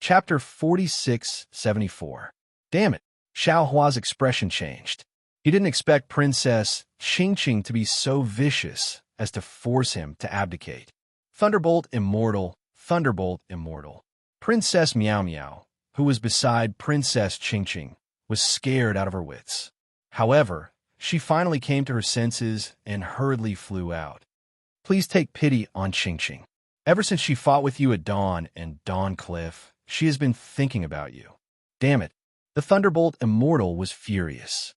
Chapter 4674. Damn it. Xiao Hua's expression changed. He didn't expect Princess Qingqing to be so vicious as to force him to abdicate. Thunderbolt immortal, Thunderbolt immortal. Princess Miao Miao, who was beside Princess Qingqing, was scared out of her wits. However, she finally came to her senses and hurriedly flew out. Please take pity on Qingqing. Ever since she fought with you at Dawn and Dawn Cliff, she has been thinking about you. Damn it. The Thunderbolt Immortal was furious.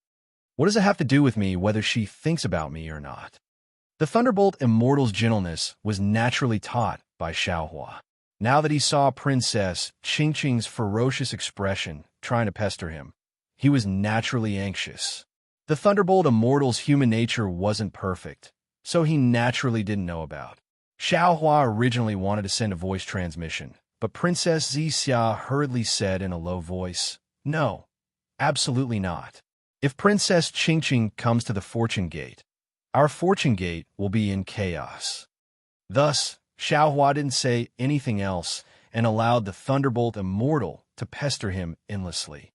What does it have to do with me whether she thinks about me or not? The Thunderbolt Immortal's gentleness was naturally taught by Xiao Hua. Now that he saw Princess Qingqing's ferocious expression trying to pester him, he was naturally anxious. The Thunderbolt Immortal's human nature wasn't perfect, so he naturally didn't know about. Xiao Hua originally wanted to send a voice transmission, but Princess Zixia hurriedly said in a low voice, "No, absolutely not. If Princess Qingqing comes to the Fortune Gate, our Fortune Gate will be in chaos." Thus, Xiao Hua didn't say anything else and allowed the Thunderbolt Immortal to pester him endlessly.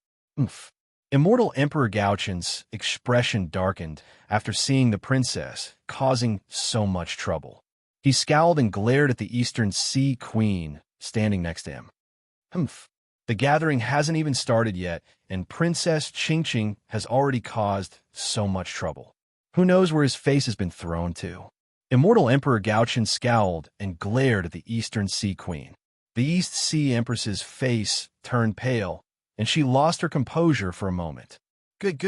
Immortal Emperor Gaoqin's expression darkened after seeing the princess, causing so much trouble. He scowled and glared at the Eastern Sea Queen standing next to him. The gathering hasn't even started yet, and Princess Qingqing has already caused so much trouble. Who knows where his face has been thrown to? Immortal Emperor Gaoqin scowled and glared at the Eastern Sea Queen. The East Sea Empress's face turned pale, and she lost her composure for a moment. Good.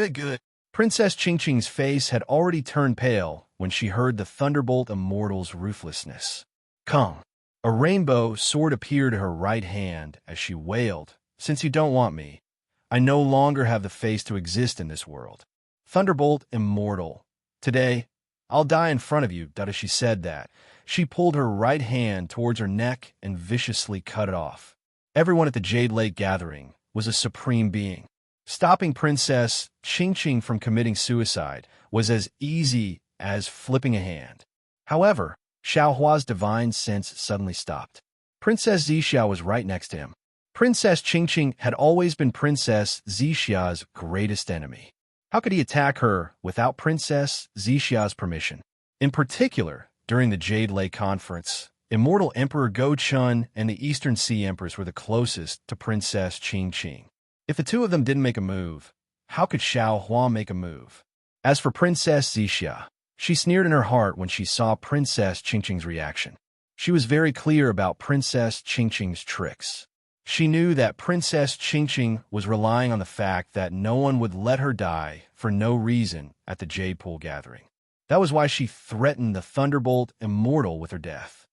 Princess Qingqing's face had already turned pale when she heard the Thunderbolt Immortal's ruthlessness. Come. A rainbow sword appeared at her right hand as she wailed, "Since you don't want me, I no longer have the face to exist in this world. Thunderbolt Immortal. Today, I'll die in front of you." As she said that, she pulled her right hand towards her neck and viciously cut it off. Everyone at the Jade Lake gathering was a supreme being. Stopping Princess Qingqing from committing suicide was as easy as flipping a hand. However, Xiao Hua's divine sense suddenly stopped. Princess Zixia was right next to him. Princess Qingqing had always been Princess Zixia's greatest enemy. How could he attack her without Princess Zixia's permission? In particular, during the Jade Lake Conference, Immortal Emperor Go Chun and the Eastern Sea Empress were the closest to Princess Qingqing. If the two of them didn't make a move, how could Xiao Hua make a move? As for Princess Zixia, she sneered in her heart when she saw Princess Qingqing's reaction. She was very clear about Princess Qingqing's tricks. She knew that Princess Qingqing was relying on the fact that no one would let her die for no reason at the Jade Pool gathering. That was why she threatened the Thunderbolt Immortal with her death.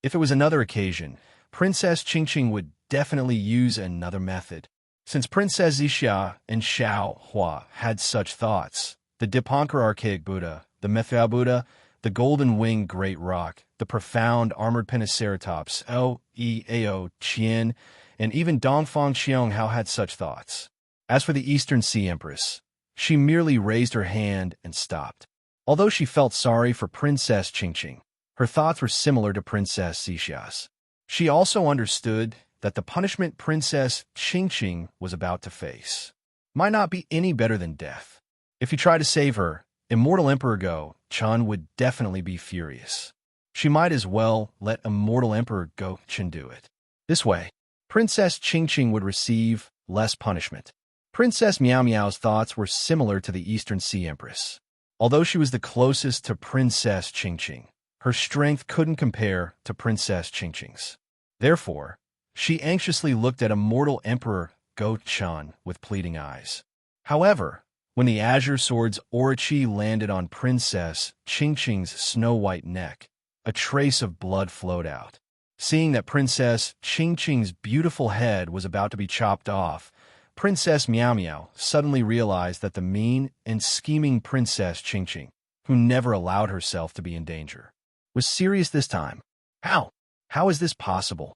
If it was another occasion, Princess Qingqing would definitely use another method. Since Princess Zixia and Xiao Hua had such thoughts, the Dipankar Archaic Buddha, the Methya Buddha, the Golden-Winged Great Rock, the Profound Armored Pentaceratops, Ao Qian, and even Dongfang Xiong Hao had such thoughts. As for the Eastern Sea Empress, she merely raised her hand and stopped. Although she felt sorry for Princess Qingqing, her thoughts were similar to Princess Zixia's. She also understood that the punishment Princess Qingqing was about to face might not be any better than death. If he tried to save her, Immortal Emperor Go Chun would definitely be furious. She might as well let Immortal Emperor Go Chun do it. This way, Princess Qingqing would receive less punishment. Princess Miao Miao's thoughts were similar to the Eastern Sea Empress. Although she was the closest to Princess Qingqing, her strength couldn't compare to Princess Qingqing's. Therefore, she anxiously looked at Immortal Emperor Go Chun with pleading eyes. However, when the Azure Sword's Orochi landed on Princess Qingqing's snow-white neck, a trace of blood flowed out. Seeing that Princess Qingqing's beautiful head was about to be chopped off, Princess Miao Miao suddenly realized that the mean and scheming Princess Qingqing, who never allowed herself to be in danger, was serious this time. How? How is this possible?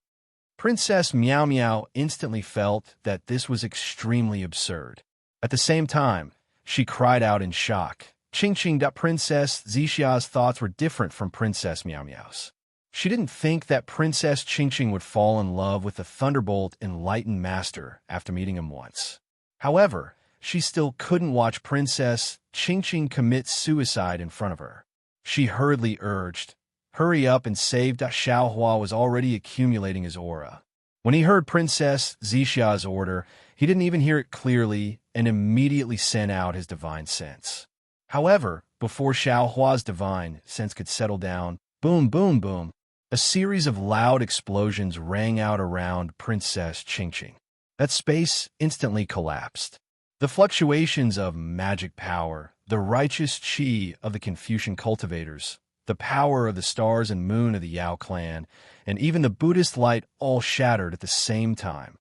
Princess Miao Miao instantly felt that this was extremely absurd. At the same time, she cried out in shock. Princess Zixia's thoughts were different from Princess Miao Miao's. She didn't think that Princess Qingqing would fall in love with the Thunderbolt Enlightened Master after meeting him once. However, she still couldn't watch Princess Qingqing commit suicide in front of her. She hurriedly urged, "Hurry up and save." Xiaohua was already accumulating his aura. When he heard Princess Zixia's order, he didn't even hear it clearly and immediately sent out his divine sense. However, before Xiaohua's divine sense could settle down, boom, boom, boom, a series of loud explosions rang out around Princess Qingqing. That space instantly collapsed. The fluctuations of magic power, the righteous qi of the Confucian cultivators, the power of the stars and moon of the Yao clan, and even the Buddhist light all shattered at the same time.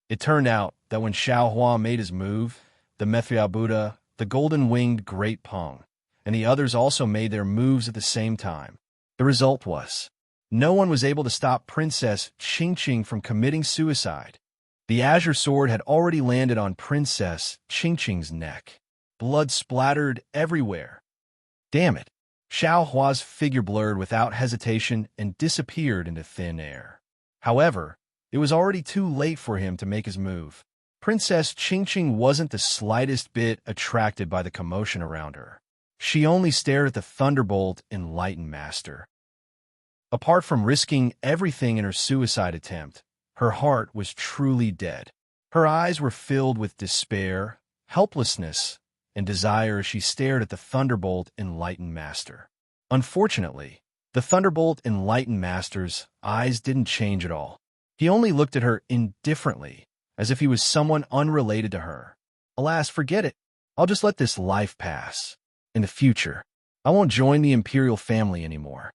It turned out that when Xiaohua made his move, the Methria Buddha, the golden-winged Great Peng, and the others also made their moves at the same time. The result was, no one was able to stop Princess Qingqing from committing suicide. The azure sword had already landed on Princess Qingqing's neck. Blood splattered everywhere. Damn it! Xiaohua's figure blurred without hesitation and disappeared into thin air. However, it was already too late for him to make his move. Princess Qingqing wasn't the slightest bit attracted by the commotion around her. She only stared at the Thunderbolt Enlightened Master. Apart from risking everything in her suicide attempt, her heart was truly dead. Her eyes were filled with despair, helplessness, and desire as she stared at the Thunderbolt Enlightened Master. Unfortunately, the Thunderbolt Enlightened Master's eyes didn't change at all. He only looked at her indifferently, as if he was someone unrelated to her. Alas, forget it. I'll just let this life pass. In the future, I won't join the imperial family anymore.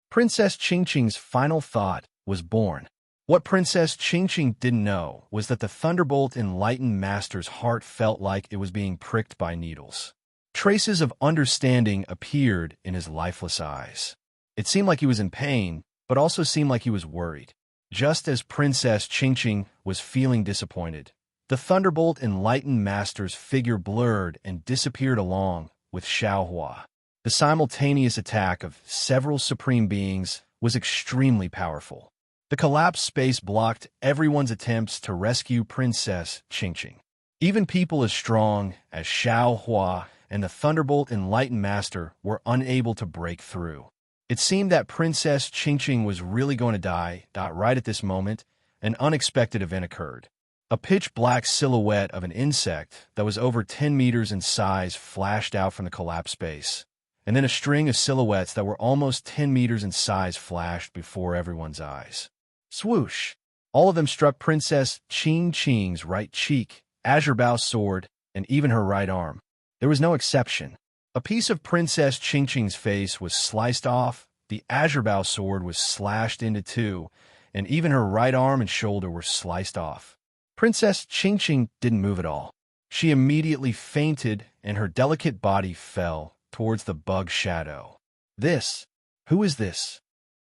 Princess Qingqing's final thought was born. What Princess Qingqing didn't know was that the Thunderbolt Enlightened Master's heart felt like it was being pricked by needles. Traces of understanding appeared in his lifeless eyes. It seemed like he was in pain, but also seemed like he was worried. Just as Princess Qingqing was feeling disappointed, the Thunderbolt Enlightened Master's figure blurred and disappeared along with Xiaohua. The simultaneous attack of several supreme beings was extremely powerful. The collapsed space blocked everyone's attempts to rescue Princess Qingqing. Even people as strong as Xiaohua and the Thunderbolt Enlightened Master were unable to break through. It seemed that Princess Qingqing was really going to die. Right at this moment, an unexpected event occurred. A pitch-black silhouette of an insect that was over 10 meters in size flashed out from the collapsed space, and then a string of silhouettes that were almost 10 meters in size flashed before everyone's eyes. Swoosh! All of them struck Princess Qingqing's right cheek, azure bow sword, and even her right arm. There was no exception. A piece of Princess Qingqing's face was sliced off, the azure bow sword was slashed into two, and even her right arm and shoulder were sliced off. Princess Qingqing didn't move at all. She immediately fainted, and her delicate body fell towards the bug shadow. Who is this?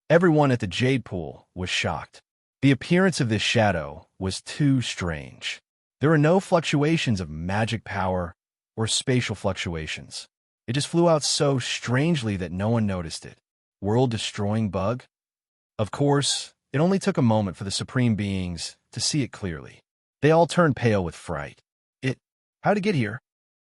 Everyone at the Jade Pool was shocked. The appearance of this shadow was too strange. There were no fluctuations of magic power or spatial fluctuations. It just flew out so strangely that no one noticed it. World-destroying bug? Of course, it only took a moment for the Supreme Beings to see it clearly. They all turned pale with fright. How'd it get here?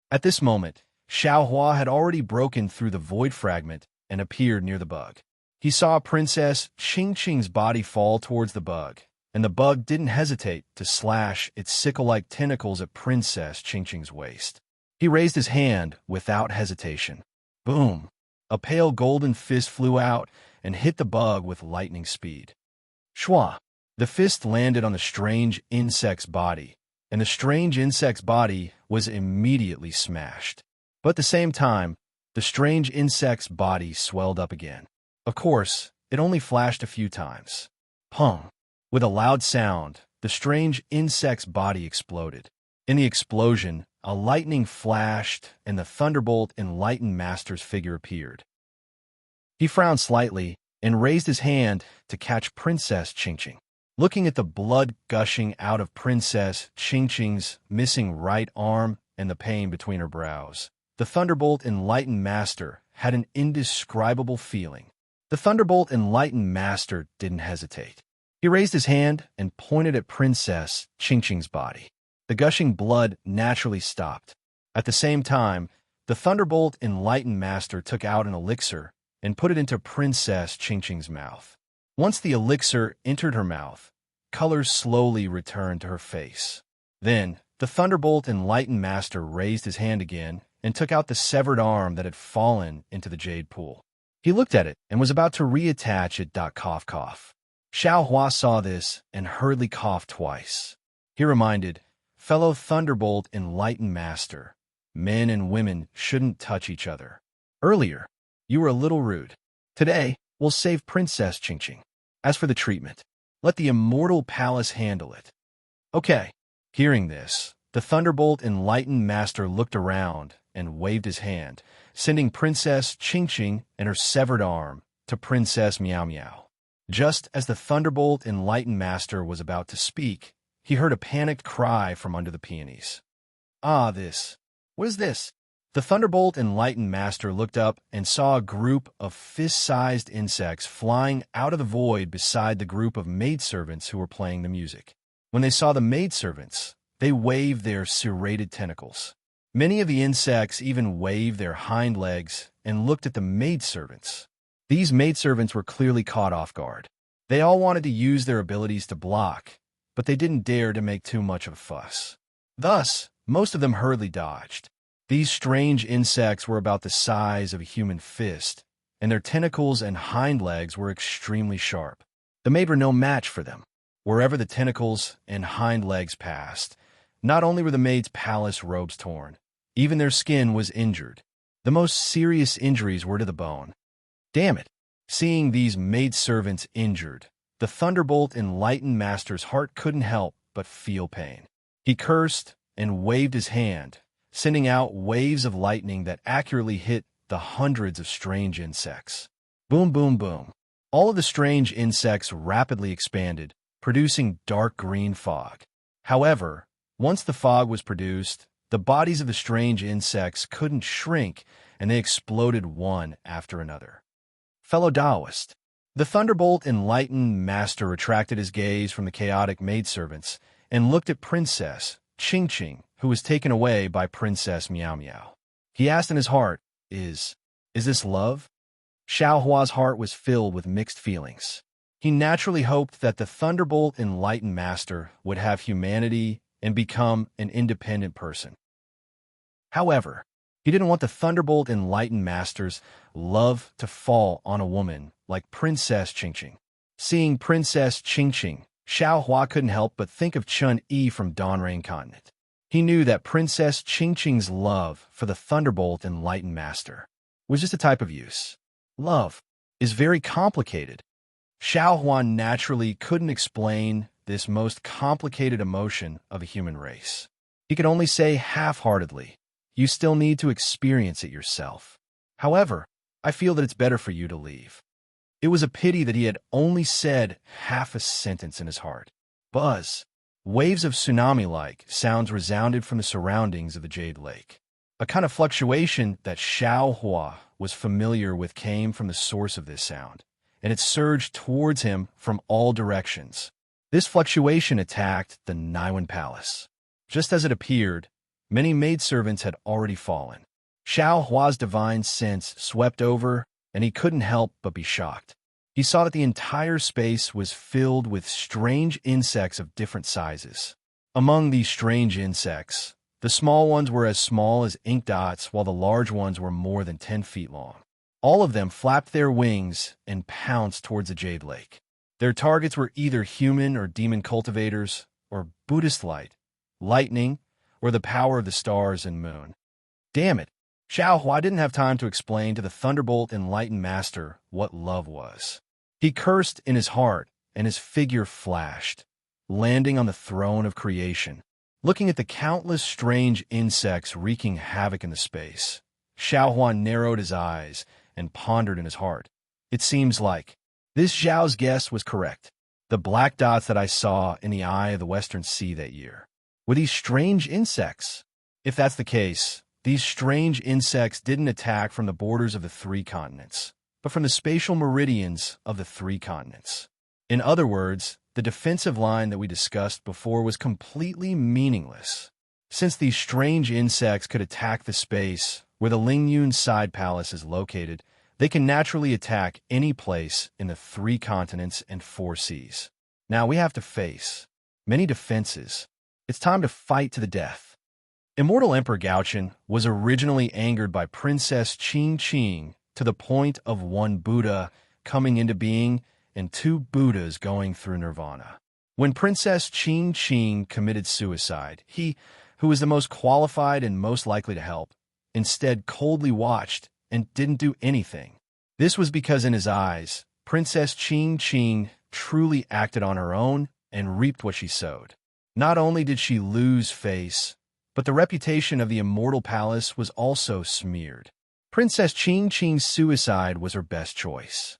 At this moment, Xiaohua had already broken through the void fragment and appeared near the bug. He saw Princess Qingqing's body fall towards the bug, and the bug didn't hesitate to slash its sickle-like tentacles at Princess Qingqing's waist. He raised his hand without hesitation. Boom! A pale golden fist flew out and hit the bug with lightning speed. Shwa! The fist landed on the strange insect's body, and the strange insect's body was immediately smashed. But at the same time, the strange insect's body swelled up again. Of course, it only flashed a few times. Pong! With a loud sound, the strange insect's body exploded. In the explosion, a lightning flashed, and the Thunderbolt Enlightened Master's figure appeared. He frowned slightly and raised his hand to catch Princess Qingqing. Looking at the blood gushing out of Princess Qingqing's missing right arm and the pain between her brows, the Thunderbolt Enlightened Master had an indescribable feeling. The Thunderbolt Enlightened Master didn't hesitate. He raised his hand and pointed at Princess Qingqing's body. The gushing blood naturally stopped. At the same time, the Thunderbolt Enlightened Master took out an elixir and put it into Princess Qingqing's mouth. Once the elixir entered her mouth, color slowly returned to her face. Then, the Thunderbolt Enlightened Master raised his hand again and took out the severed arm that had fallen into the jade pool. He looked at it and was about to reattach it. Cough, cough. Xiao Hua saw this and hurriedly coughed twice. He reminded, fellow Thunderbolt Enlightened Master, men and women shouldn't touch each other. Earlier, you were a little rude. Today, we'll save Princess Qingqing. As for the treatment, let the Immortal Palace handle it. Okay. Hearing this, the Thunderbolt Enlightened Master looked around and waved his hand, sending Princess Qingqing and her severed arm to Princess Meow Meow. Just as the Thunderbolt Enlightened Master was about to speak, he heard a panicked cry from under the peonies. Ah, this. What is this? The Thunderbolt Enlightened Master looked up and saw a group of fist-sized insects flying out of the void beside the group of maidservants who were playing the music. When they saw the maidservants, they waved their serrated tentacles. Many of the insects even waved their hind legs and looked at the maidservants. These maidservants were clearly caught off guard. They all wanted to use their abilities to block, but they didn't dare to make too much of a fuss. Thus, most of them hurriedly dodged. These strange insects were about the size of a human fist, and their tentacles and hind legs were extremely sharp. The maid were no match for them. Wherever the tentacles and hind legs passed, not only were the maid's palace robes torn, even their skin was injured. The most serious injuries were to the bone. Damn it! Seeing these maidservants injured, the Thunderbolt Enlightened Master's heart couldn't help but feel pain. He cursed and waved his hand, sending out waves of lightning that accurately hit the hundreds of strange insects. Boom, boom, boom. All of the strange insects rapidly expanded, producing dark green fog. However, once the fog was produced, the bodies of the strange insects couldn't shrink, and they exploded one after another. Fellow Taoist, the Thunderbolt Enlightened Master retracted his gaze from the chaotic maidservants and looked at Princess Qingqing, who was taken away by Princess Meow Meow. He asked in his heart, Is this love? Xiao Hua's heart was filled with mixed feelings. He naturally hoped that the Thunderbolt Enlightened Master would have humanity and become an independent person. However, he didn't want the Thunderbolt Enlightened Master's love to fall on a woman like Princess Qingqing. Seeing Princess Qingqing, Xiao Hua couldn't help but think of Chun-Yi from Dawn Rain Continent. He knew that Princess Qingqing's love for the Thunderbolt Enlightened Master was just a type of use. Love is very complicated. Xiao Hua naturally couldn't explain this most complicated emotion of a human race. He could only say half-heartedly, you still need to experience it yourself. However, I feel that it's better for you to leave. It was a pity that he had only said half a sentence in his heart. Buzz. Waves of tsunami-like sounds resounded from the surroundings of the Jade Lake. A kind of fluctuation that Xiao Hua was familiar with came from the source of this sound, and it surged towards him from all directions. This fluctuation attacked the Naiwan Palace. Just as it appeared, many maidservants had already fallen. Xiao Hua's divine sense swept over, and he couldn't help but be shocked. He saw that the entire space was filled with strange insects of different sizes. Among these strange insects, the small ones were as small as ink dots, while the large ones were more than 10 feet long. All of them flapped their wings and pounced towards the Jade Lake. Their targets were either human or demon cultivators, or Buddhist light, lightning, or the power of the stars and moon. Damn it! Xiao Hua didn't have time to explain to the Thunderbolt Enlightened Master what love was. He cursed in his heart, and his figure flashed, landing on the throne of creation. Looking at the countless strange insects wreaking havoc in the space, Xiao Hua narrowed his eyes and pondered in his heart. It seems like this Zhao's guess was correct. The black dots that I saw in the eye of the Western Sea that year were these strange insects. If that's the case, these strange insects didn't attack from the borders of the 3 continents, but from the spatial meridians of the three continents. In other words, the defensive line that we discussed before was completely meaningless. Since these strange insects could attack the space where the Lingyun Side Palace is located, they can naturally attack any place in the three continents and four seas. Now we have to face many defenses. It's time to fight to the death. Immortal Emperor Gaochen was originally angered by Princess Qing to the point of one Buddha coming into being and two Buddhas going through nirvana. When Princess Qing committed suicide, he, who was the most qualified and most likely to help, instead coldly watched and didn't do anything. This was because in his eyes, Princess Qing truly acted on her own and reaped what she sowed. Not only did she lose face, but the reputation of the Immortal Palace was also smeared. Princess Qing's suicide was her best choice.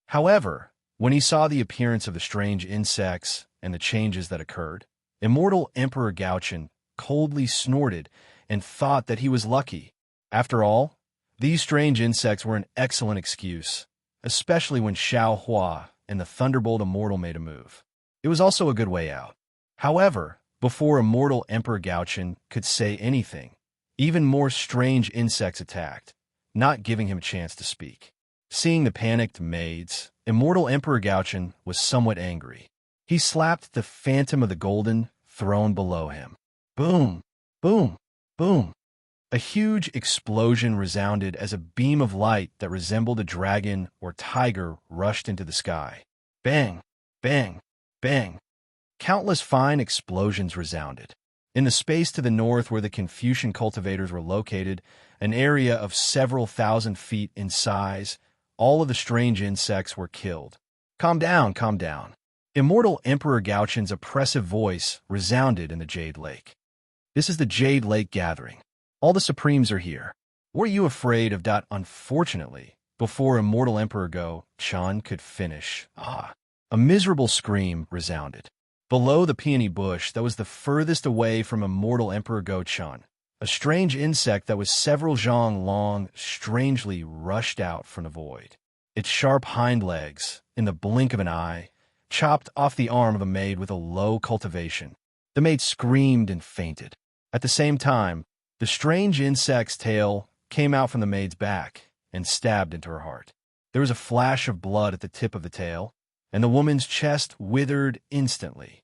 However, when he saw the appearance of the strange insects and the changes that occurred, Immortal Emperor Gaochen coldly snorted and thought that he was lucky. After all, these strange insects were an excellent excuse, especially when Xiao Hua and the Thunderbolt Immortal made a move. It was also a good way out. However, before Immortal Emperor Gaochen could say anything, even more strange insects attacked, not giving him a chance to speak. Seeing the panicked maids, Immortal Emperor Gaochen was somewhat angry. He slapped the Phantom of the Golden Throne below him. Boom! Boom! Boom! A huge explosion resounded as a beam of light that resembled a dragon or tiger rushed into the sky. Bang! Bang! Bang! Countless fine explosions resounded. In the space to the north where the Confucian cultivators were located, an area of several thousand feet in size, all of the strange insects were killed. Calm down, calm down. Immortal Emperor Gaochen's oppressive voice resounded in the Jade Lake. This is the Jade Lake Gathering. All the Supremes are here. Were you afraid of that? Unfortunately, before Immortal Emperor Gaochen could finish, a miserable scream resounded. Below the peony bush that was the furthest away from Immortal Emperor Gaochen, a strange insect that was several zhang long strangely rushed out from the void. Its sharp hind legs, in the blink of an eye, chopped off the arm of a maid with a low cultivation. The maid screamed and fainted. At the same time, the strange insect's tail came out from the maid's back and stabbed into her heart. There was a flash of blood at the tip of the tail, and the woman's chest withered instantly.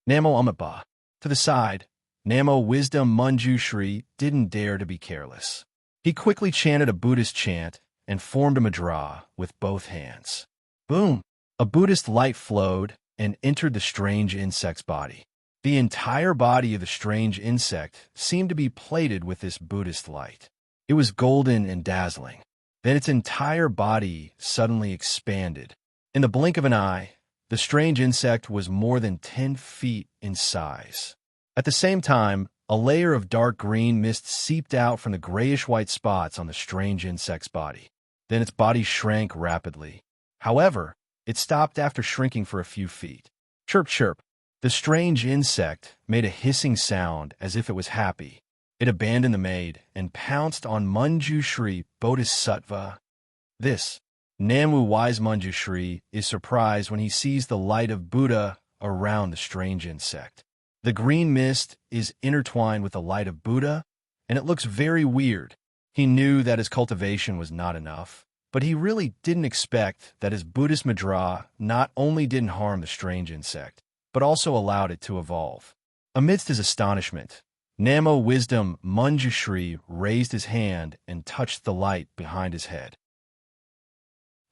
Namo Amapa. To the side, Namo Wisdom Manjushri didn't dare to be careless. He quickly chanted a Buddhist chant and formed a mudra with both hands. Boom! A Buddhist light flowed and entered the strange insect's body. The entire body of the strange insect seemed to be plated with this Buddhist light. It was golden and dazzling. Then its entire body suddenly expanded. In the blink of an eye, the strange insect was more than 10 feet in size. At the same time, a layer of dark green mist seeped out from the grayish-white spots on the strange insect's body. Then its body shrank rapidly. However, it stopped after shrinking for a few feet. Chirp, chirp. The strange insect made a hissing sound as if it was happy. It abandoned the maid and pounced on Manjushri Bodhisattva. This Namu wise Manjushri is surprised when he sees the light of Buddha around the strange insect. The green mist is intertwined with the light of Buddha, and it looks very weird. He knew that his cultivation was not enough, but he really didn't expect that his Buddhist mudra not only didn't harm the strange insect, but also allowed it to evolve. Amidst his astonishment, Namo Wisdom Manjushri raised his hand and touched the light behind his head.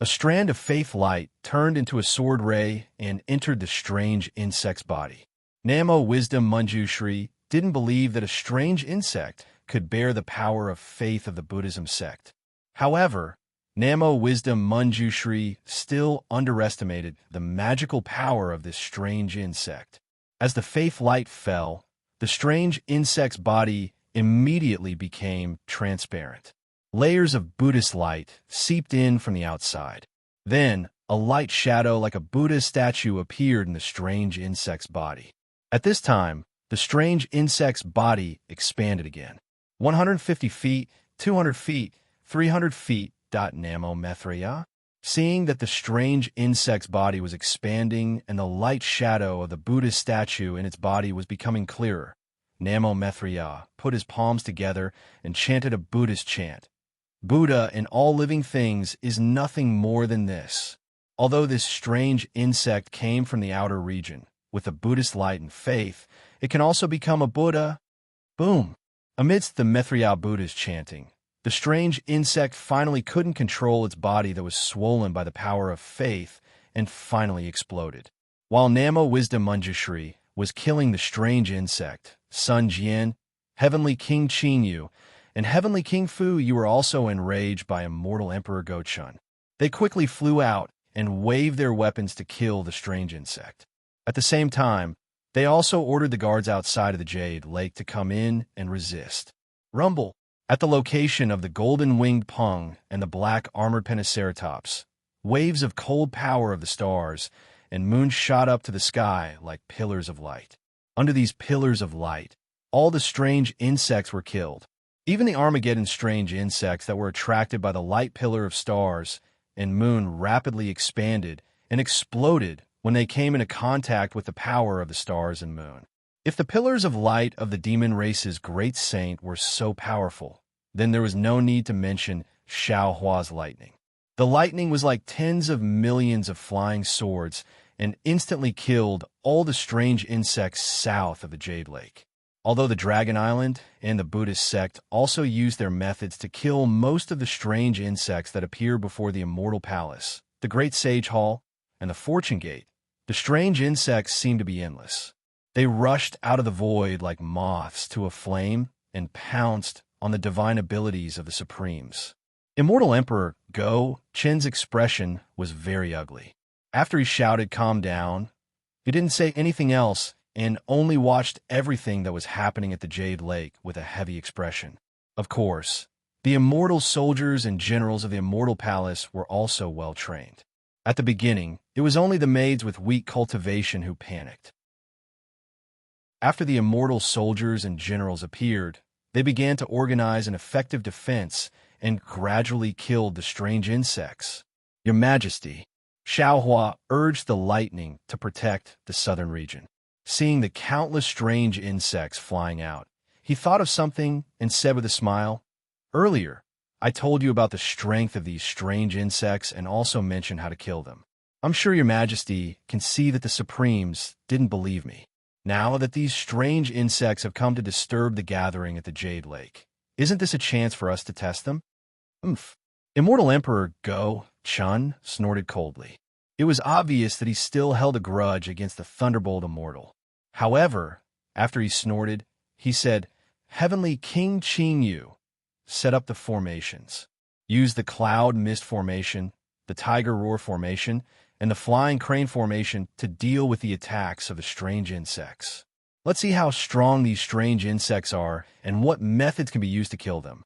A strand of faith light turned into a sword ray and entered the strange insect's body. Namo Wisdom Manjushri didn't believe that a strange insect could bear the power of faith of the Buddhism sect. However, Namo Wisdom Manjushri still underestimated the magical power of this strange insect. As the faith light fell, the strange insect's body immediately became transparent. Layers of Buddhist light seeped in from the outside. Then, a light shadow like a Buddha statue appeared in the strange insect's body. At this time, the strange insect's body expanded again. 150 feet, 200 feet, 300 feet, Namo Mithria. Seeing that the strange insect's body was expanding and the light shadow of the Buddhist statue in its body was becoming clearer, Namo Mithria put his palms together and chanted a Buddhist chant. Buddha in all living things is nothing more than this. Although this strange insect came from the outer region, with the Buddhist light and faith, it can also become a Buddha. Boom! Amidst the Mithria Buddha's chanting, the strange insect finally couldn't control its body that was swollen by the power of faith and finally exploded. While Namo Wisdom Manjushri was killing the strange insect, Sun Jian, Heavenly King Qingyu, and Heavenly King Fu Yu were also enraged by Immortal Emperor Gochun. They quickly flew out and waved their weapons to kill the strange insect. At the same time, they also ordered the guards outside of the Jade Lake to come in and resist. Rumble! At the location of the golden-winged Pung and the black-armored Pentaceratops, waves of cold power of the stars and moon shot up to the sky like pillars of light. Under these pillars of light, all the strange insects were killed. Even the Armageddon strange insects that were attracted by the light pillar of stars and moon rapidly expanded and exploded when they came into contact with the power of the stars and moon. If the pillars of light of the demon race's great saint were so powerful, then there was no need to mention Xiaohua's lightning. The lightning was like tens of millions of flying swords and instantly killed all the strange insects south of the Jade Lake. Although the Dragon Island and the Buddhist sect also used their methods to kill most of the strange insects that appear before the Immortal Palace, the Great Sage Hall, and the Fortune Gate, the strange insects seemed to be endless. They rushed out of the void like moths to a flame and pounced on the divine abilities of the Supremes. Immortal Emperor Go Chen's expression was very ugly. After he shouted, "Calm down," he didn't say anything else and only watched everything that was happening at the Jade Lake with a heavy expression. Of course, the immortal soldiers and generals of the Immortal Palace were also well trained. At the beginning, it was only the maids with weak cultivation who panicked. After the immortal soldiers and generals appeared, they began to organize an effective defense and gradually killed the strange insects. Your Majesty, Xiaohua urged the lightning to protect the southern region. Seeing the countless strange insects flying out, he thought of something and said with a smile, "Earlier, I told you about the strength of these strange insects and also mentioned how to kill them. I'm sure Your Majesty can see that the Supremes didn't believe me. Now that these strange insects have come to disturb the gathering at the Jade Lake, isn't this a chance for us to test them?" Oomph. Immortal Emperor Go Chun snorted coldly. It was obvious that he still held a grudge against the Thunderbolt Immortal. However, after he snorted, he said, "Heavenly King Qingyu, set up the formations. Use the Cloud Mist formation, the Tiger Roar formation, and the Flying Crane formation to deal with the attacks of the strange insects. Let's see how strong these strange insects are and what methods can be used to kill them."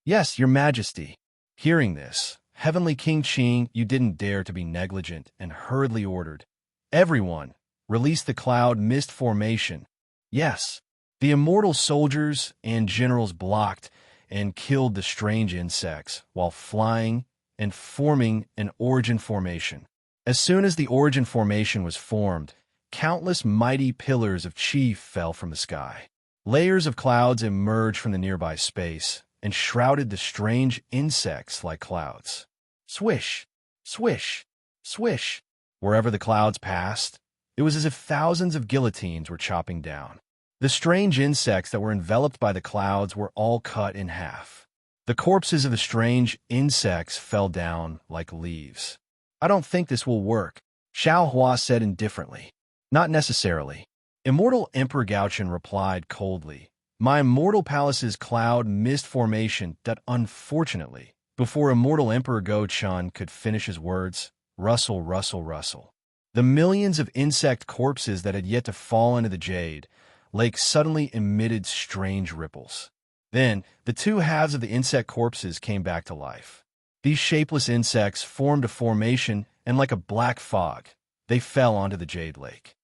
"Yes, Your Majesty." Hearing this, Heavenly King Qing, you didn't dare to be negligent and hurriedly ordered, "Everyone, release the Cloud Mist formation." Yes, the immortal soldiers and generals blocked and killed the strange insects while flying and forming an origin formation. As soon as the origin formation was formed, countless mighty pillars of chi fell from the sky. Layers of clouds emerged from the nearby space and shrouded the strange insects like clouds. Swish, swish, swish. Wherever the clouds passed, it was as if thousands of guillotines were chopping down. The strange insects that were enveloped by the clouds were all cut in half. The corpses of the strange insects fell down like leaves. "I don't think this will work," Xiaohua said indifferently. "Not necessarily." Immortal Emperor Gaochen replied coldly, "My Immortal Palace's Cloud Mist formation that unfortunately, before Immortal Emperor Gochun could finish his words, rustle, rustle, rustle. The millions of insect corpses that had yet to fall into the Jade Lake suddenly emitted strange ripples. Then, the two halves of the insect corpses came back to life. These shapeless insects formed a formation, and like a black fog, they fell onto the Jade Lake.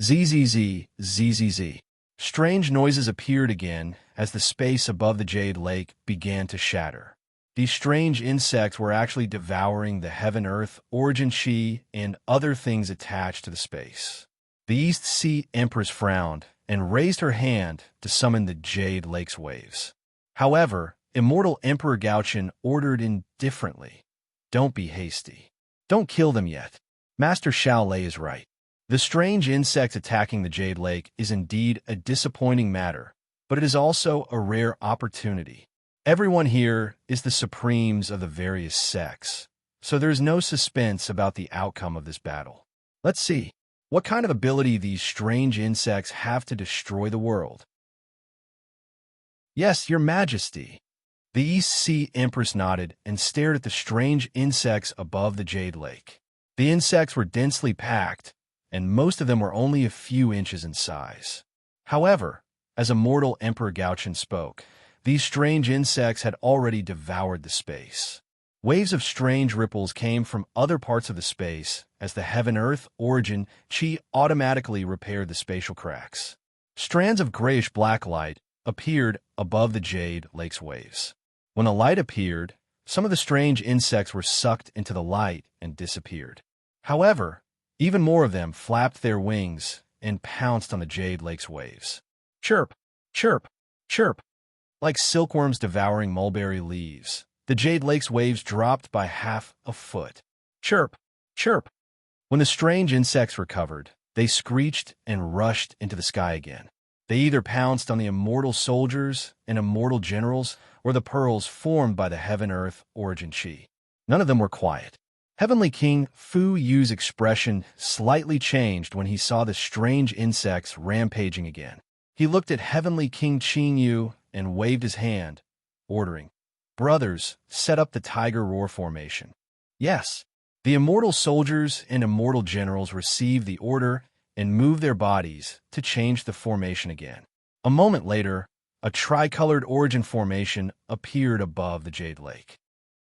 Zzz, zzz. Strange noises appeared again as the space above the Jade Lake began to shatter. These strange insects were actually devouring the heaven-earth, origin chi, and other things attached to the space. The East Sea Empress frowned and raised her hand to summon the Jade Lake's waves. However, Immortal Emperor Gaochen ordered indifferently. Don't be hasty. Don't kill them yet. Master Xiao Lei is right. The strange insects attacking the Jade Lake is indeed a disappointing matter, but it is also a rare opportunity. Everyone here is the supremes of the various sects, so there is no suspense about the outcome of this battle. Let's see. What kind of ability these strange insects have to destroy the world? Yes, Your Majesty. The East Sea Empress nodded and stared at the strange insects above the Jade Lake. The insects were densely packed, and most of them were only a few inches in size. However, as Immortal Emperor Gaochen spoke, these strange insects had already devoured the space. Waves of strange ripples came from other parts of the space as the heaven-earth origin chi automatically repaired the spatial cracks. Strands of grayish-black light appeared above the Jade Lake's waves. When the light appeared, some of the strange insects were sucked into the light and disappeared. However, even more of them flapped their wings and pounced on the Jade Lake's waves. Chirp, chirp, chirp. Like silkworms devouring mulberry leaves, the Jade Lake's waves dropped by half a foot. Chirp, chirp. When the strange insects recovered, they screeched and rushed into the sky again. They either pounced on the immortal soldiers and immortal generals or the pearls formed by the heaven-earth origin chi. None of them were quiet. Heavenly King Fu Yu's expression slightly changed when he saw the strange insects rampaging again. He looked at Heavenly King Qing Yu and waved his hand, ordering, "Brothers, set up the tiger roar formation." Yes, the immortal soldiers and immortal generals received the order and moved their bodies to change the formation again. A moment later, a tricolored origin formation appeared above the Jade Lake.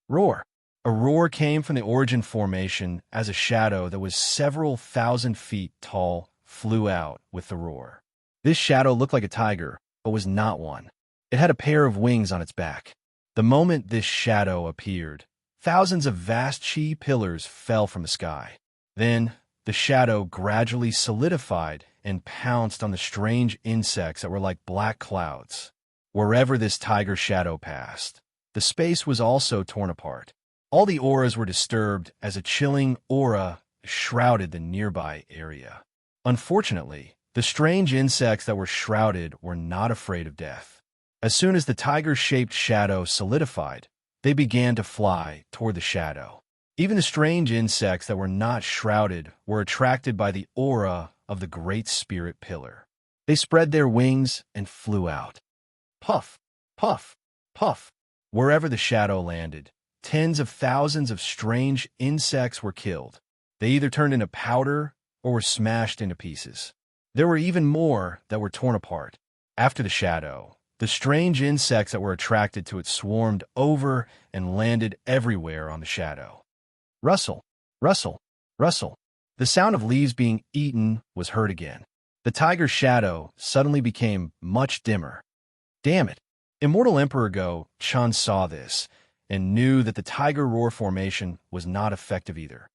Roar! A roar came from the origin formation as a shadow that was several thousand feet tall flew out with the roar. This shadow looked like a tiger, but was not one. It had a pair of wings on its back. The moment this shadow appeared, thousands of vast chi pillars fell from the sky. Then, the shadow gradually solidified and pounced on the strange insects that were like black clouds. Wherever this tiger shadow passed, the space was also torn apart. All the auras were disturbed as a chilling aura shrouded the nearby area. Unfortunately, the strange insects that were shrouded were not afraid of death. As soon as the tiger-shaped shadow solidified, they began to fly toward the shadow. Even the strange insects that were not shrouded were attracted by the aura of the Great Spirit Pillar. They spread their wings and flew out. Puff, puff, puff. Wherever the shadow landed, tens of thousands of strange insects were killed. They either turned into powder or were smashed into pieces. There were even more that were torn apart. After the shadow, the strange insects that were attracted to it swarmed over and landed everywhere on the shadow. Rustle, rustle, rustle. The sound of leaves being eaten was heard again. The tiger's shadow suddenly became much dimmer. Damn it! Immortal Emperor Go Chun saw this and knew that the tiger roar formation was not effective either.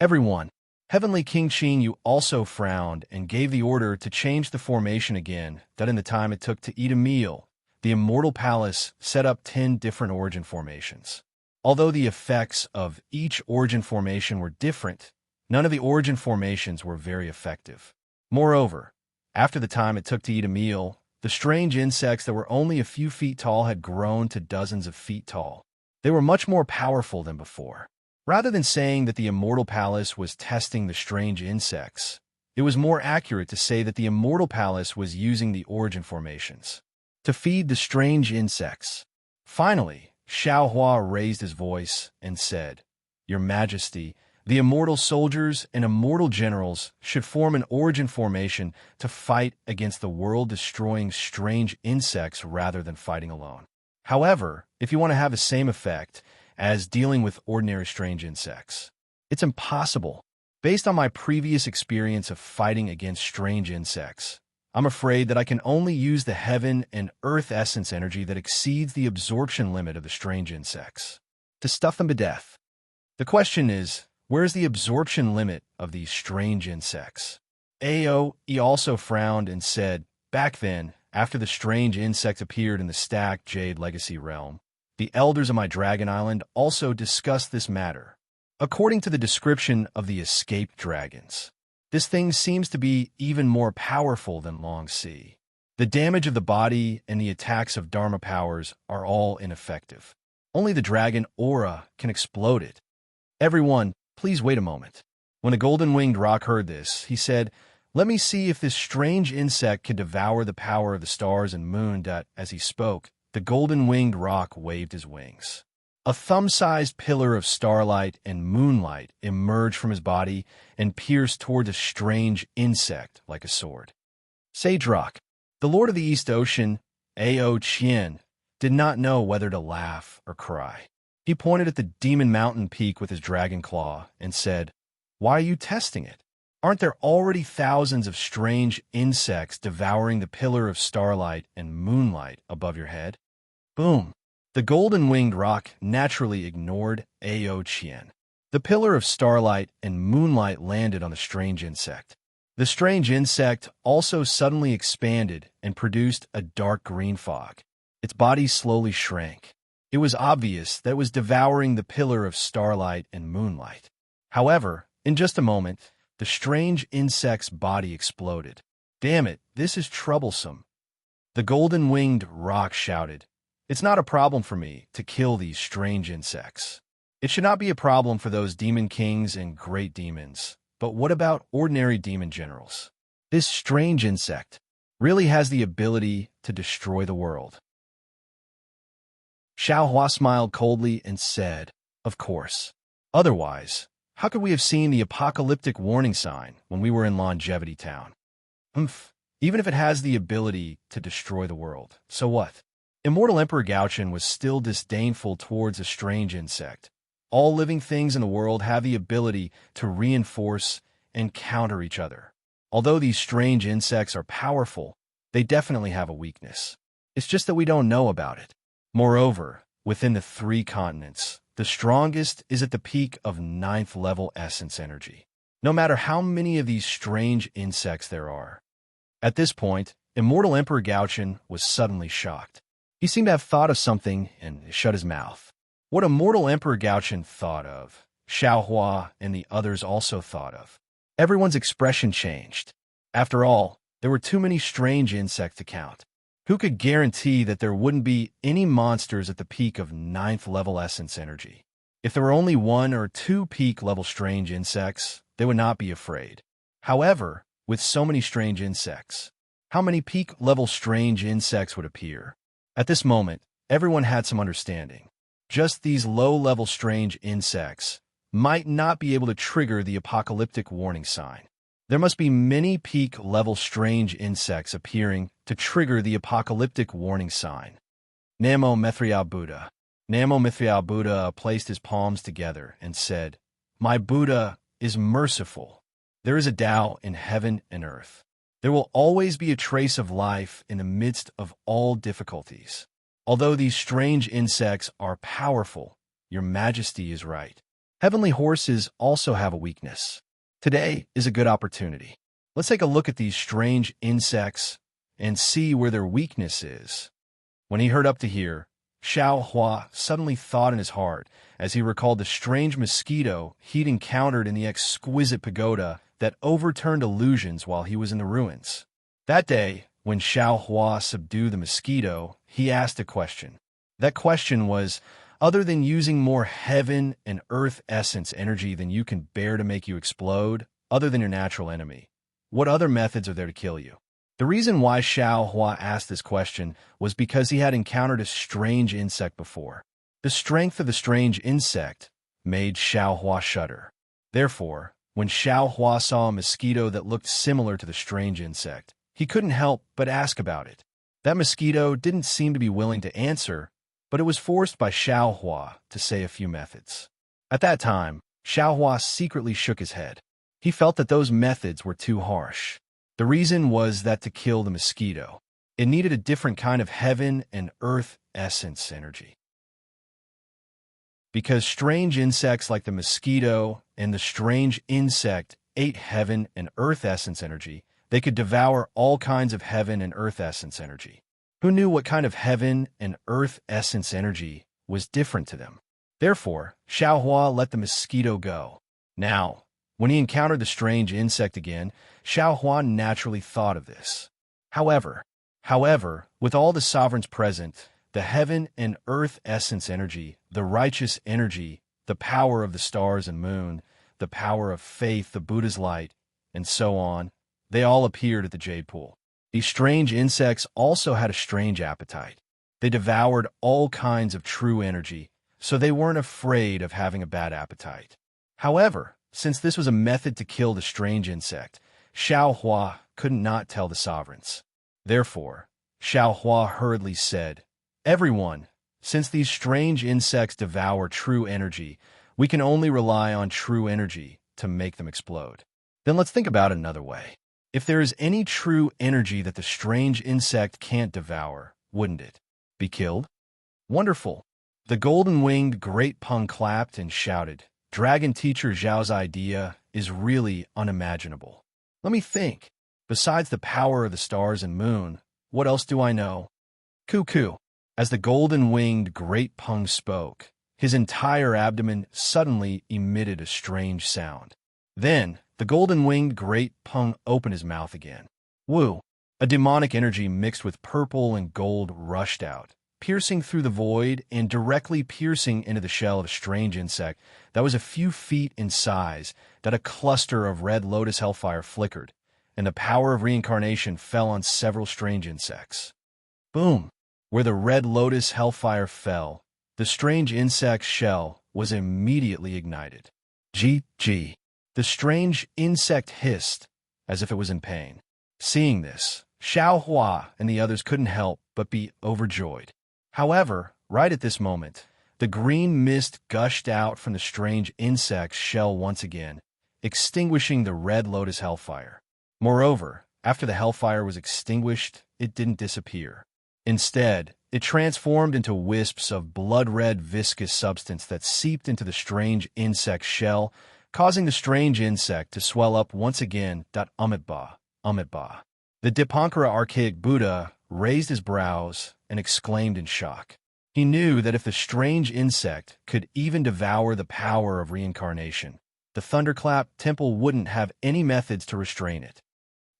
Everyone, Heavenly King Qing Yu also frowned and gave the order to change the formation again, that in the time it took to eat a meal, the Immortal Palace set up 10 different origin formations. Although the effects of each origin formation were different, none of the origin formations were very effective. Moreover, after the time it took to eat a meal, the strange insects that were only a few feet tall had grown to dozens of feet tall. They were much more powerful than before. Rather than saying that the Immortal Palace was testing the strange insects, it was more accurate to say that the Immortal Palace was using the origin formations to feed the strange insects. Finally, Xiao Hua raised his voice and said, "Your Majesty, the immortal soldiers and immortal generals should form an origin formation to fight against the world-destroying strange insects rather than fighting alone. However, if you want to have the same effect as dealing with ordinary strange insects, it's impossible. Based on my previous experience of fighting against strange insects, I'm afraid that I can only use the heaven and earth essence energy that exceeds the absorption limit of the strange insects to stuff them to death. The question is, where's the absorption limit of these strange insects? He also frowned and said, back then, after the strange insects appeared in the stacked Jade Legacy realm, the elders of my Dragon Island also discussed this matter. According to the description of the escaped dragons, this thing seems to be even more powerful than Long Sea. The damage of the body and the attacks of Dharma powers are all ineffective. Only the dragon aura can explode it. Everyone, please wait a moment. When the golden-winged rock heard this, he said, let me see if this strange insect can devour the power of the stars and moon. As he spoke, the golden-winged rock waved his wings. A thumb-sized pillar of starlight and moonlight emerged from his body and pierced toward the strange insect like a sword. Sage Rock, the Lord of the East Ocean, Ao Qian, did not know whether to laugh or cry. He pointed at the Demon Mountain peak with his dragon claw and said, why are you testing it? Aren't there already thousands of strange insects devouring the pillar of starlight and moonlight above your head? Boom! The golden-winged rock naturally ignored Ao Qian. The pillar of starlight and moonlight landed on the strange insect. The strange insect also suddenly expanded and produced a dark green fog. Its body slowly shrank. It was obvious that it was devouring the pillar of starlight and moonlight. However, in just a moment, the strange insect's body exploded. Damn it, this is troublesome. The golden-winged rock shouted, it's not a problem for me to kill these strange insects. It should not be a problem for those demon kings and great demons. But what about ordinary demon generals? This strange insect really has the ability to destroy the world. Xiaohua smiled coldly and said, of course. Otherwise, how could we have seen the apocalyptic warning sign when we were in Longevity Town? Even if it has the ability to destroy the world, so what? Immortal Emperor Gaochen was still disdainful towards a strange insect. All living things in the world have the ability to reinforce and counter each other. Although these strange insects are powerful, they definitely have a weakness. It's just that we don't know about it. Moreover, within the 3 continents, the strongest is at the peak of 9th level essence energy, no matter how many of these strange insects there are. At this point, Immortal Emperor Gaochen was suddenly shocked. He seemed to have thought of something and shut his mouth. What Immortal Emperor Gaochen thought of, Xiaohua and the others also thought of. Everyone's expression changed. After all, there were too many strange insects to count. Who could guarantee that there wouldn't be any monsters at the peak of 9th level essence energy? If there were only 1 or 2 peak level strange insects, they would not be afraid. However, with so many strange insects, how many peak level strange insects would appear? At this moment, everyone had some understanding. Just these low-level strange insects might not be able to trigger the apocalyptic warning sign. There must be many peak-level strange insects appearing to trigger the apocalyptic warning sign. Namo Mithriya Buddha. Namo Mithriya Buddha placed his palms together and said, my Buddha is merciful. There is a Tao in heaven and earth. There will always be a trace of life in the midst of all difficulties. Although these strange insects are powerful, your majesty is right. Heavenly horses also have a weakness. Today is a good opportunity. Let's take a look at these strange insects and see where their weakness is. When he heard up to here, Xiaohua suddenly thought in his heart as he recalled the strange mosquito he'd encountered in the exquisite pagoda that overturned illusions while he was in the ruins. That day, when Xiaohua subdued the mosquito, he asked a question. That question was, other than using more heaven and earth essence energy than you can bear to make you explode, other than your natural enemy, what other methods are there to kill you? The reason why Xiaohua asked this question was because he had encountered a strange insect before. The strength of the strange insect made Xiaohua shudder. Therefore, when Xiaohua saw a mosquito that looked similar to the strange insect, he couldn't help but ask about it. That mosquito didn't seem to be willing to answer, but it was forced by Xiaohua to say a few methods. At that time, Xiaohua secretly shook his head. He felt that those methods were too harsh. The reason was that to kill the mosquito, it needed a different kind of heaven and earth essence energy. Because strange insects like the mosquito and the strange insect ate heaven and earth essence energy, they could devour all kinds of heaven and earth essence energy. Who knew what kind of heaven and earth essence energy was different to them? Therefore, Xiaohua let the mosquito go. Now, when he encountered the strange insect again, Xiaohua naturally thought of this. However, with all the sovereigns present, the heaven and earth essence energy, the righteous energy, the power of the stars and moon, the power of faith, the Buddha's light, and so on, they all appeared at the jade pool. These strange insects also had a strange appetite. They devoured all kinds of true energy, so they weren't afraid of having a bad appetite. However, since this was a method to kill the strange insect, Xiaohua could not tell the sovereigns. Therefore, Xiaohua hurriedly said, "Everyone, since these strange insects devour true energy, we can only rely on true energy to make them explode. Then let's think about it another way. If there is any true energy that the strange insect can't devour, wouldn't it be killed?" Wonderful! The golden-winged great Peng clapped and shouted, "Dragon Teacher Zhao's idea is really unimaginable. Let me think. Besides the power of the stars and moon, what else do I know?" Cuckoo! As the golden-winged great Peng spoke, his entire abdomen suddenly emitted a strange sound. Then, the golden-winged great Peng opened his mouth again. Woo! A demonic energy mixed with purple and gold rushed out, piercing through the void and directly piercing into the shell of a strange insect that was a few feet in size. That a cluster of red lotus hellfire flickered, and the power of reincarnation fell on several strange insects. Boom! Where the red lotus hellfire fell, the strange insect's shell was immediately ignited. Gee! The strange insect hissed, as if it was in pain. Seeing this, Xiaohua and the others couldn't help but be overjoyed. However, right at this moment, the green mist gushed out from the strange insect's shell once again, extinguishing the red lotus hellfire. Moreover, after the hellfire was extinguished, it didn't disappear. Instead, it transformed into wisps of blood-red viscous substance that seeped into the strange insect's shell, causing the strange insect to swell up once again. Umitba. The Dipankara archaic Buddha raised his brows and exclaimed in shock. He knew that if the strange insect could even devour the power of reincarnation, the thunderclap temple wouldn't have any methods to restrain it.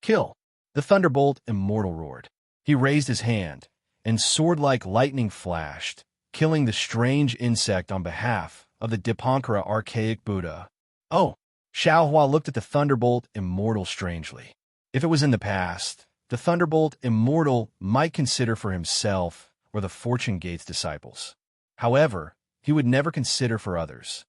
Kill! The thunderbolt immortal roared. He raised his hand, and sword-like lightning flashed, killing the strange insect on behalf of the Dipankara archaic Buddha. Oh! Xiaohua looked at the thunderbolt immortal strangely. If it was in the past, the thunderbolt immortal might consider for himself or the Fortune Gates disciples. However, he would never consider for others.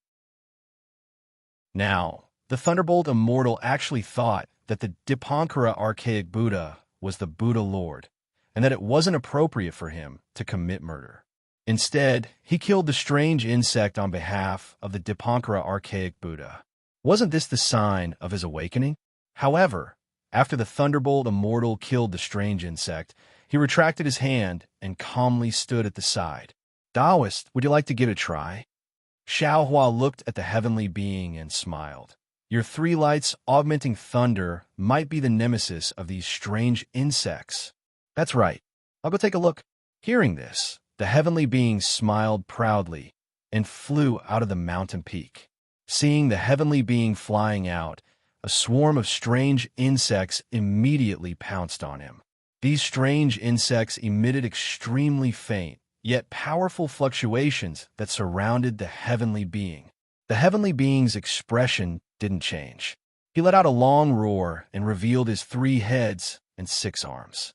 Now, the thunderbolt immortal actually thought that the Dipankara archaic Buddha was the Buddha Lord, and that it wasn't appropriate for him to commit murder. Instead, he killed the strange insect on behalf of the Dipankara archaic Buddha. Wasn't this the sign of his awakening? However, after the thunderbolt immortal killed the strange insect, he retracted his hand and calmly stood at the side. Taoist, would you like to give it a try? Xiaohua looked at the heavenly being and smiled. Your three lights augmenting thunder might be the nemesis of these strange insects. That's right. I'll go take a look. Hearing this, the heavenly being smiled proudly and flew out of the mountain peak. Seeing the heavenly being flying out, a swarm of strange insects immediately pounced on him. These strange insects emitted extremely faint, yet powerful fluctuations that surrounded the heavenly being. The heavenly being's expression didn't change. He let out a long roar and revealed his 3 heads and 6 arms.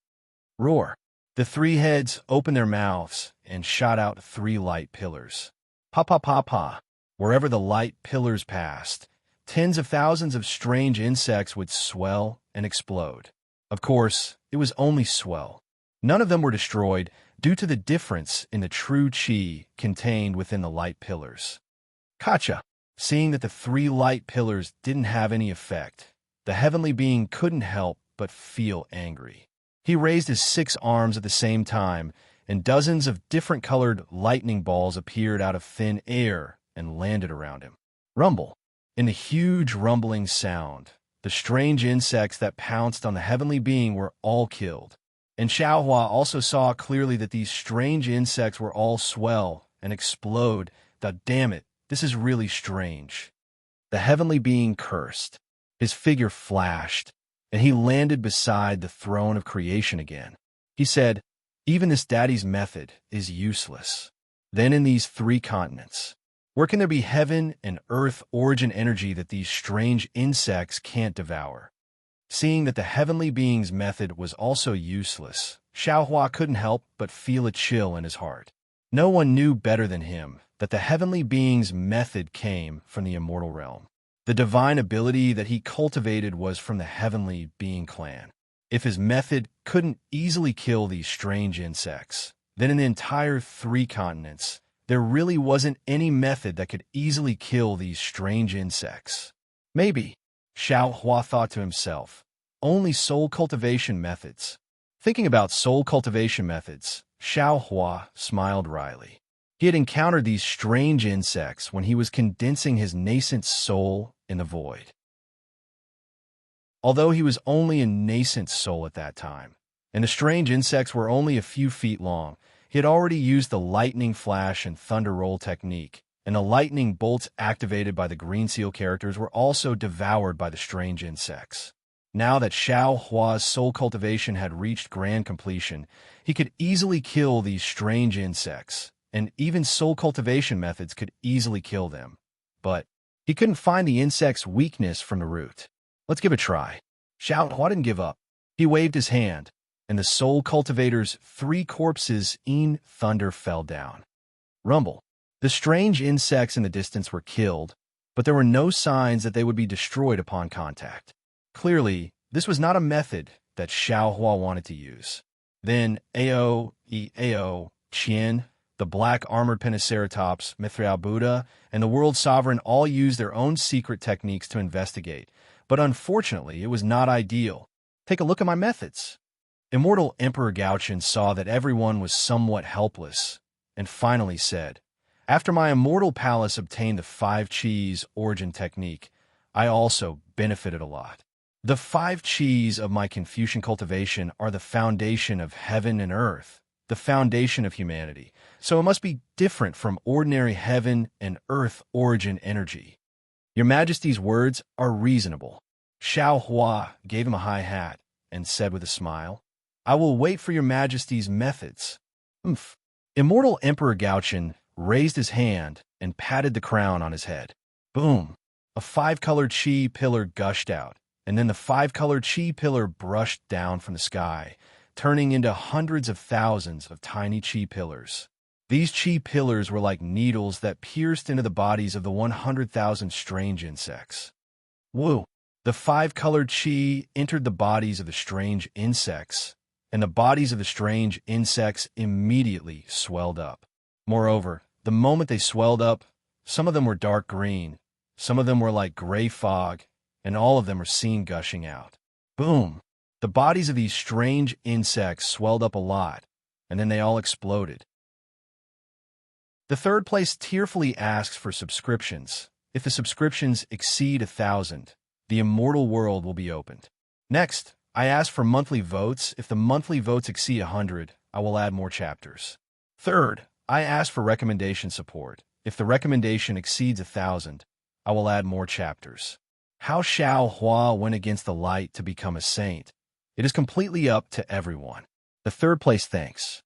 Roar! The 3 heads opened their mouths and shot out 3 light pillars. Pa pa pa pa! Wherever the light pillars passed, tens of thousands of strange insects would swell and explode. Of course, it was only swell. None of them were destroyed due to the difference in the true chi contained within the light pillars. Kacha! Seeing that the 3 light pillars didn't have any effect, the heavenly being couldn't help but feel angry. He raised his 6 arms at the same time, and dozens of different colored lightning balls appeared out of thin air and landed around him. Rumble. In the huge rumbling sound, the strange insects that pounced on the heavenly being were all killed. And Xiaohua also saw clearly that these strange insects were all swell and explode. Damn it, this is really strange. The heavenly being cursed. His figure flashed, and he landed beside the throne of creation again. He said, "Even this daddy's method is useless." Then in these 3 continents, where can there be heaven and earth origin energy that these strange insects can't devour? Seeing that the heavenly being's method was also useless, Xiaohua couldn't help but feel a chill in his heart. No one knew better than him that the heavenly being's method came from the immortal realm. The divine ability that he cultivated was from the heavenly being clan. If his method couldn't easily kill these strange insects, then in the entire 3 continents, there really wasn't any method that could easily kill these strange insects. Maybe, Xiaohua thought to himself, only soul cultivation methods. Thinking about soul cultivation methods, Xiaohua smiled wryly. He had encountered these strange insects when he was condensing his nascent soul in the void. Although he was only a nascent soul at that time, and the strange insects were only a few feet long, he had already used the lightning flash and thunder roll technique, and the lightning bolts activated by the green seal characters were also devoured by the strange insects. Now that Xiaohua's soul cultivation had reached grand completion, he could easily kill these strange insects, and even soul cultivation methods could easily kill them. But he couldn't find the insect's weakness from the root. Let's give it a try. Xiaohua didn't give up. He waved his hand, and the soul cultivator's 3 corpses in thunder fell down. Rumble. The strange insects in the distance were killed, but there were no signs that they would be destroyed upon contact. Clearly, this was not a method that Xiaohua wanted to use. Then Ao Qian, the black armored Pentaceratops, Mithril Buddha, and the world sovereign all used their own secret techniques to investigate, but unfortunately it was not ideal. Take a look at my methods. Immortal Emperor Gaochen saw that everyone was somewhat helpless, and finally said, "After my immortal palace obtained the 5 Qis origin technique, I also benefited a lot. The 5 Qis of my Confucian cultivation are the foundation of heaven and earth, the foundation of humanity, so it must be different from ordinary heaven and earth origin energy. Your Majesty's words are reasonable." Xiaohua gave him a high hat and said with a smile, "I will wait for your Majesty's methods." Oomph. Immortal Emperor Gaochen raised his hand and patted the crown on his head. Boom! A 5-colored Qi pillar gushed out, and then the 5-colored Qi pillar brushed down from the sky, turning into hundreds of thousands of tiny Qi pillars. These Qi pillars were like needles that pierced into the bodies of the 100,000 strange insects. Woo! The 5-colored Qi entered the bodies of the strange insects, and the bodies of the strange insects immediately swelled up. Moreover, the moment they swelled up, some of them were dark green, some of them were like gray fog, and all of them were seen gushing out. Boom! The bodies of these strange insects swelled up a lot, and then they all exploded. The 3rd place tearfully asks for subscriptions. If the subscriptions exceed 1,000, the immortal world will be opened. Next, I ask for monthly votes. If the monthly votes exceed 100, I will add more chapters. Third, I ask for recommendation support. If the recommendation exceeds 1,000, I will add more chapters. How Xiaohua went against the light to become a saint. It is completely up to everyone. The 3rd place thanks.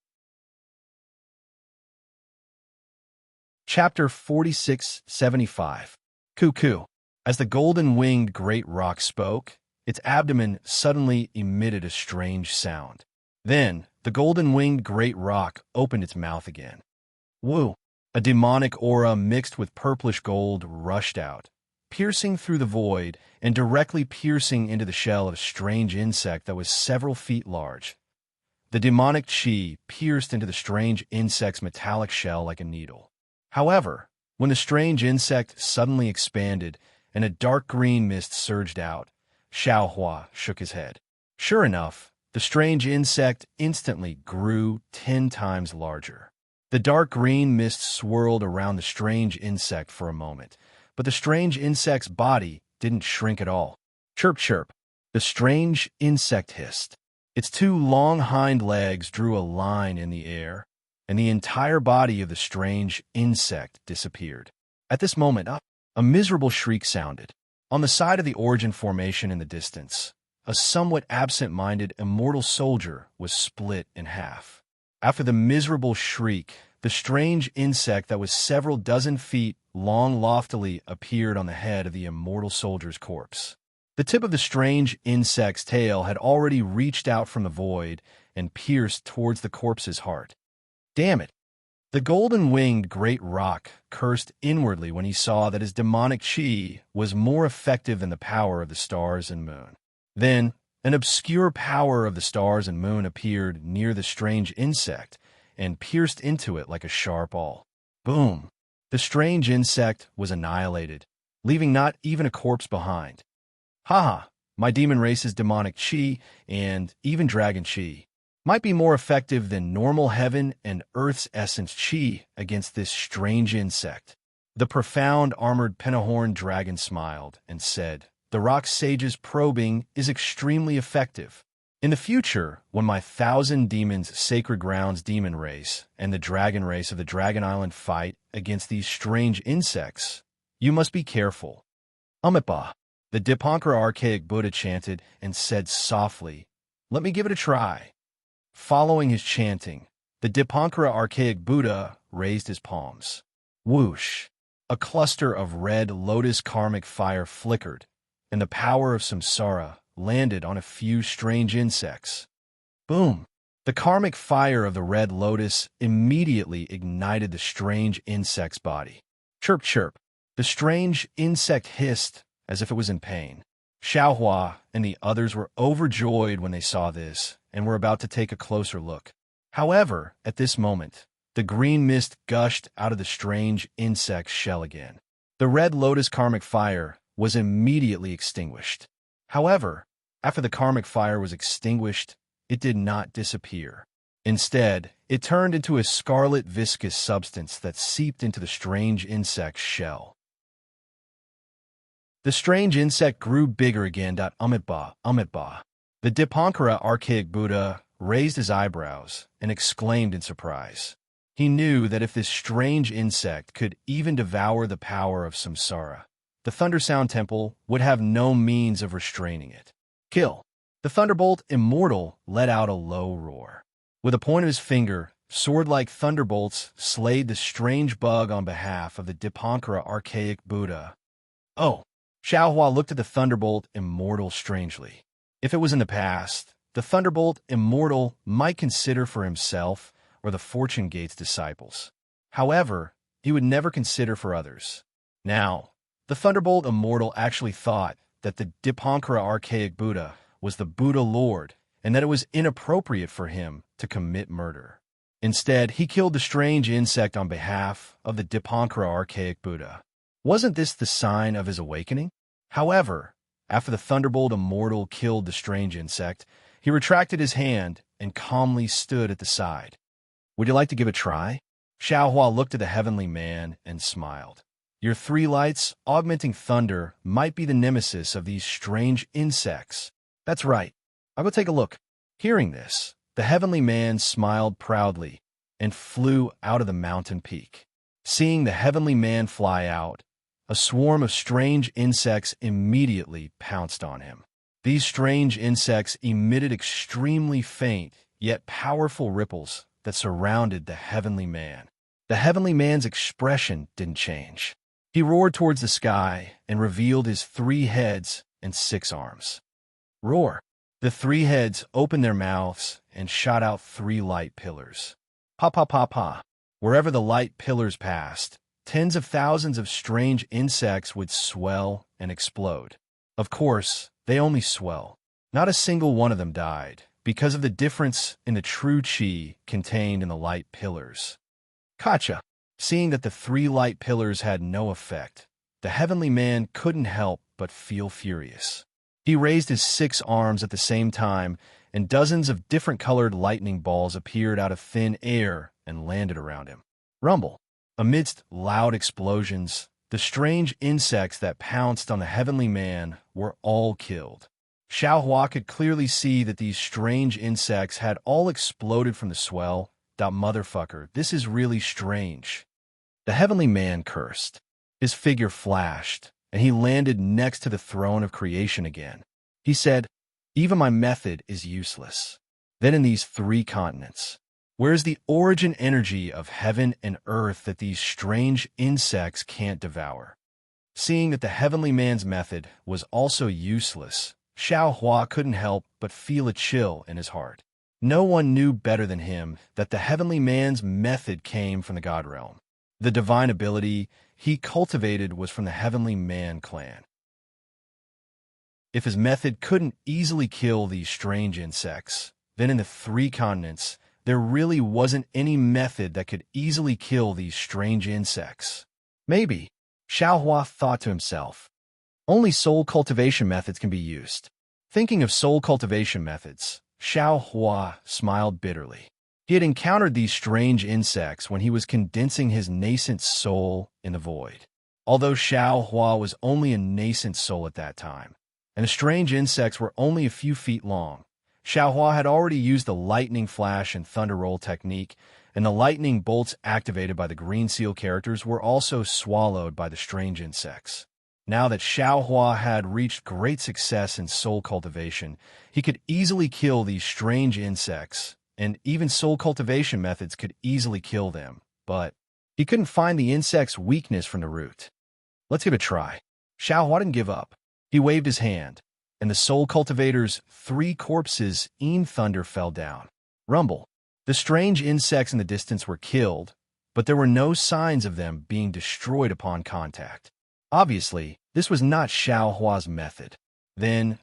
Chapter 4675. Cuckoo. As the golden-winged great rock spoke, its abdomen suddenly emitted a strange sound. Then, the golden-winged great rock opened its mouth again. Woo! A demonic aura mixed with purplish gold rushed out, piercing through the void and directly piercing into the shell of a strange insect that was several feet large. The demonic chi pierced into the strange insect's metallic shell like a needle. However, when the strange insect suddenly expanded and a dark green mist surged out, Xiaohua shook his head. Sure enough, the strange insect instantly grew 10 times larger. The dark green mist swirled around the strange insect for a moment, but the strange insect's body didn't shrink at all. Chirp, chirp. The strange insect hissed. Its two long hind legs drew a line in the air, and the entire body of the strange insect disappeared. At this moment, a miserable shriek sounded. On the side of the origin formation in the distance, a somewhat absent-minded immortal soldier was split in half. After the miserable shriek, the strange insect that was several dozen feet long loftily appeared on the head of the immortal soldier's corpse. The tip of the strange insect's tail had already reached out from the void and pierced towards the corpse's heart. Damn it! The golden-winged great roc cursed inwardly when he saw that his demonic chi was more effective than the power of the stars and moon. Then, an obscure power of the stars and moon appeared near the strange insect and pierced into it like a sharp awl. Boom! The strange insect was annihilated, leaving not even a corpse behind. Haha, my demon race's demonic chi and even dragon chi might be more effective than normal heaven and earth's essence chi against this strange insect. The profound armored pentahorn dragon smiled and said, "The rock sage's probing is extremely effective. In the future, when my 1,000 demons sacred grounds demon race and the dragon race of the Dragon Island fight against these strange insects, you must be careful." Umitba, the Dipankara archaic Buddha chanted and said softly, "Let me give it a try." Following his chanting, the Dipankara archaic Buddha raised his palms. Whoosh! A cluster of red lotus karmic fire flickered, and the power of samsara landed on a few strange insects. Boom! The karmic fire of the red lotus immediately ignited the strange insect's body. Chirp, chirp! The strange insect hissed as if it was in pain. Xiaohua and the others were overjoyed when they saw this and were about to take a closer look. However, at this moment, the green mist gushed out of the strange insect's shell again. The red lotus karmic fire was immediately extinguished. However, after the karmic fire was extinguished, it did not disappear. Instead, it turned into a scarlet viscous substance that seeped into the strange insect's shell. The strange insect grew bigger again. Umitba, Umitba. The Dipankara archaic Buddha raised his eyebrows and exclaimed in surprise. He knew that if this strange insect could even devour the power of samsara, the Thundersound Temple would have no means of restraining it. Kill! The Thunderbolt Immortal let out a low roar. With a point of his finger, sword-like thunderbolts slayed the strange bug on behalf of the Dipankara archaic Buddha. Oh! Xiaohua looked at the Thunderbolt Immortal strangely. If it was in the past, the Thunderbolt Immortal might consider for himself or the Fortune Gate's disciples. However, he would never consider for others. Now, the Thunderbolt Immortal actually thought that the Dipankara archaic Buddha was the Buddha Lord and that it was inappropriate for him to commit murder. Instead, he killed the strange insect on behalf of the Dipankara archaic Buddha. Wasn't this the sign of his awakening? However, after the Thunderbolt Immortal killed the strange insect, he retracted his hand and calmly stood at the side. Would you like to give a try? Xiaohua looked at the heavenly man and smiled. Your three lights, augmenting thunder, might be the nemesis of these strange insects. That's right. I'll go take a look. Hearing this, the heavenly man smiled proudly and flew out of the mountain peak. Seeing the heavenly man fly out, a swarm of strange insects immediately pounced on him. These strange insects emitted extremely faint, yet powerful ripples that surrounded the heavenly man. The heavenly man's expression didn't change. He roared towards the sky and revealed his 3 heads and 6 arms. Roar! The 3 heads opened their mouths and shot out 3 light pillars. Pa pa pa pa. Wherever the light pillars passed, tens of thousands of strange insects would swell and explode. Of course, they only swell. Not a single one of them died, because of the difference in the true chi contained in the light pillars. Gotcha! Seeing that the 3 light pillars had no effect, the heavenly man couldn't help but feel furious. He raised his 6 arms at the same time, and dozens of different colored lightning balls appeared out of thin air and landed around him. Rumble. Amidst loud explosions, the strange insects that pounced on the heavenly man were all killed. Xiaohua could clearly see that these strange insects had all exploded from the swell. That motherfucker, this is really strange. The heavenly man cursed. His figure flashed, and he landed next to the throne of creation again. He said, "Even my method is useless." Then in these 3 continents, where is the origin energy of heaven and earth that these strange insects can't devour? Seeing that the heavenly man's method was also useless, Xiaohua couldn't help but feel a chill in his heart. No one knew better than him that the heavenly man's method came from the God realm. The divine ability he cultivated was from the heavenly man clan. If his method couldn't easily kill these strange insects, then in the 3 continents, there really wasn't any method that could easily kill these strange insects. Maybe, Xiaohua thought to himself, only soul cultivation methods can be used. Thinking of soul cultivation methods, Xiaohua smiled bitterly. He had encountered these strange insects when he was condensing his nascent soul in the void. Although Xiaohua was only a nascent soul at that time, and the strange insects were only a few feet long, Xiaohua had already used the lightning flash and thunder roll technique, and the lightning bolts activated by the green seal characters were also swallowed by the strange insects. Now that Xiaohua had reached great success in soul cultivation, he could easily kill these strange insects, and even soul cultivation methods could easily kill them, but he couldn't find the insect's weakness from the root. Let's give it a try. Xiaohua didn't give up. He waved his hand, and the soul cultivator's 3 corpses in thunder fell down. Rumble. The strange insects in the distance were killed, but there were no signs of them being destroyed upon contact. Obviously, this was not Xiaohua's method. Then,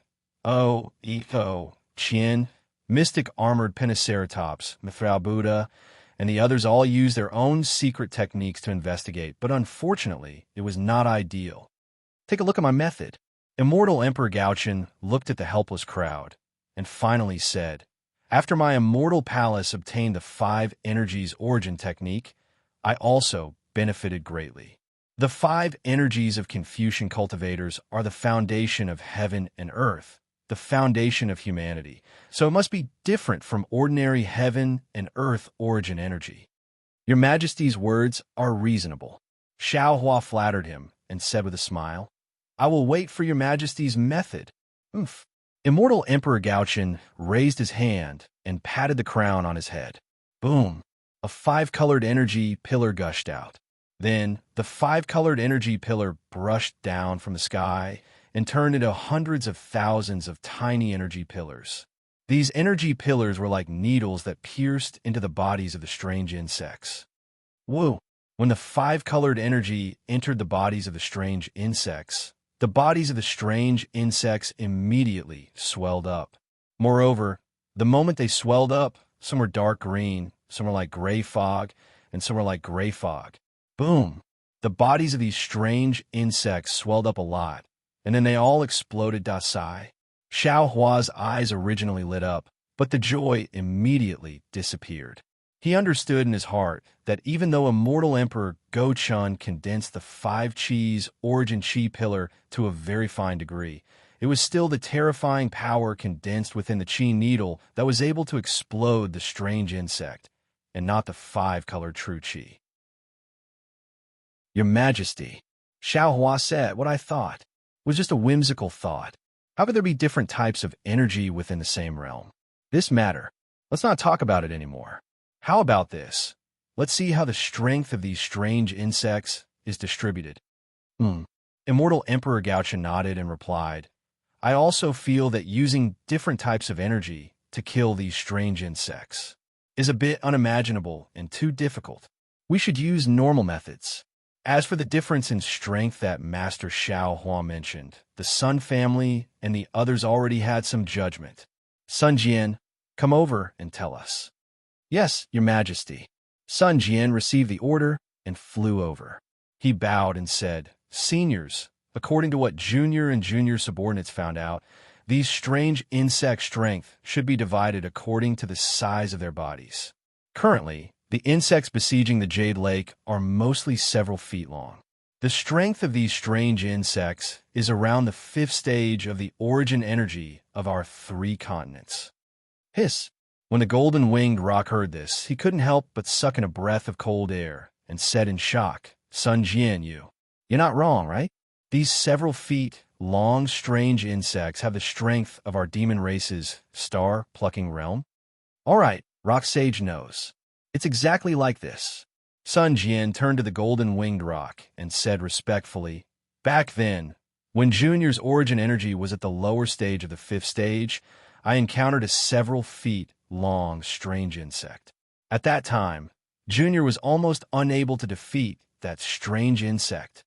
Qian, Mystic Armored Pentaceratops, Mithril Buddha, and the others all used their own secret techniques to investigate, but unfortunately, it was not ideal. Take a look at my method. Immortal Emperor Gaochen looked at the helpless crowd and finally said, "After my immortal palace obtained the 5 energies origin technique, I also benefited greatly. The 5 energies of Confucian cultivators are the foundation of heaven and earth, the foundation of humanity, so it must be different from ordinary heaven and earth origin energy. Your Majesty's words are reasonable." Xiaohua flattered him and said with a smile, "I will wait for your Majesty's method." Oomph. Immortal Emperor Gaochen raised his hand and patted the crown on his head. Boom! A 5-colored energy pillar gushed out. Then, the 5-colored energy pillar brushed down from the sky and turned into hundreds of thousands of tiny energy pillars. These energy pillars were like needles that pierced into the bodies of the strange insects. Woo! When the 5-colored energy entered the bodies of the strange insects, the bodies of the strange insects immediately swelled up. Moreover, the moment they swelled up, some were dark green, some were like gray fog, and some were like gray fog. Boom! The bodies of these strange insects swelled up a lot, and then they all exploded. Dasai. Xiaohua's eyes originally lit up, but the joy immediately disappeared. He understood in his heart that even though Immortal Emperor Go-Chun condensed the 5 Chi's origin Chi pillar to a very fine degree, it was still the terrifying power condensed within the Chi needle that was able to explode the strange insect, and not the 5-colored true Chi. Your Majesty, Xiaohua said, "What I thought was just a whimsical thought. How could there be different types of energy within the same realm? This matter, let's not talk about it anymore. How about this? Let's see how the strength of these strange insects is distributed." Immortal Emperor Gaochen nodded and replied, "I also feel that using different types of energy to kill these strange insects is a bit unimaginable and too difficult. We should use normal methods. As for the difference in strength that Master Xiaohua mentioned, the Sun family and the others already had some judgment. Sun Jian, come over and tell us." "Yes, Your Majesty." Sun Jian received the order and flew over. He bowed and said, "Seniors, according to what junior and junior subordinates found out, These strange insect strength should be divided according to the size of their bodies. Currently, the insects besieging the Jade Lake are mostly several feet long. The strength of these strange insects is around the 5th stage of the origin energy of our 3 continents. Hiss! When the golden-winged rock heard this, he couldn't help but suck in a breath of cold air and said in shock, Sun Jian, you're not wrong, right? These several feet long, strange insects have the strength of our demon race's star-plucking realm. All right, Rock Sage knows. It's exactly like this. Sun Jian turned to the golden-winged rock and said respectfully, back then, when Junior's origin energy was at the lower stage of the 5th stage, I encountered a several feet long, strange insect. At that time, Junior was almost unable to defeat that strange insect.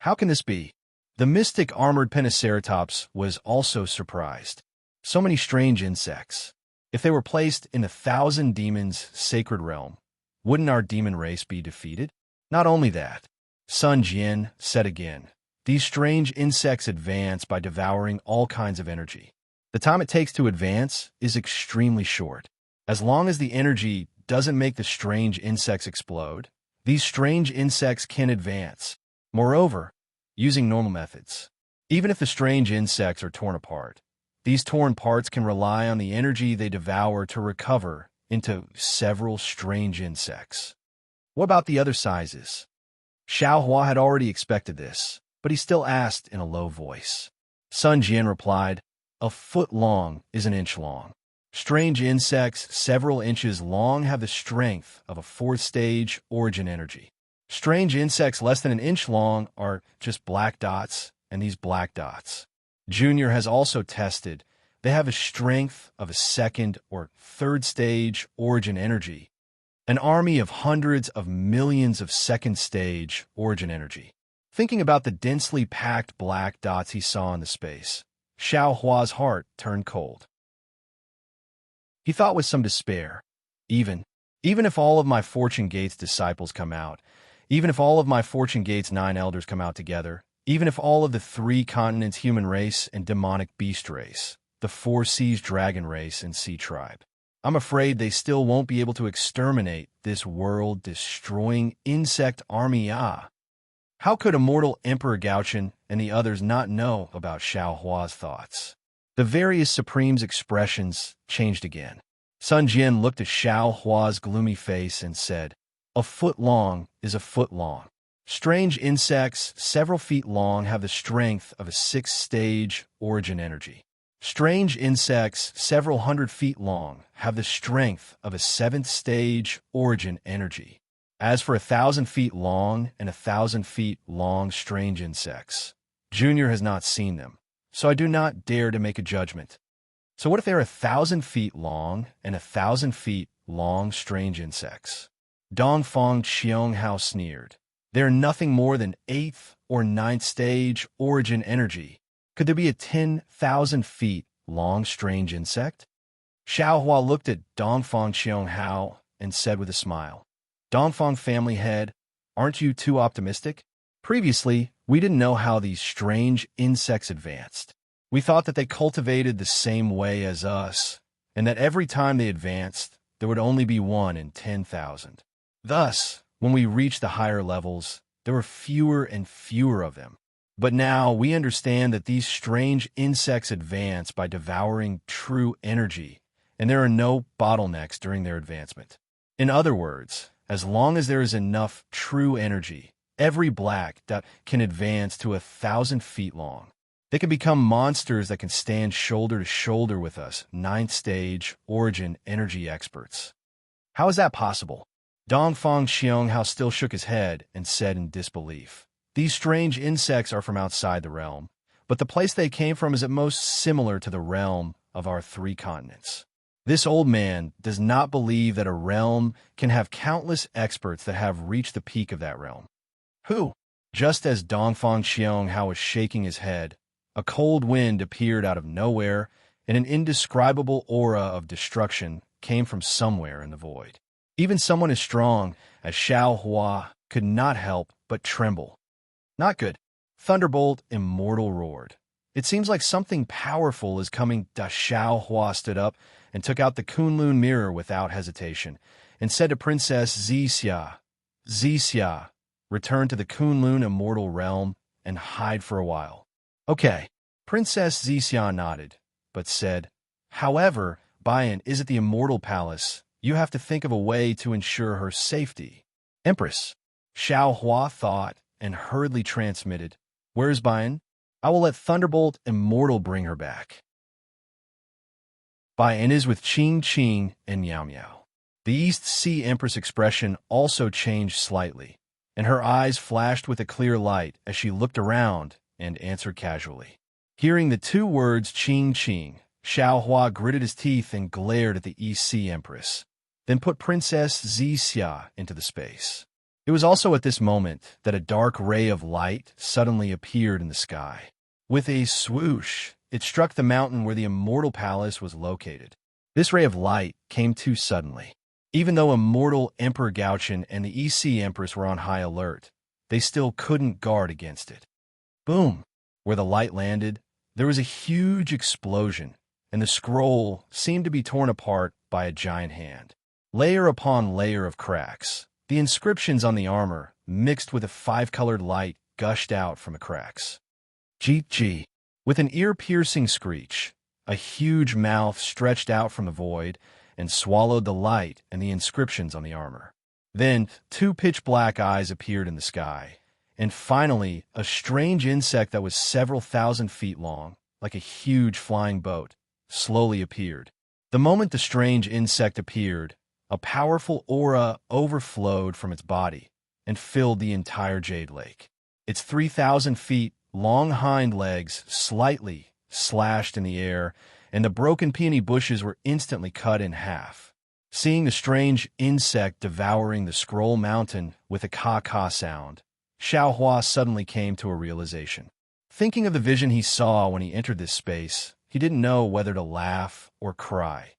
How can this be? The mystic armored Pentaceratops was also surprised. So many strange insects. If they were placed in the 1,000 demons' sacred realm, wouldn't our demon race be defeated? Not only that, Sun Jian said again, these strange insects advance by devouring all kinds of energy. The time it takes to advance is extremely short. As long as the energy doesn't make the strange insects explode, these strange insects can advance. Moreover, using normal methods, even if the strange insects are torn apart, these torn parts can rely on the energy they devour to recover into several strange insects. What about the other sizes? Xiaohua had already expected this, but he still asked in a low voice. Sun Jian replied, a foot long is an inch long. Strange insects several inches long have the strength of a 4th stage origin energy. Strange insects less than an inch long are just black dots, and these black dots, Junior has also tested, they have a strength of a 2nd or 3rd stage origin energy, an army of hundreds of millions of 2nd stage origin energy. Thinking about the densely packed black dots he saw in the space, Xiaohua's heart turned cold. He thought with some despair, even if all of my Fortune Gates disciples come out, even if all of my Fortune Gates 9 elders come out together, even if all of the 3 continents human race and demonic beast race, the 4 seas dragon race and sea tribe, I'm afraid they still won't be able to exterminate this world-destroying insect army. How could immortal Emperor Gaochen and the others not know about Xiaohua's thoughts? The various Supremes' expressions changed again. Sun Jian looked at Xiaohua's gloomy face and said, a foot long is a foot long. Strange insects several feet long have the strength of a 6th stage origin energy. Strange insects several hundred feet long have the strength of a 7th stage origin energy. As for 1,000 feet long and 1,000 feet long strange insects, Junior has not seen them, so I do not dare to make a judgment. So what if there are 1,000 feet long and 1,000 feet long strange insects? Dongfang Qianghao sneered. They are nothing more than 8th or 9th stage origin energy. Could there be a 10,000 feet long strange insect? Xiaohua looked at Dongfang Qianghao and said with a smile, Dongfang family head, aren't you too optimistic? Previously, we didn't know how these strange insects advanced. We thought that they cultivated the same way as us, and that every time they advanced, there would only be 1 in 10,000. Thus, when we reached the higher levels, there were fewer and fewer of them. But now we understand that these strange insects advance by devouring true energy, and there are no bottlenecks during their advancement. In other words, as long as there is enough true energy, every black dot can advance to 1,000 feet long. They can become monsters that can stand shoulder to shoulder with us, 9th stage origin energy experts. How is that possible? Dongfang Qianghao still shook his head and said in disbelief, these strange insects are from outside the realm, but the place they came from is at most similar to the realm of our 3 continents. This old man does not believe that a realm can have countless experts that have reached the peak of that realm. Who? Just as Dongfang Qianghao was shaking his head, a cold wind appeared out of nowhere, and an indescribable aura of destruction came from somewhere in the void. Even someone as strong as Xiaohua could not help but tremble. Not good. Thunderbolt Immortal roared. It seems like something powerful is coming. Xiao Hua stood up and took out the Kunlun mirror without hesitation and said to Princess Zixia, return to the Kunlun immortal realm and hide for a while. Okay. Princess Zixia nodded, but said, however, Bayan is at the immortal palace. You have to think of a way to ensure her safety. Empress. Xiao Hua thought and hurriedly transmitted, where's Bayan? I will let Thunderbolt Immortal bring her back. Bayan is with Qing Qing and Miao Miao. The East Sea Empress expression also changed slightly, and her eyes flashed with a clear light as she looked around and answered casually. Hearing the two words Qing Qing, Xiao Hua gritted his teeth and glared at the East Sea Empress, then put Princess Zixia into the space. It was also at this moment that a dark ray of light suddenly appeared in the sky. With a swoosh, it struck the mountain where the immortal palace was located. This ray of light came too suddenly. Even though immortal Emperor Gauchen and the East Sea Empress were on high alert, they still couldn't guard against it. Boom! Where the light landed, there was a huge explosion, and the scroll seemed to be torn apart by a giant hand. Layer upon layer of cracks, the inscriptions on the armor, mixed with a five-colored light, gushed out from the cracks. Gee. With an ear-piercing screech, a huge mouth stretched out from the void and swallowed the light and the inscriptions on the armor. Then, two pitch-black eyes appeared in the sky, and finally, a strange insect that was several thousand feet long, like a huge flying boat, slowly appeared. The moment the strange insect appeared, a powerful aura overflowed from its body and filled the entire Jade Lake. Its 3,000 feet long hind legs slightly slashed in the air, and the broken peony bushes were instantly cut in half. Seeing the strange insect devouring the scroll mountain with a ka-ka sound, Xiao Hua suddenly came to a realization. Thinking of the vision he saw when he entered this space, he didn't know whether to laugh or cry.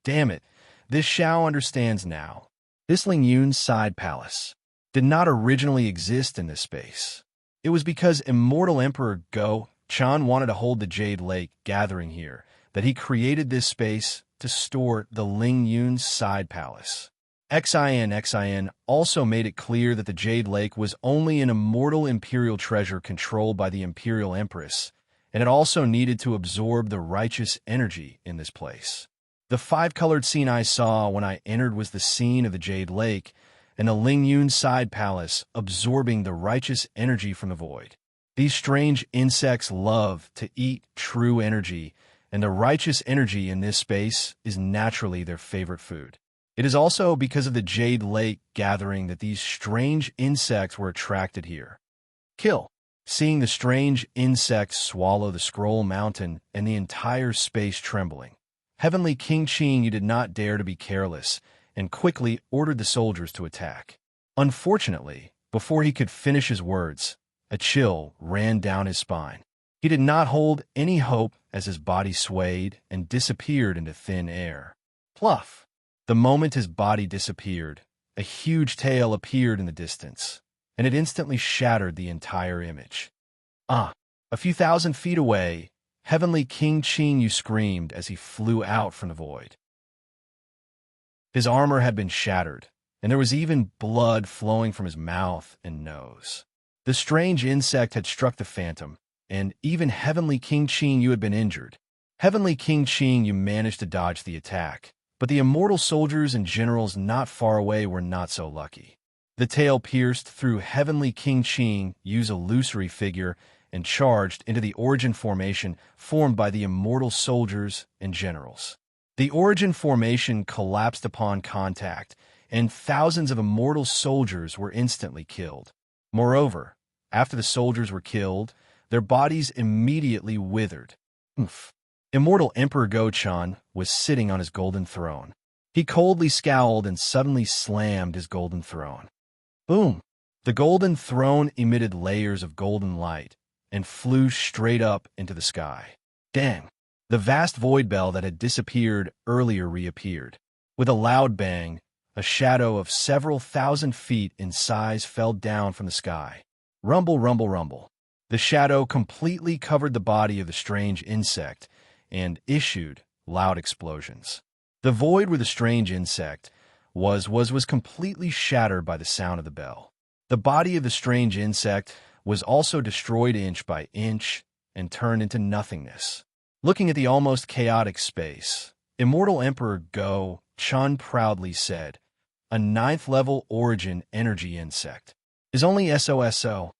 Damn it, this Xiao understands now. This Ling Yun's side palace did not originally exist in this space. It was because Immortal Emperor Go Chan wanted to hold the Jade Lake gathering here that he created this space to store the Ling Yun's side palace. Xin also made it clear that the Jade Lake was only an immortal imperial treasure controlled by the Imperial Empress, and it also needed to absorb the righteous energy in this place. The five-colored scene I saw when I entered was the scene of the Jade Lake and the Ling Yun side palace absorbing the righteous energy from the void. These strange insects love to eat true energy, and the righteous energy in this space is naturally their favorite food. It is also because of the Jade Lake gathering that these strange insects were attracted here. Kill. Seeing the strange insects swallow the scroll mountain and the entire space trembling, Heavenly King Qing did not dare to be careless and quickly ordered the soldiers to attack. Unfortunately, before he could finish his words, a chill ran down his spine. He did not hold any hope as his body swayed and disappeared into thin air. Pluff! The moment his body disappeared, a huge tail appeared in the distance, and it instantly shattered the entire image. A few thousand feet away, Heavenly King Qing screamed as he flew out from the void. His armor had been shattered, and there was even blood flowing from his mouth and nose. The strange insect had struck the phantom, and even Heavenly King Qing had been injured. Heavenly King Qing managed to dodge the attack, but the immortal soldiers and generals not far away were not so lucky. The tail pierced through Heavenly King Qing's illusory figure and charged into the origin formation formed by the immortal soldiers and generals. The origin formation collapsed upon contact, and thousands of immortal soldiers were instantly killed. Moreover, after the soldiers were killed, their bodies immediately withered. Immortal Emperor Go-chan was sitting on his golden throne. He coldly scowled and suddenly slammed his golden throne. Boom! The golden throne emitted layers of golden light and flew straight up into the sky. Dang! The vast void bell that had disappeared earlier reappeared. With a loud bang, a shadow of several thousand feet in size fell down from the sky. Rumble, rumble, rumble. The shadow completely covered the body of the strange insect and issued loud explosions. The void where the strange insect was completely shattered by the sound of the bell. The body of the strange insect was also destroyed inch by inch and turned into nothingness. Looking at the almost chaotic space, Immortal Emperor Go-Chun proudly said, "A 9th-level origin energy insect is only SOSO."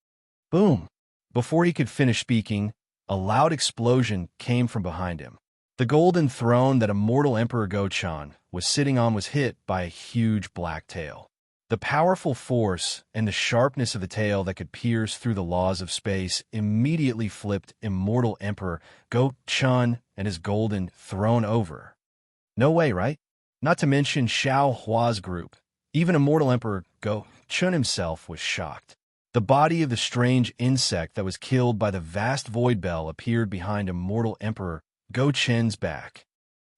Boom! Before he could finish speaking, a loud explosion came from behind him. The golden throne that Immortal Emperor Go-Chun was sitting on was hit by a huge black tail. The powerful force and the sharpness of the tail that could pierce through the laws of space immediately flipped Immortal Emperor Go-Chun and his golden throne over. No way, right? Not to mention Xiao Hua's group. Even Immortal Emperor Go-Chun himself was shocked. The body of the strange insect that was killed by the vast void bell appeared behind Immortal Emperor Go-Chun's back.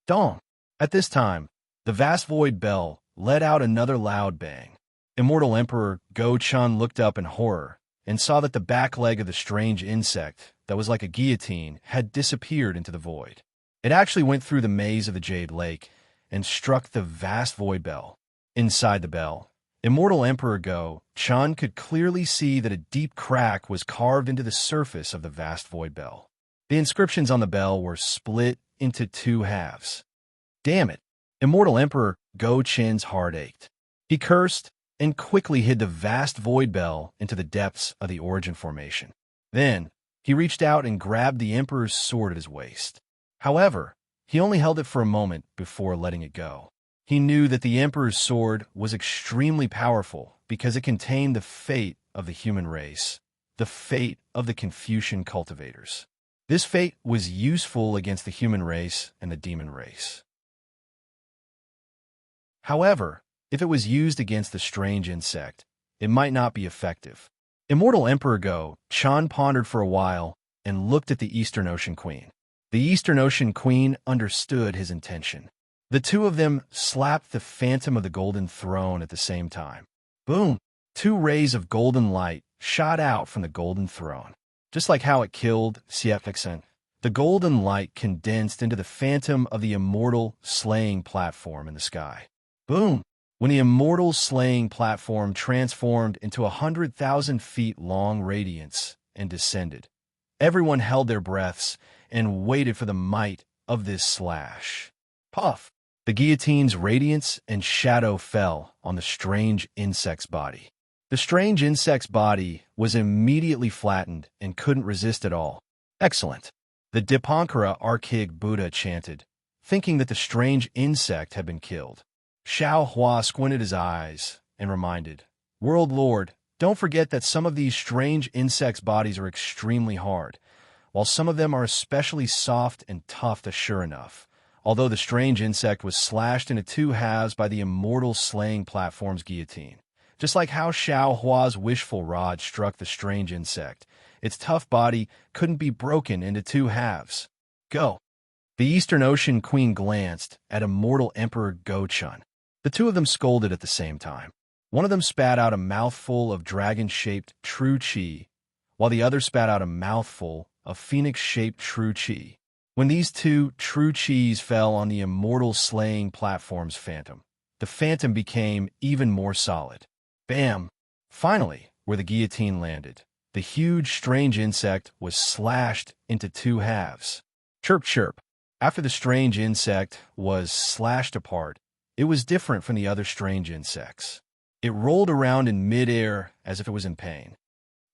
Dong! At this time, the vast void bell let out another loud bang. Immortal Emperor Go-Chun looked up in horror and saw that the back leg of the strange insect that was like a guillotine had disappeared into the void. It actually went through the maze of the Jade Lake and struck the vast void bell. Inside the bell, Immortal Emperor Go-Chun could clearly see that a deep crack was carved into the surface of the vast void bell. The inscriptions on the bell were split into 2 halves. Damn it! Immortal Emperor Go-Chun's heart ached. He cursed and quickly hid the vast void bell into the depths of the origin formation. Then, he reached out and grabbed the Emperor's sword at his waist. However, he only held it for a moment before letting it go. He knew that the Emperor's sword was extremely powerful because it contained the fate of the human race, the fate of the Confucian cultivators. This fate was useful against the human race and the demon race. However, if it was used against the strange insect, it might not be effective. Immortal Emperor Go-Chun pondered for a while and looked at the Eastern Ocean Queen. The Eastern Ocean Queen understood his intention. The two of them slapped the phantom of the golden throne at the same time. Boom! 2 rays of golden light shot out from the golden throne. Just like how it killed Xiefixen, the golden light condensed into the phantom of the immortal slaying platform in the sky. Boom! When the immortal slaying platform transformed into 100,000 feet long radiance and descended, everyone held their breaths and waited for the might of this slash. Puff! The guillotine's radiance and shadow fell on the strange insect's body. The strange insect's body was immediately flattened and couldn't resist at all. Excellent! The Dipankara Archig Buddha chanted, thinking that the strange insect had been killed. Xiao Hua squinted his eyes and reminded, "World Lord, don't forget that some of these strange insects' bodies are extremely hard, while some of them are especially soft and tough to sure enough." Although the strange insect was slashed into 2 halves by the immortal slaying platform's guillotine. Just like how Xiao Hua's wishful rod struck the strange insect, its tough body couldn't be broken into 2 halves. Go! The Eastern Ocean Queen glanced at Immortal Emperor Go-Chun. The 2 of them scolded at the same time. One of them spat out a mouthful of dragon-shaped true chi, while the other spat out a mouthful of phoenix-shaped true chi. When these 2 true chis fell on the immortal slaying platform's phantom, the phantom became even more solid. Bam! Finally, where the guillotine landed, the huge strange insect was slashed into 2 halves. Chirp chirp. After the strange insect was slashed apart, it was different from the other strange insects. It rolled around in midair as if it was in pain.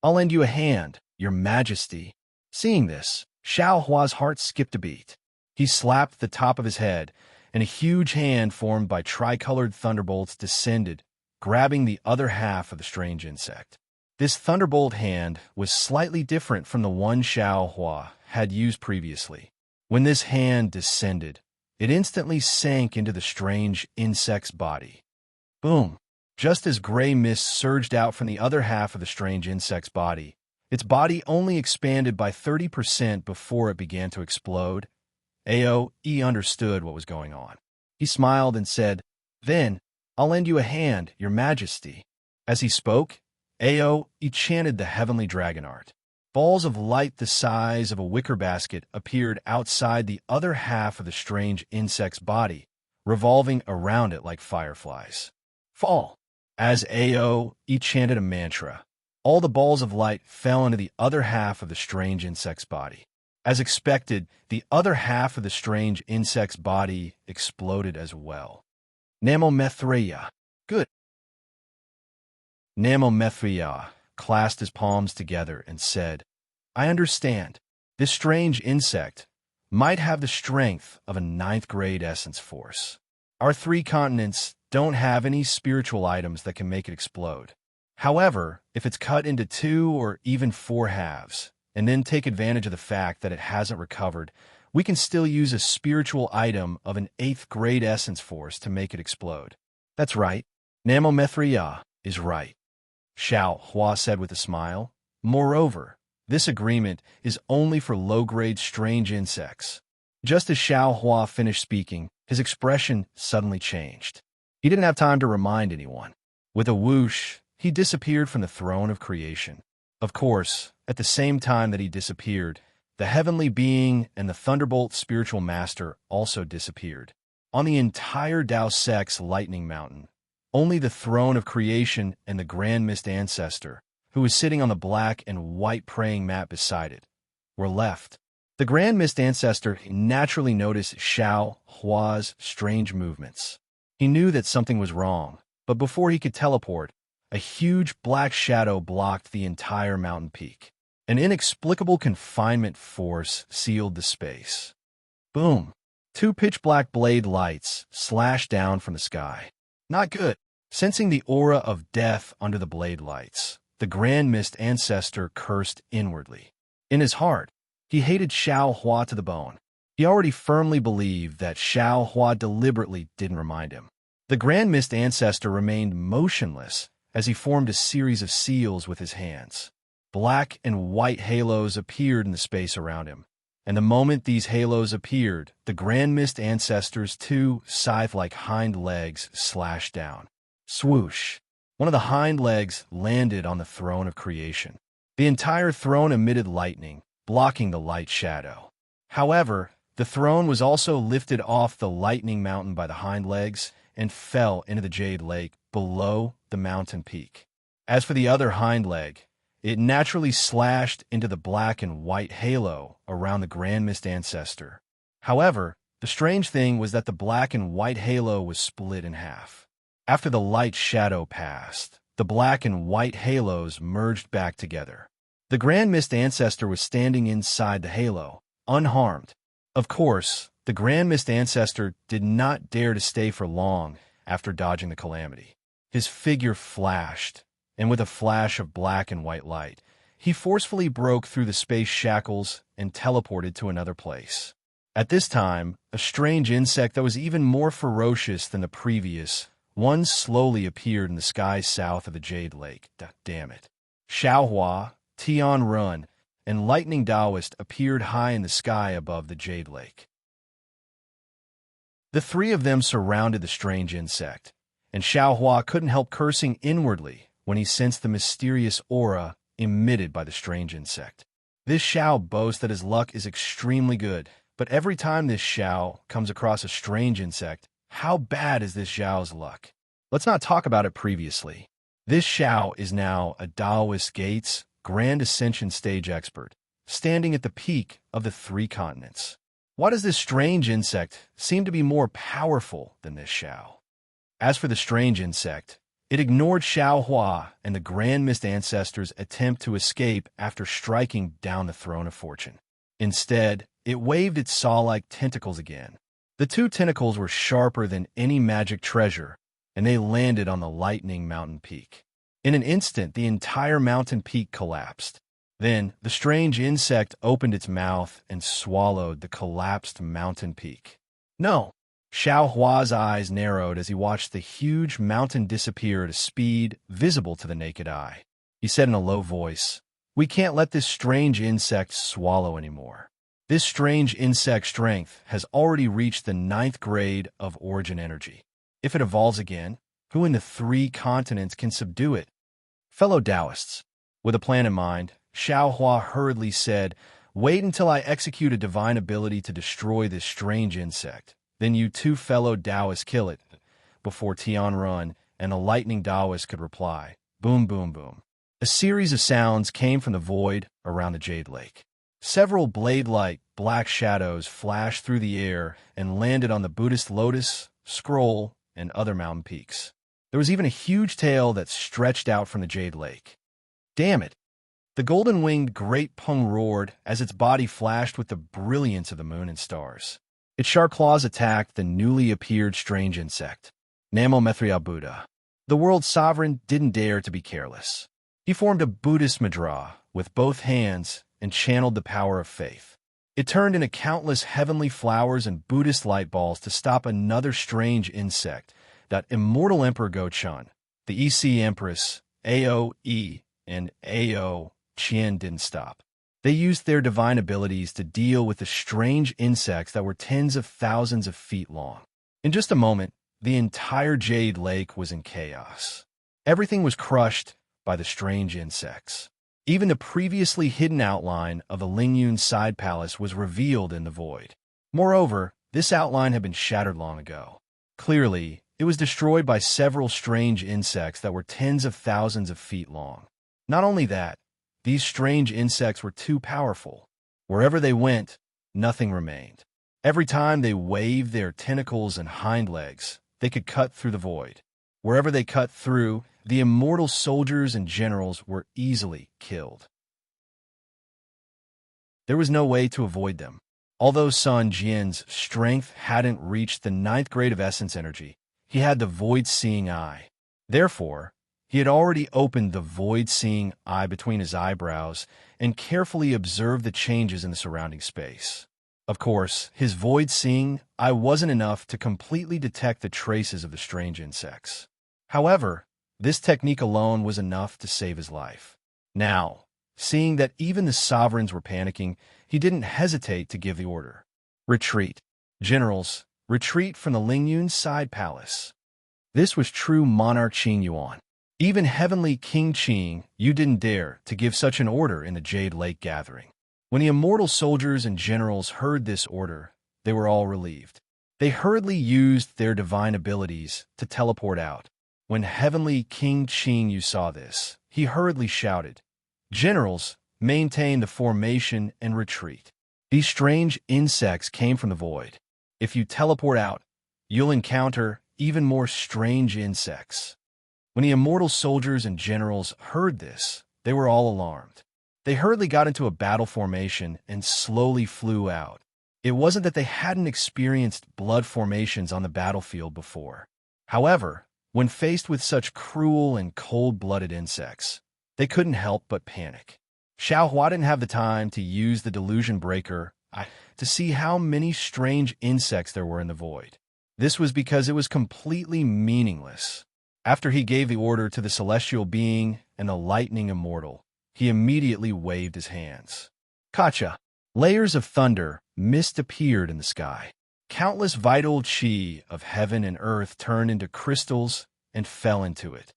"I'll lend you a hand, Your Majesty." Seeing this, Xiao Hua's heart skipped a beat. He slapped the top of his head, and a huge hand formed by tricolored thunderbolts descended, grabbing the other half of the strange insect. This thunderbolt hand was slightly different from the one Xiao Hua had used previously. When this hand descended, it instantly sank into the strange insect's body. Boom! Just as gray mist surged out from the other half of the strange insect's body, its body only expanded by 30% before it began to explode. Aoe understood what was going on. He smiled and said, "Then, I'll lend you a hand, Your Majesty." As he spoke, Aoe chanted the heavenly dragon art. Balls of light the size of a wicker basket appeared outside the other half of the strange insect's body, revolving around it like fireflies. Fall. As Ao chanted a mantra, all the balls of light fell into the other half of the strange insect's body. As expected, the other half of the strange insect's body exploded as well. Namomethria. Good. Namomethria clasped his palms together and said, I understand. This strange insect might have the strength of a 9th grade essence force. Our 3 continents don't have any spiritual items that can make it explode. However, if it's cut into 2 or even 4 halves, and then take advantage of the fact that it hasn't recovered, we can still use a spiritual item of an 8th grade essence force to make it explode. That's right. Namomethria is right, Xiao Hua said with a smile. Moreover, this agreement is only for low-grade strange insects. Just as Xiao Hua finished speaking, his expression suddenly changed. He didn't have time to remind anyone. With a whoosh, he disappeared from the throne of creation. Of course, at the same time that he disappeared, the heavenly being and the Thunderbolt spiritual master also disappeared. On the entire Dao Sect's lightning mountain, only the throne of creation and the Grand Mist Ancestor, who was sitting on the black and white praying mat beside it, were left. The Grand Mist Ancestor naturally noticed Xiao Hua's strange movements. He knew that something was wrong, but before he could teleport, a huge black shadow blocked the entire mountain peak. An inexplicable confinement force sealed the space. Boom! 2 pitch-black blade lights slashed down from the sky. Not good. Sensing the aura of death under the blade lights, the Grand Mist Ancestor cursed inwardly. In his heart, he hated Xiao Hua to the bone. He already firmly believed that Xiao Hua deliberately didn't remind him. The Grand Mist Ancestor remained motionless as he formed a series of seals with his hands. Black and white halos appeared in the space around him, and the moment these halos appeared, the Grand Mist Ancestor's 2 scythe-like hind legs slashed down. Swoosh! One of the hind legs landed on the throne of creation. The entire throne emitted lightning, blocking the light shadow. However, the throne was also lifted off the lightning mountain by the hind legs and fell into the Jade Lake below the mountain peak. As for the other hind leg, it naturally slashed into the black and white halo around the Grand Mist Ancestor. However, the strange thing was that the black and white halo was split in half. After the light shadow passed, the black and white halos merged back together. The Grand Mist Ancestor was standing inside the halo, unharmed. Of course, the Grand Mist Ancestor did not dare to stay for long after dodging the calamity. His figure flashed, and with a flash of black and white light, he forcefully broke through the space shackles and teleported to another place. At this time, a strange insect that was even more ferocious than the previous one slowly appeared in the sky south of the Jade Lake. Damn it. Xiaohua, Tian Run, and Lightning Taoist appeared high in the sky above the Jade Lake. The 3 of them surrounded the strange insect, and Xiaohua couldn't help cursing inwardly when he sensed the mysterious aura emitted by the strange insect. This Xiao boasts that his luck is extremely good, but every time this Xiao comes across a strange insect, how bad is this Xiao's luck? Let's not talk about it previously. This Xiao is now a Taoist Gates Grand Ascension stage expert, standing at the peak of the 3 continents. Why does this strange insect seem to be more powerful than this Xiao? As for the strange insect, it ignored Xiao Hua and the Grand Mist Ancestor's attempt to escape after striking down the Throne of Fortune. Instead, it waved its saw-like tentacles again. The 2 tentacles were sharper than any magic treasure, and they landed on the Lightning Mountain Peak. In an instant, the entire mountain peak collapsed. Then, the strange insect opened its mouth and swallowed the collapsed mountain peak. No! Xiao Hua's eyes narrowed as he watched the huge mountain disappear at a speed visible to the naked eye. He said in a low voice, "We can't let this strange insect swallow anymore. This strange insect's strength has already reached the 9th grade of origin energy. If it evolves again, who in the 3 continents can subdue it?" Fellow Taoists, with a plan in mind, Xiaohua hurriedly said, "Wait until I execute a divine ability to destroy this strange insect. Then you two fellow Taoists kill it." Before Tianrun and the lightning Taoist could reply, boom, boom, boom. A series of sounds came from the void around the Jade Lake. Several blade-like black shadows flashed through the air and landed on the Buddhist lotus, scroll, and other mountain peaks. There was even a huge tail that stretched out from the Jade Lake. Damn it! The golden-winged Great Pung roared as its body flashed with the brilliance of the moon and stars. Its sharp claws attacked the newly appeared strange insect. Namo Mithra Buddha. The world's sovereign didn't dare to be careless. He formed a Buddhist mudra with both hands and channeled the power of faith. It turned into countless heavenly flowers and Buddhist light balls to stop another strange insect, that immortal Emperor Go-chan, the EC Empress, AOE, and AO Qian didn't stop. They used their divine abilities to deal with the strange insects that were tens of thousands of feet long. In just a moment, the entire Jade Lake was in chaos. Everything was crushed by the strange insects. Even the previously hidden outline of the Lingyun side palace was revealed in the void. Moreover, this outline had been shattered long ago. Clearly, it was destroyed by several strange insects that were tens of thousands of feet long. Not only that, these strange insects were too powerful. Wherever they went, nothing remained. Every time they waved their tentacles and hind legs, they could cut through the void. Wherever they cut through, the immortal soldiers and generals were easily killed. There was no way to avoid them. Although Sun Jian's strength hadn't reached the 9th grade of essence energy, he had the void-seeing eye. Therefore, he had already opened the void-seeing eye between his eyebrows and carefully observed the changes in the surrounding space. Of course, his void-seeing eye wasn't enough to completely detect the traces of the strange insects. However, this technique alone was enough to save his life. Now, seeing that even the sovereigns were panicking, he didn't hesitate to give the order. Retreat. Generals, retreat from the Lingyun side palace. This was true monarch Qing Yuan. Even heavenly King Qing, you didn't dare to give such an order in the Jade Lake gathering. When the immortal soldiers and generals heard this order, they were all relieved. They hurriedly used their divine abilities to teleport out. When heavenly King Qing Yu saw this, he hurriedly shouted, "Generals, maintain the formation and retreat." These strange insects came from the void. If you teleport out, you'll encounter even more strange insects. When the immortal soldiers and generals heard this, they were all alarmed. They hurriedly got into a battle formation and slowly flew out. It wasn't that they hadn't experienced blood formations on the battlefield before. However, when faced with such cruel and cold-blooded insects, they couldn't help but panic. Xiaohua didn't have the time to use the delusion breaker to see how many strange insects there were in the void. This was because it was completely meaningless. After he gave the order to the celestial being and the lightning immortal, he immediately waved his hands. Kacha. Layers of thunder, mist appeared in the sky. Countless vital chi of heaven and earth turned into crystals and fell into it.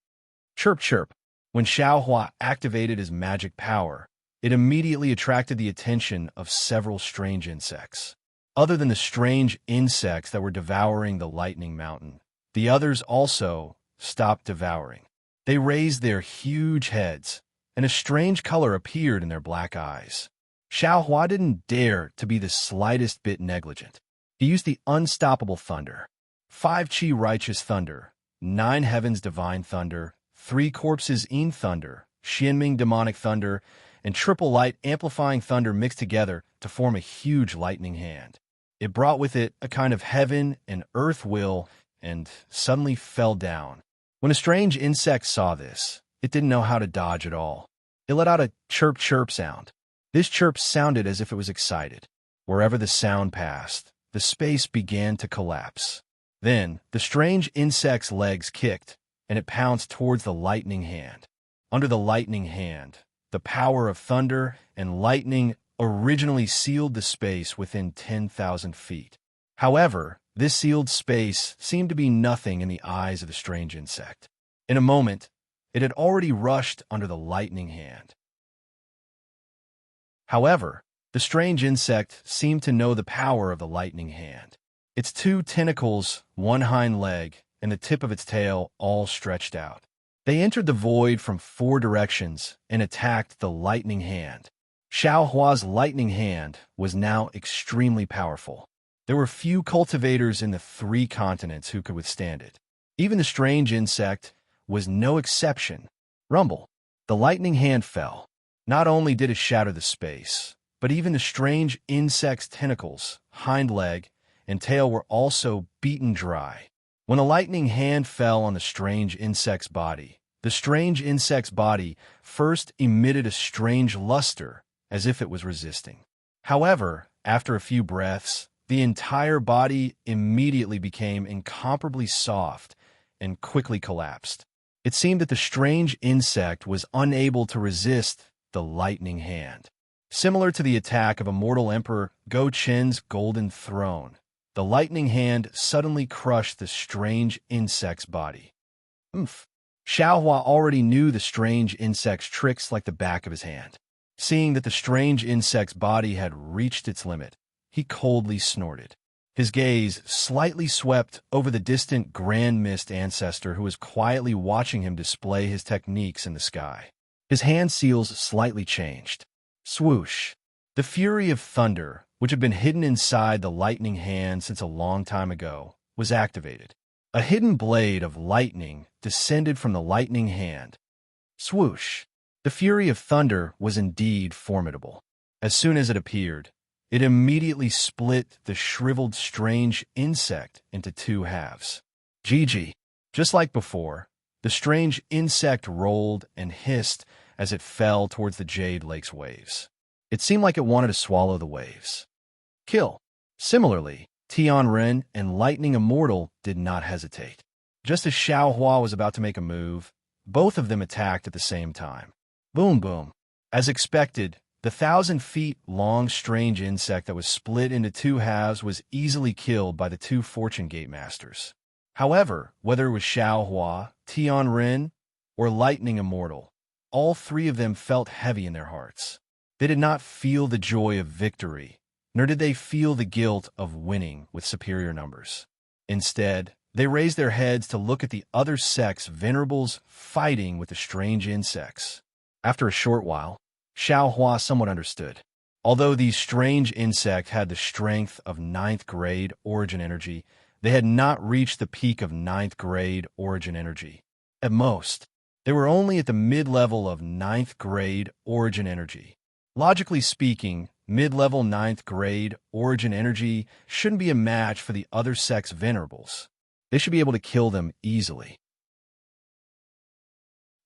Chirp, chirp. When Xiaohua activated his magic power, it immediately attracted the attention of several strange insects. Other than the strange insects that were devouring the lightning mountain, the others also stopped devouring. They raised their huge heads, and a strange color appeared in their black eyes. Xiaohua didn't dare to be the slightest bit negligent. He used the unstoppable thunder. 5 chi righteous thunder, 9 heavens divine thunder, 3 corpses in thunder, Xianming demonic thunder, and triple light amplifying thunder mixed together to form a huge lightning hand. It brought with it a kind of heaven and earth will and suddenly fell down. When a strange insect saw this, it didn't know how to dodge at all. It let out a chirp chirp sound. This chirp sounded as if it was excited. Wherever the sound passed, the space began to collapse. Then, the strange insect's legs kicked, and it pounced towards the lightning hand. Under the lightning hand, the power of thunder and lightning originally sealed the space within 10,000 feet. However, this sealed space seemed to be nothing in the eyes of the strange insect. In a moment, it had already rushed under the lightning hand. However, the strange insect seemed to know the power of the lightning hand. Its two tentacles, one hind leg, and the tip of its tail all stretched out. They entered the void from 4 directions and attacked the lightning hand. Xiaohua's lightning hand was now extremely powerful. There were few cultivators in the 3 continents who could withstand it. Even the strange insect was no exception. Rumble. The lightning hand fell. Not only did it shatter the space, but even the strange insect's tentacles, hind leg, and tail were also beaten dry. When the lightning hand fell on the strange insect's body, the strange insect's body first emitted a strange luster, as if it was resisting. However, after a few breaths, the entire body immediately became incomparably soft and quickly collapsed. It seemed that the strange insect was unable to resist the lightning hand. Similar to the attack of immortal Emperor Go Qin's golden throne, the lightning hand suddenly crushed the strange insect's body. Xiaohua already knew the strange insect's tricks like the back of his hand. Seeing that the strange insect's body had reached its limit, he coldly snorted. His gaze slightly swept over the distant Grand Mist ancestor who was quietly watching him display his techniques in the sky. His hand seals slightly changed. Swoosh! The fury of thunder, which had been hidden inside the lightning hand since a long time ago, was activated. A hidden blade of lightning descended from the lightning hand. Swoosh! The fury of thunder was indeed formidable. As soon as it appeared, it immediately split the shriveled strange insect into 2 halves. GG. Just like before, the strange insect rolled and hissed as it fell towards the Jade Lake's waves. It seemed like it wanted to swallow the waves. Kill. Similarly, Tianren and Lightning Immortal did not hesitate. Just as Xiaohua was about to make a move, both of them attacked at the same time. Boom, boom. As expected, the 1,000-feet-long strange insect that was split into 2 halves was easily killed by the 2 Fortune Gate Masters. However, whether it was Xiaohua, Tianren, or Lightning Immortal, all 3 of them felt heavy in their hearts. They did not feel the joy of victory, nor did they feel the guilt of winning with superior numbers. Instead, they raised their heads to look at the other sex venerables fighting with the strange insects. After a short while, Xiaohua somewhat understood. Although these strange insects had the strength of 9th grade origin energy, they had not reached the peak of 9th grade origin energy. At most, they were only at the mid-level of 9th grade origin energy. Logically speaking, mid-level 9th grade origin energy shouldn't be a match for the other sex venerables. They should be able to kill them easily.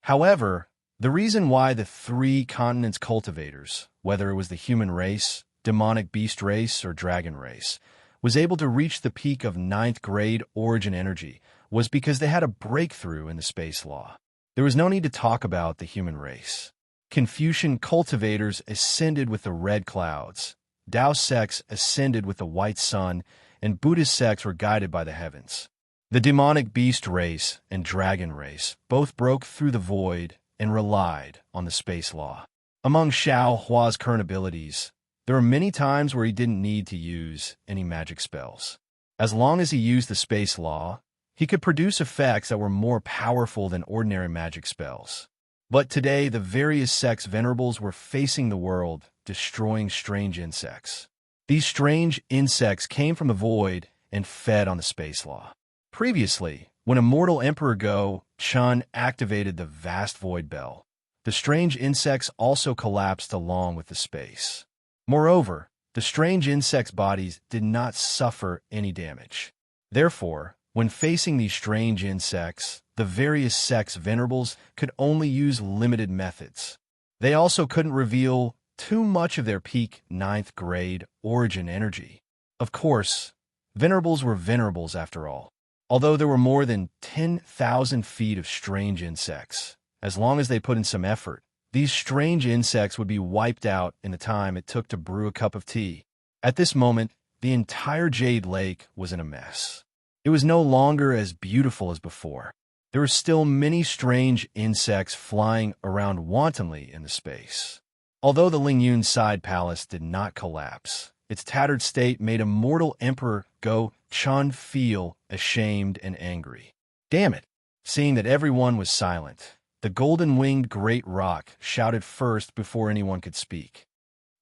However, the reason why the 3 continents cultivators, whether it was the human race, demonic beast race, or dragon race, was able to reach the peak of 9th grade origin energy was because they had a breakthrough in the space law. There was no need to talk about the human race. Confucian cultivators ascended with the red clouds, Tao sects ascended with the white sun, and Buddhist sects were guided by the heavens. The demonic beast race and dragon race both broke through the void and relied on the space law. Among Xiaohua's current abilities, there were many times where he didn't need to use any magic spells. As long as he used the space law, he could produce effects that were more powerful than ordinary magic spells. But today, the various sex venerables were facing the world, destroying strange insects. These strange insects came from the void and fed on the space law. Previously, when Immortal Emperor Go Qin activated the vast void bell, the strange insects also collapsed along with the space. Moreover, the strange insects' bodies did not suffer any damage. Therefore, when facing these strange insects, the various sex venerables could only use limited methods. They also couldn't reveal too much of their peak 9th grade origin energy. Of course, venerables were venerables after all. Although there were more than 10,000 feet of strange insects, as long as they put in some effort, these strange insects would be wiped out in the time it took to brew a cup of tea. At this moment, the entire Jade Lake was in a mess. It was no longer as beautiful as before. There were still many strange insects flying around wantonly in the space. Although the Lingyun side palace did not collapse, its tattered state made immortal Emperor Go Chun feel ashamed and angry. Damn it! Seeing that everyone was silent, the golden-winged great roc shouted first before anyone could speak.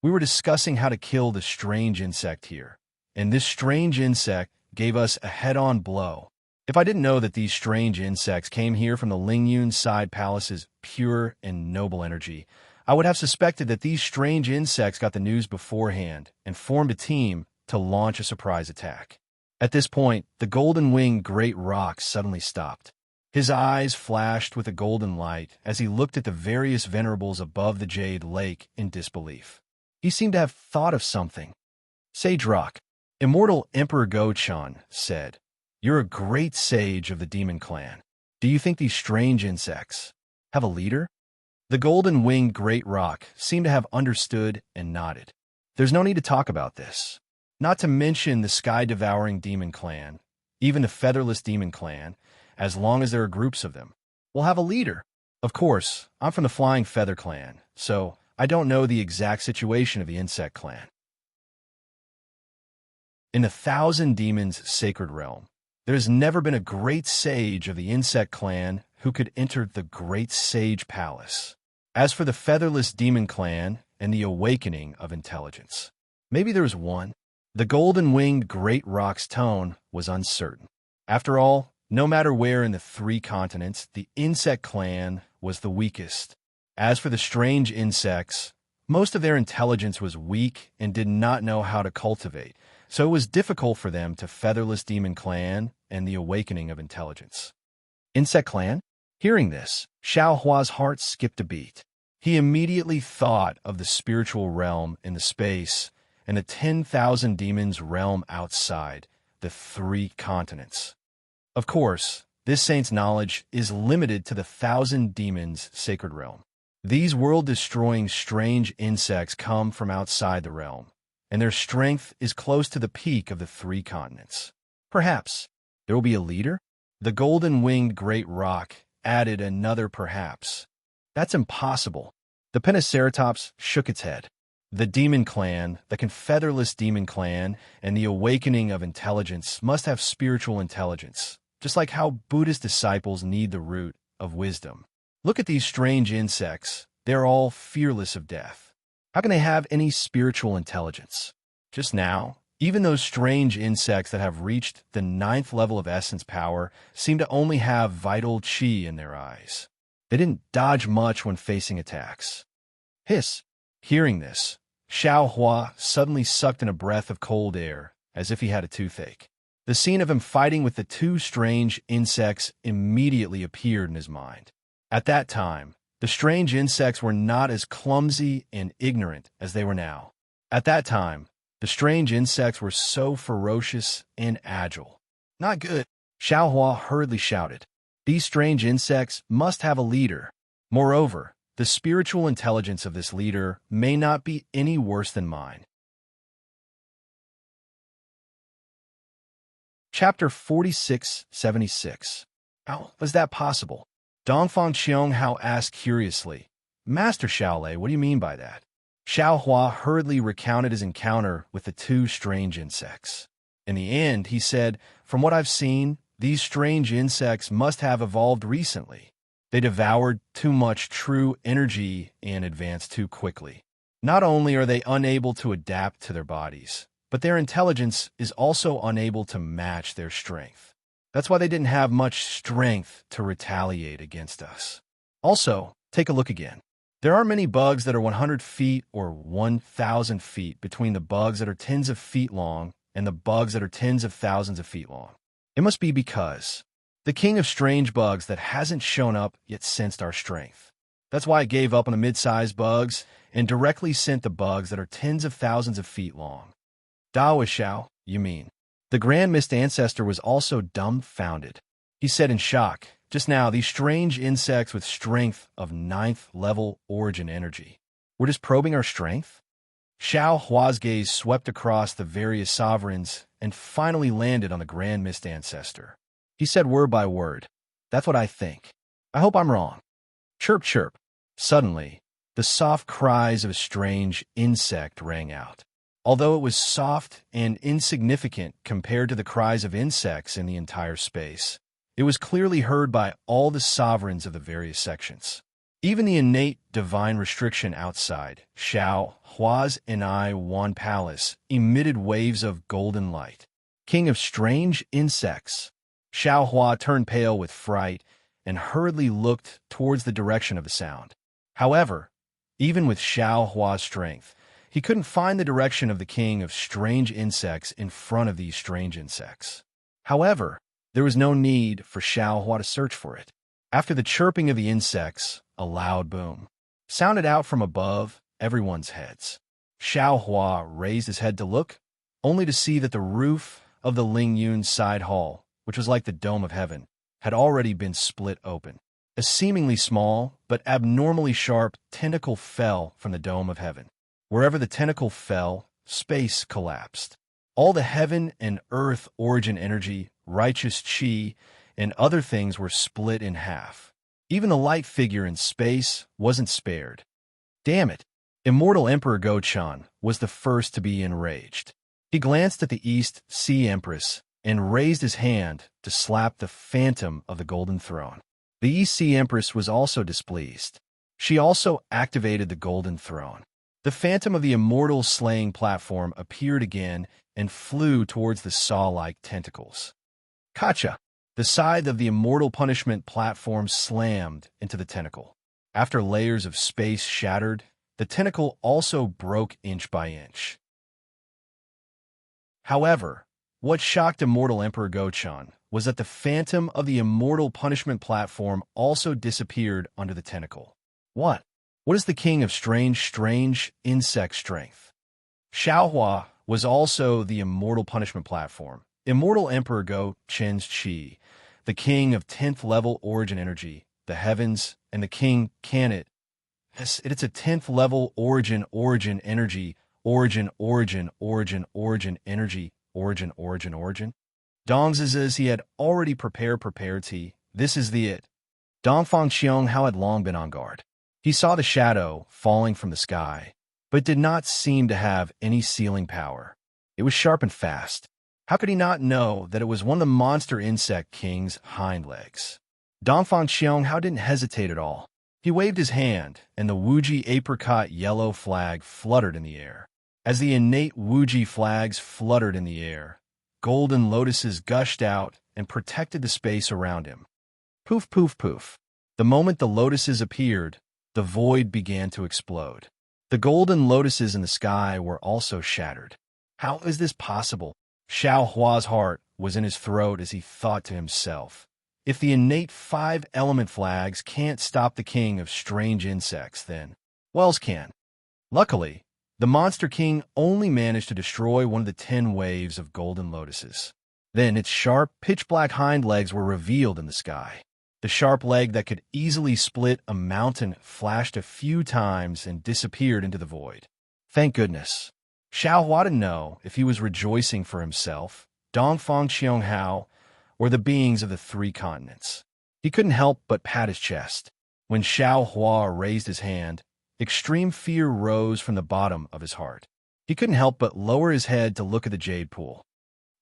We were discussing how to kill the strange insect here, and this strange insect gave us a head-on blow. If I didn't know that these strange insects came here from the Lingyun side palace's pure and noble energy, I would have suspected that these strange insects got the news beforehand and formed a team to launch a surprise attack. At this point, the golden-winged great roc suddenly stopped. His eyes flashed with a golden light as he looked at the various venerables above the jade lake in disbelief. He seemed to have thought of something. Sage Rock, immortal Emperor Go-chan said, "You're a great sage of the demon clan. Do you think these strange insects have a leader?" The golden-winged great roc seemed to have understood and nodded. There's no need to talk about this. Not to mention the sky-devouring demon clan, even the featherless demon clan, as long as there are groups of them, will have a leader. Of course, I'm from the Flying Feather clan, so I don't know the exact situation of the insect clan. In the Thousand Demons Sacred Realm, there has never been a great sage of the insect clan who could enter the Great Sage Palace. As for the Featherless Demon Clan and the Awakening of Intelligence, maybe there was one. The golden-winged great roc's tone was uncertain. After all, no matter where in the 3 continents, the insect clan was the weakest. As for the strange insects, most of their intelligence was weak and did not know how to cultivate, so it was difficult for them to Featherless Demon Clan and the Awakening of Intelligence. Insect Clan? Hearing this, Xiao Hua's heart skipped a beat. He immediately thought of the spiritual realm in the space and the 10,000 demons realm outside the 3 continents. Of course, this saint's knowledge is limited to the 1,000 demons sacred realm. These world-destroying strange insects come from outside the realm, and their strength is close to the peak of the 3 continents. Perhaps there will be a leader? The golden-winged great roc added another perhaps. That's impossible. The Pentaceratops shook its head. The Demon Clan, the Confederless Demon Clan, and the Awakening of Intelligence must have spiritual intelligence, just like how Buddhist disciples need the root of wisdom. Look at these strange insects. They're all fearless of death. How can they have any spiritual intelligence? Just now, even those strange insects that have reached the 9th level of essence power seem to only have vital chi in their eyes. They didn't dodge much when facing attacks. Hiss! Hearing this, Xiao Hua suddenly sucked in a breath of cold air, as if he had a toothache. The scene of him fighting with the 2 strange insects immediately appeared in his mind. At that time, the strange insects were not as clumsy and ignorant as they were now. At that time, the strange insects were so ferocious and agile. Not good. Xiao Hua hurriedly shouted. These strange insects must have a leader. Moreover, the spiritual intelligence of this leader may not be any worse than mine. Chapter 4676. How was that possible? Dongfang Qianghao asked curiously. Master Xiaolei, what do you mean by that? Xiao Hua hurriedly recounted his encounter with the 2 strange insects. In the end, he said, from what I've seen, these strange insects must have evolved recently. They devoured too much true energy and advanced too quickly. Not only are they unable to adapt to their bodies, but their intelligence is also unable to match their strength. That's why they didn't have much strength to retaliate against us. Also, take a look again. There aren't many bugs that are 100 feet or 1,000 feet between the bugs that are tens of feet long and the bugs that are tens of thousands of feet long. It must be because the king of strange bugs that hasn't shown up yet sensed our strength. That's why it gave up on the mid-sized bugs and directly sent the bugs that are tens of thousands of feet long. Daoishao, you mean? The Grand Mist Ancestor was also dumbfounded. He said in shock, just now, these strange insects with strength of 9th level origin energy. We're just probing our strength? Xiao Hua's gaze swept across the various sovereigns and finally landed on the Grand Mist Ancestor. He said word by word, that's what I think. I hope I'm wrong. Chirp, chirp. Suddenly, The soft cries of a strange insect rang out. Although it was soft and insignificant compared to the cries of insects in the entire space, it was clearly heard by all the sovereigns of the various sections. Even the innate divine restriction outside, Xiao Hua's Wan palace, emitted waves of golden light. King of strange insects. Xiao Hua turned pale with fright and hurriedly looked towards the direction of the sound. However, even with Xiao Hua's strength, he couldn't find the direction of the king of strange insects in front of these strange insects. However, there was no need for Xiao Hua to search for it. After the chirping of the insects, a loud boom sounded out from above everyone's heads. Xiao Hua raised his head to look, only to see that the roof of the Ling Yun's side hall, which was like the dome of heaven, had already been split open. A seemingly small but abnormally sharp tentacle fell from the dome of heaven. Wherever the tentacle fell, space collapsed. All the heaven and earth origin energy, righteous chi, and other things were split in half. Even the light figure in space wasn't spared. Damn it! Immortal Emperor Go-chan was the first to be enraged. He glanced at the East Sea Empress and raised his hand to slap the phantom of the Golden Throne. The East Sea Empress was also displeased. She also activated the Golden Throne. The phantom of the immortal slaying platform appeared again and flew towards the saw-like tentacles. Kacha! The side of the immortal punishment platform slammed into the tentacle. After layers of space shattered, the tentacle also broke inch by inch. However, what shocked Immortal Emperor Go-chan was that the phantom of the immortal punishment platform also disappeared under the tentacle. What? What is the king of strange insect strength? Xiao Hua was also the immortal punishment platform. Immortal Emperor Go-chan's chi, the king of 10th level origin energy, the heavens, and the king Canet. It's a 10th level origin energy, origin energy, origin. Dong's he had already prepared he. This is the it. Dongfang Xiong Hao had long been on guard. He saw the shadow falling from the sky, but did not seem to have any sealing power. It was sharp and fast. How could he not know that it was one of the monster insect king's hind legs? Dongfang Xiong Hao didn't hesitate at all. He waved his hand, and the Wuji apricot yellow flag fluttered in the air. As the innate Wuji flags fluttered in the air, golden lotuses gushed out and protected the space around him. Poof, poof, poof. The moment the lotuses appeared, the void began to explode. The golden lotuses in the sky were also shattered. How is this possible? Xiao Hua's heart was in his throat as he thought to himself, if the innate 5-element flags can't stop the king of strange insects, then Wells can. Luckily, the Monster King only managed to destroy one of the 10 waves of golden lotuses. Then its sharp, pitch-black hind legs were revealed in the sky. The sharp leg that could easily split a mountain flashed a few times and disappeared into the void. Thank goodness. Xiao Hua didn't know if he was rejoicing for himself, Dongfang Xiong Hao, or the beings of the 3 continents. He couldn't help but pat his chest. When Xiao Hua raised his hand, extreme fear rose from the bottom of his heart. He couldn't help but lower his head to look at the jade pool.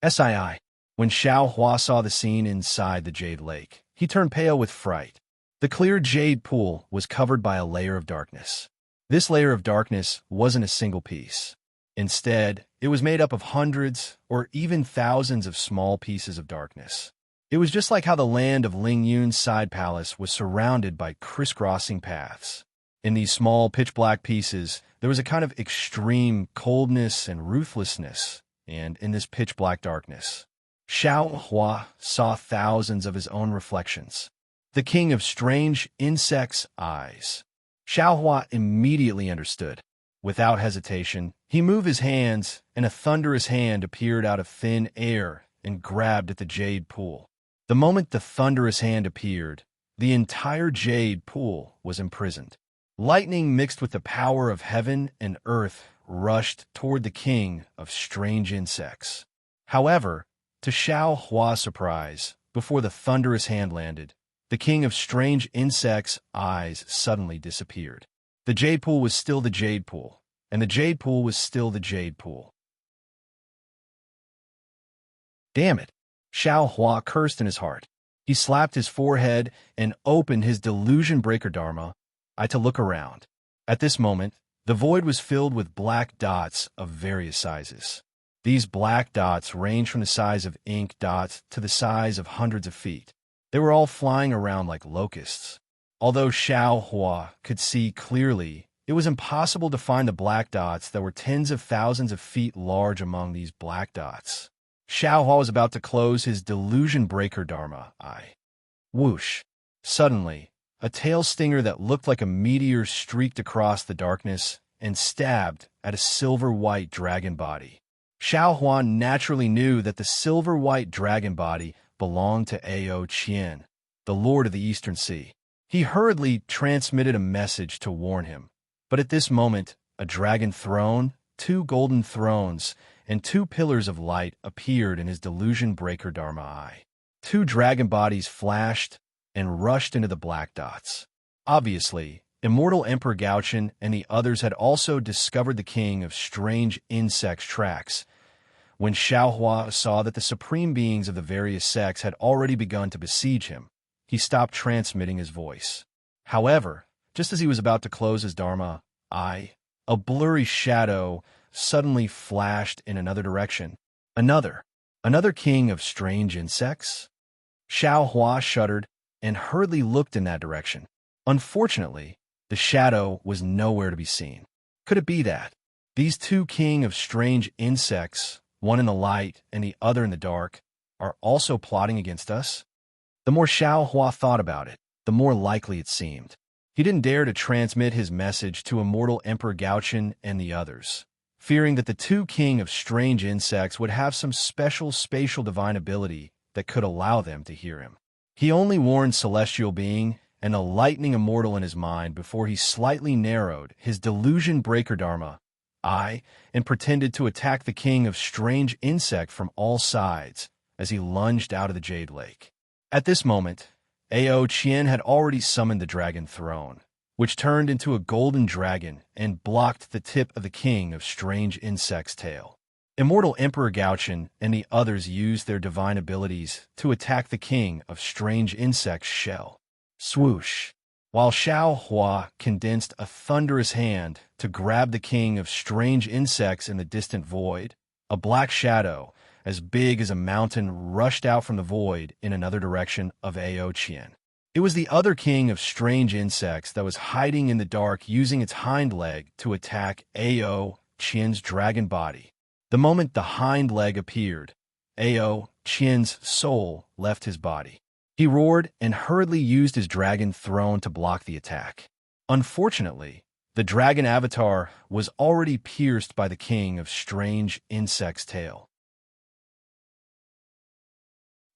Sii. When Xiao Hua saw the scene inside the jade lake, he turned pale with fright. The clear jade pool was covered by a layer of darkness. This layer of darkness wasn't a single piece. Instead, it was made up of hundreds or even thousands of small pieces of darkness. It was just like how the land of Ling Yun's side palace was surrounded by crisscrossing paths. In these small pitch-black pieces, there was a kind of extreme coldness and ruthlessness, and in this pitch-black darkness, Xiao Hua saw thousands of his own reflections. The king of strange insects' eyes. Xiao Hua immediately understood. Without hesitation, he moved his hands, and a thunderous hand appeared out of thin air and grabbed at the jade pool. The moment the thunderous hand appeared, the entire jade pool was imprisoned. Lightning mixed with the power of heaven and earth rushed toward the king of strange insects. However, to Xiao Hua's surprise, before the thunderous hand landed, the king of strange insects' eyes suddenly disappeared. The jade pool was still the jade pool, and the jade pool was still the jade pool. Damn it! Xiao Hua cursed in his heart. He slapped his forehead and opened his delusion breaker Dharma eye to look around. At this moment, the void was filled with black dots of various sizes. These black dots ranged from the size of ink dots to the size of hundreds of feet. They were all flying around like locusts. Although Xiao Hua could see clearly, it was impossible to find the black dots that were tens of thousands of feet large among these black dots. Xiao Hua was about to close his delusion breaker Dharma eye. Whoosh! Suddenly, a tail stinger that looked like a meteor streaked across the darkness and stabbed at a silver-white dragon body. Xiao Hua naturally knew that the silver-white dragon body belonged to Ao Qian, the Lord of the Eastern Sea. He hurriedly transmitted a message to warn him, but at this moment, a dragon throne, 2 golden thrones, and 2 pillars of light appeared in his delusion breaker Dharma eye. 2 dragon bodies flashed and rushed into the black dots. Obviously, Immortal Emperor Gaochen and the others had also discovered the king of strange insects' tracks. When Xiao Hua saw that the supreme beings of the various sects had already begun to besiege him, he stopped transmitting his voice. However, just as he was about to close his Dharma eye, a blurry shadow suddenly flashed in another direction. Another king of strange insects? Xiao Hua shuddered and hurriedly looked in that direction. Unfortunately, the shadow was nowhere to be seen. Could it be that these 2 king of strange insects, one in the light and the other in the dark, are also plotting against us? The more Xiao Hua thought about it, the more likely it seemed. He didn't dare to transmit his message to Immortal Emperor Gaochen and the others, fearing that the 2 king of strange insects would have some special spatial divine ability that could allow them to hear him. He only warned Celestial Being and the lightning immortal in his mind before he slightly narrowed his delusion breaker Dharma eye and pretended to attack the king of strange insect from all sides as he lunged out of the Jade Lake. At this moment, Ao Qian had already summoned the dragon throne, which turned into a golden dragon and blocked the tip of the king of strange insect's tail. Immortal Emperor Gaochen and the others used their divine abilities to attack the king of strange insect's shell. Swoosh! While Xiao Hua condensed a thunderous hand to grab the king of strange insects in the distant void, a black shadow as big as a mountain rushed out from the void in another direction of Ao Qian. It was the other king of strange insects that was hiding in the dark using its hind leg to attack Ao Qian's dragon body. The moment the hind leg appeared, Ao Qian's soul left his body. He roared and hurriedly used his dragon throne to block the attack. Unfortunately, the dragon avatar was already pierced by the king of strange insect's tail.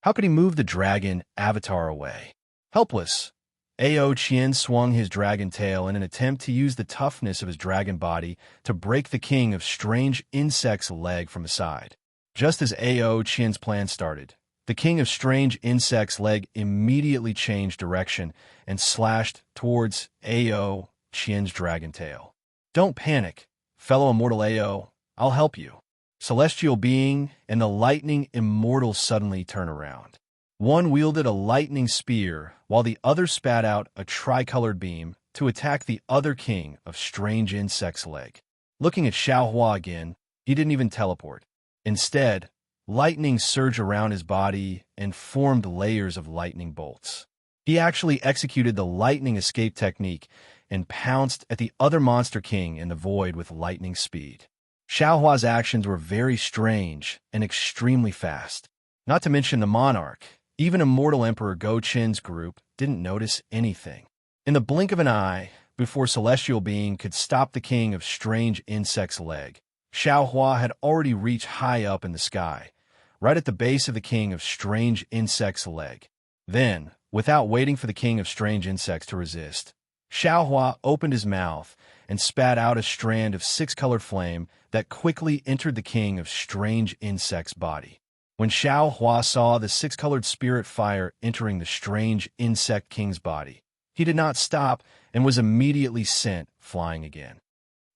How could he move the dragon avatar away? Helpless, Ao Qian swung his dragon tail in an attempt to use the toughness of his dragon body to break the king of strange insect's leg from the side. Just as Ao Qian's plan started, the king of strange insect's leg immediately changed direction and slashed towards Ao Qian's dragon tail. Don't panic, fellow immortal Ao, I'll help you. Celestial Being and the lightning immortal suddenly turn around. One wielded a lightning spear, while the other spat out a tricolored beam to attack the other king of strange insect's leg. Looking at Xiao Hua again, he didn't even teleport. Instead, lightning surged around his body and formed layers of lightning bolts. He actually executed the lightning escape technique and pounced at the other monster king in the void with lightning speed. Xiao Hua's actions were very strange and extremely fast. Not to mention the monarch, even Immortal Emperor Gaoqin's group didn't notice anything. In the blink of an eye, before Celestial Being could stop the king of strange insect's leg, Xiao Hua had already reached high up in the sky, right at the base of the king of strange insect's leg. Then, without waiting for the king of strange insects to resist, Xiao Hua opened his mouth and spat out a strand of 6-colored flame that quickly entered the king of strange insect's body. When Xiao Hua saw the 6-colored spirit fire entering the strange insect king's body, He did not stop and was immediately sent flying again.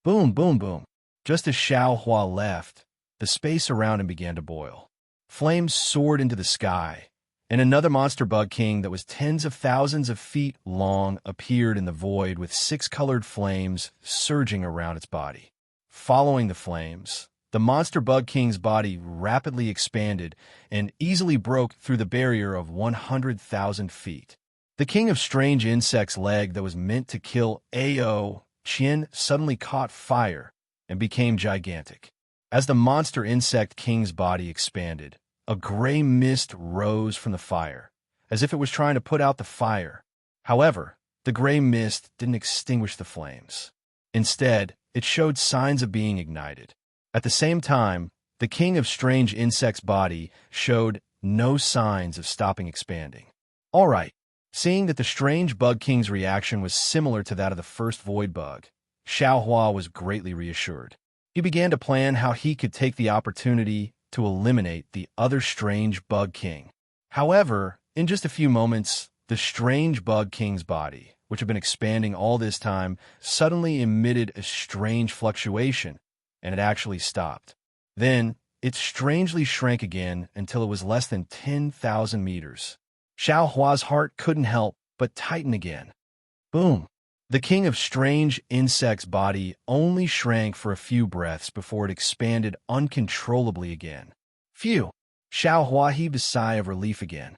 Boom, boom, boom. Just as Xiao Hua left, the space around him began to boil. Flames soared into the sky, and another monster bug king that was tens of thousands of feet long appeared in the void with 6 colored flames surging around its body. Following the flames, the monster bug king's body rapidly expanded and easily broke through the barrier of 100,000 feet. The king of strange insects' leg that was meant to kill Ao Qian suddenly caught fire and became gigantic. As the monster insect king's body expanded, a gray mist rose from the fire, as if it was trying to put out the fire. However, the gray mist didn't extinguish the flames. Instead, it showed signs of being ignited. At the same time, the king of strange insects' body showed no signs of stopping expanding. All right. Seeing that the strange bug king's reaction was similar to that of the first void bug, Xiao Hua was greatly reassured. He began to plan how he could take the opportunity to eliminate the other strange bug king. However, in just a few moments, the strange bug king's body, which had been expanding all this time, suddenly emitted a strange fluctuation, and it actually stopped. Then, it strangely shrank again until it was less than 10,000 meters. Xiao Hua's heart couldn't help but tighten again. Boom! The king of strange insects' body only shrank for a few breaths before it expanded uncontrollably again. Phew! Xiao Hua heaved a sigh of relief again.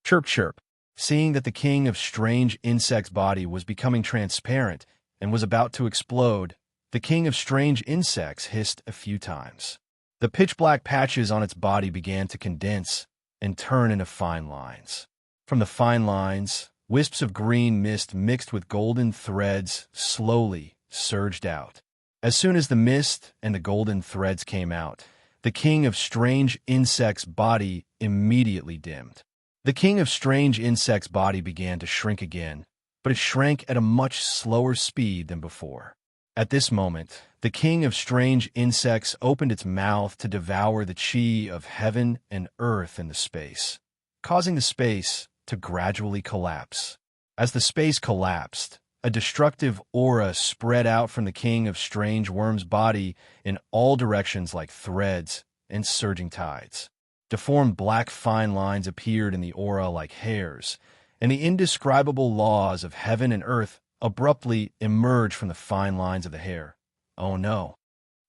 Chirp chirp. Seeing that the king of strange insects' body was becoming transparent and was about to explode, the king of strange insects hissed a few times. The pitch-black patches on its body began to condense and turn into fine lines. From the fine lines, wisps of green mist mixed with golden threads slowly surged out. As soon as the mist and the golden threads came out, the king of strange insects' body immediately dimmed. The king of strange insects' body began to shrink again, but it shrank at a much slower speed than before. At this moment, the king of strange insects opened its mouth to devour the chi of heaven and earth in the space, causing the space to gradually collapse. As the space collapsed, a destructive aura spread out from the king of strange worms' body in all directions like threads and surging tides. Deformed black fine lines appeared in the aura like hairs, and the indescribable laws of heaven and earth abruptly emerged from the fine lines of the hair. Oh no.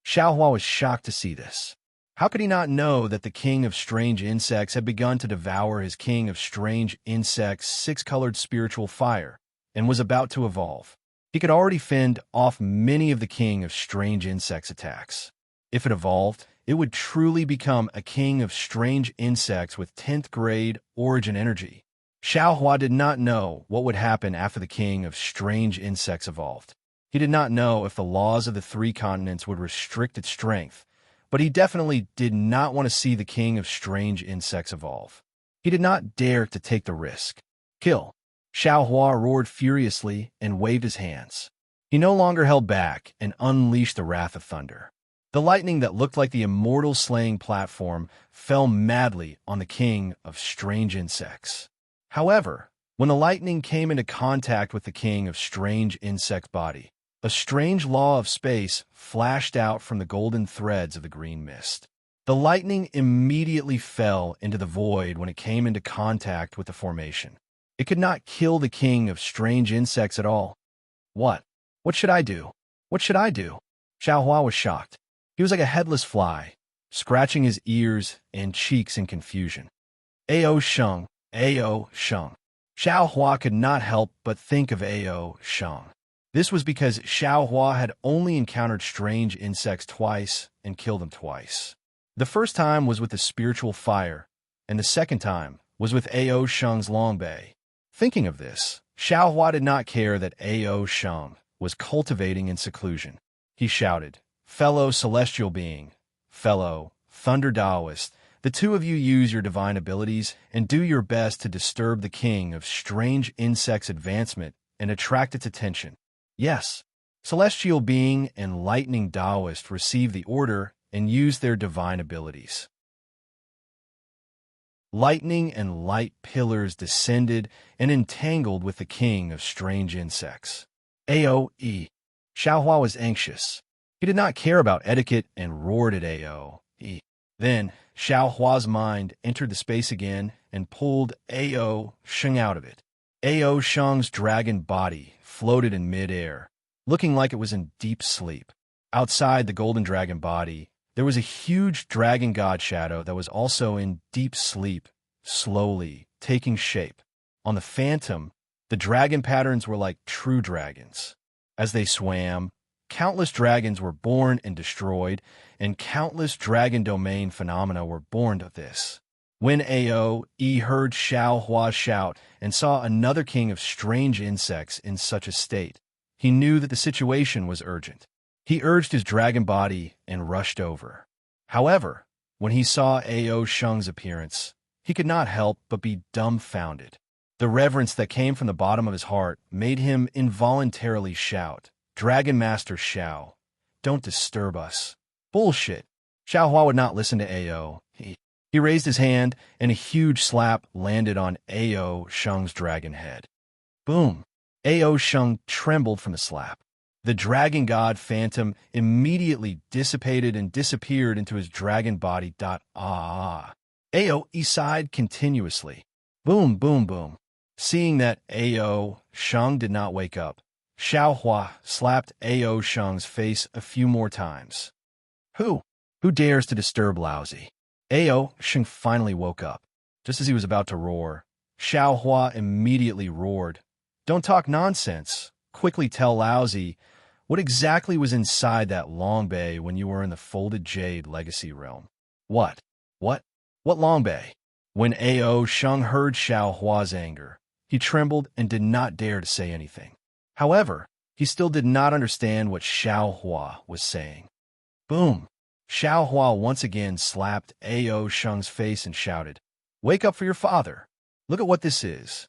Xiao Hua was shocked to see this. How could he not know that the king of strange insects had begun to devour his king of strange insects' 6-colored spiritual fire and was about to evolve? He could already fend off many of the king of strange insects' attacks. If it evolved, it would truly become a king of strange insects with 10th grade origin energy. Xiao Hua did not know what would happen after the king of strange insects evolved. He did not know if the laws of the 3 continents would restrict its strength, but he definitely did not want to see the king of strange insects evolve. He did not dare to take the risk. Kill! Xiao Hua roared furiously and waved his hands. He no longer held back and unleashed the wrath of thunder. The lightning that looked like the immortal slaying platform fell madly on the king of strange insects. However, when the lightning came into contact with the king of strange insects' body, a strange law of space flashed out from the golden threads of the green mist. The lightning immediately fell into the void when it came into contact with the formation. It could not kill the king of strange insects at all. What? What should I do? What should I do? Xiao Hua was shocked. He was like a headless fly, scratching his ears and cheeks in confusion. Ao Sheng. Ao Sheng. Xiao Hua could not help but think of Ao Sheng. This was because Xiao Hua had only encountered strange insects twice and killed them twice. The first time was with the spiritual fire, and the second time was with Ao Sheng's long bay. Thinking of this, Xiao Hua did not care that Ao Sheng was cultivating in seclusion. He shouted, "Fellow celestial being, fellow thunder Taoist, the two of you use your divine abilities and do your best to disturb the king of strange insects' advancement and attract its attention." Yes, celestial being and lightning Taoist received the order and used their divine abilities. Lightning and light pillars descended and entangled with the king of strange insects. AOE. Xiaohua was anxious. He did not care about etiquette and roared at AOE. Then, Xiaohua's mind entered the space again and pulled Ao Sheng out of it. Ao Sheng's dragon body floated in midair, looking like it was in deep sleep. Outside the golden dragon body, there was a huge dragon god shadow that was also in deep sleep, slowly taking shape. On the phantom, the dragon patterns were like true dragons. As they swam, countless dragons were born and destroyed, and countless dragon domain phenomena were born of this. When AOE heard Xiaohua shout and saw another king of strange insects in such a state, he knew that the situation was urgent. He urged his dragon body and rushed over. However, when he saw Ao Sheng's appearance, he could not help but be dumbfounded. The reverence that came from the bottom of his heart made him involuntarily shout, "Dragon Master Xiao, don't disturb us." Bullshit. Xiaohua would not listen to Ao. He raised his hand, and a huge slap landed on Ao Sheng's dragon head. Boom! Ao Sheng trembled from the slap. The dragon god phantom immediately dissipated and disappeared into his dragon body. Ao sighed continuously. Boom, boom, boom. Seeing that Ao Sheng did not wake up, Xiaohua slapped Ao Sheng's face a few more times. Who dares to disturb Lousy? Ao Sheng finally woke up. Just as he was about to roar, Xiaohua immediately roared, "Don't talk nonsense. Quickly tell Lousy what exactly was inside that long bay when you were in the folded jade legacy realm." What long bay? When Ao Sheng heard Xiaohua's anger, he trembled and did not dare to say anything. However, he still did not understand what Xiaohua was saying. Boom! Xiaohua once again slapped Ao Sheng's face and shouted, "Wake up for your father. Look at what this is."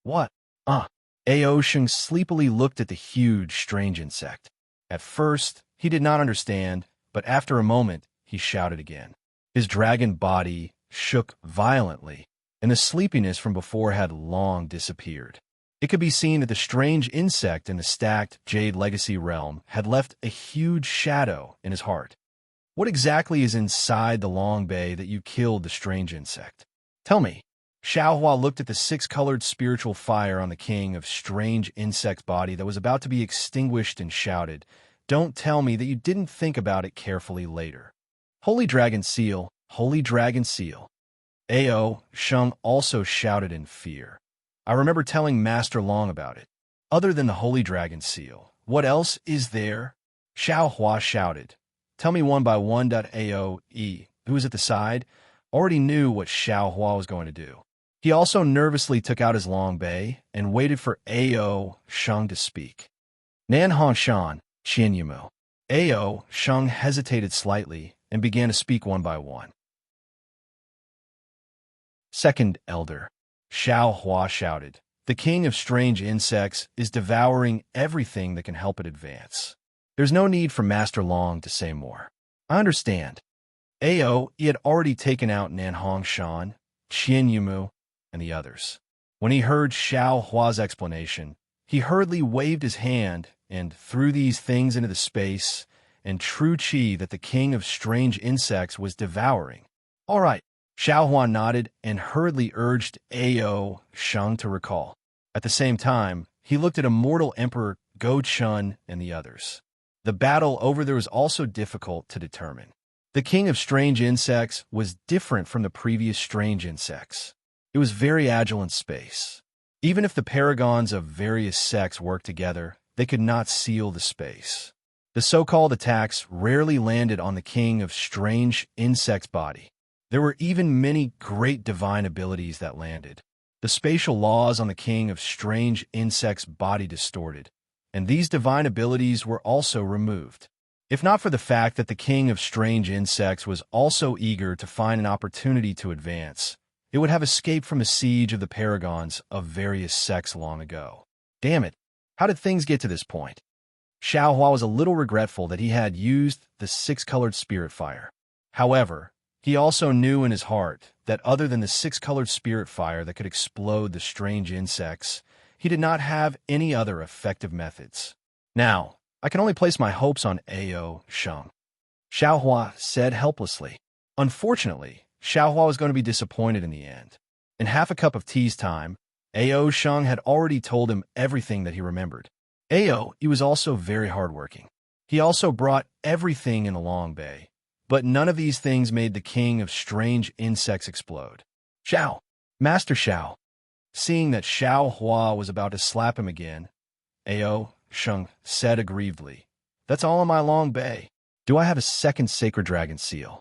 What? Ao Sheng sleepily looked at the huge, strange insect. At first, he did not understand, but after a moment, he shouted again. His dragon body shook violently, and the sleepiness from before had long disappeared. It could be seen that the strange insect in the stacked Jade Legacy realm had left a huge shadow in his heart. What exactly is inside the long bay that you killed the strange insect? Tell me. Xiaohua looked at the six-colored spiritual fire on the king of strange insect's body that was about to be extinguished and shouted, "Don't tell me that you didn't think about it carefully later." Holy Dragon Seal, Holy Dragon Seal. Ao Sheng also shouted in fear. I remember telling Master Long about it. Other than the Holy Dragon Seal, what else is there? Xiaohua shouted. Tell me one by one. Aoe, who was at the side, already knew what Xiaohua was going to do. He also nervously took out his long bay and waited for Ao Sheng to speak. Nanhong Shan, Qianyumu. Ao Sheng hesitated slightly and began to speak one by one. Second Elder. Xiaohua shouted, "The king of strange insects is devouring everything that can help it advance. There's no need for Master Long to say more. I understand." He had already taken out Nanhong Shan, Qianyumu, and the others. When he heard Xiaohua's explanation, he hurriedly waved his hand and threw these things into the space and true chi that the king of strange insects was devouring. All right. Xiaohua nodded and hurriedly urged Ao Sheng to recall. At the same time, he looked at Immortal Emperor Go Chun and the others. The battle over there was also difficult to determine. The king of strange insects was different from the previous strange insects. It was very agile in space. Even if the paragons of various sects worked together, they could not seal the space. The so-called attacks rarely landed on the king of strange insects' body. There were even many great divine abilities that landed. The spatial laws on the king of strange insects' body distorted, and these divine abilities were also removed. If not for the fact that the king of strange insects was also eager to find an opportunity to advance, it would have escaped from the siege of the paragons of various sects long ago. Damn it, how did things get to this point? Xiaohua was a little regretful that he had used the six-colored spirit fire. However, he also knew in his heart that other than the six-colored spirit fire that could explode the strange insects, he did not have any other effective methods. Now, I can only place my hopes on Ao Sheng, Xiaohua said helplessly. Unfortunately, Xiaohua was going to be disappointed in the end. In half a cup of tea's time, Ao Sheng had already told him everything that he remembered. He was also very hardworking. He also brought everything in the Long Bay, but none of these things made the king of strange insects explode. Xiao, Master Xiao. Seeing that Xiaohua was about to slap him again, Ao Sheng said aggrievedly, "That's all in my Long Bay. Do I have a second sacred dragon seal?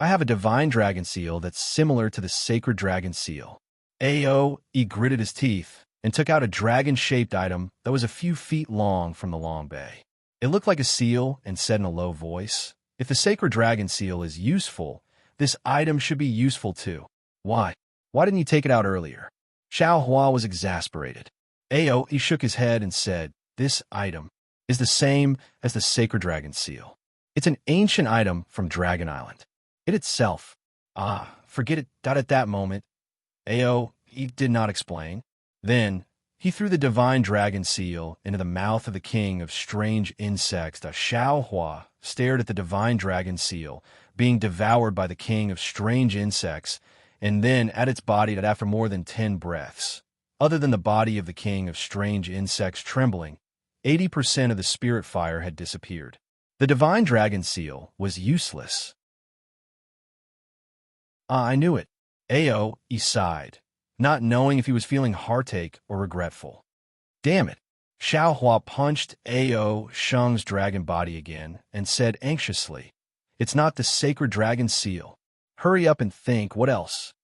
I have a divine dragon seal that's similar to the sacred dragon seal." He gritted his teeth and took out a dragon-shaped item that was a few feet long from the Long Bay. It looked like a seal and said in a low voice, "If the sacred dragon seal is useful, this item should be useful too. Why? Why didn't you take it out earlier?" Xiaohua was exasperated. He shook his head and said, "This item is the same as the sacred dragon seal. It's an ancient item from Dragon Island. It itself." Forget it. At that moment, he did not explain. Then, he threw the divine dragon seal into the mouth of the king of strange insects. Xiaohua stared at the divine dragon seal being devoured by the king of strange insects, and then at its body that after more than 10 breaths, other than the body of the king of strange insects trembling, 80% of the spirit fire had disappeared. The divine dragon seal was useless. I knew it. He sighed, not knowing if he was feeling heartache or regretful. Damn it. Xiaohua punched Ao Sheng's dragon body again and said anxiously, "It's not the sacred dragon seal. Hurry up and think, what else?"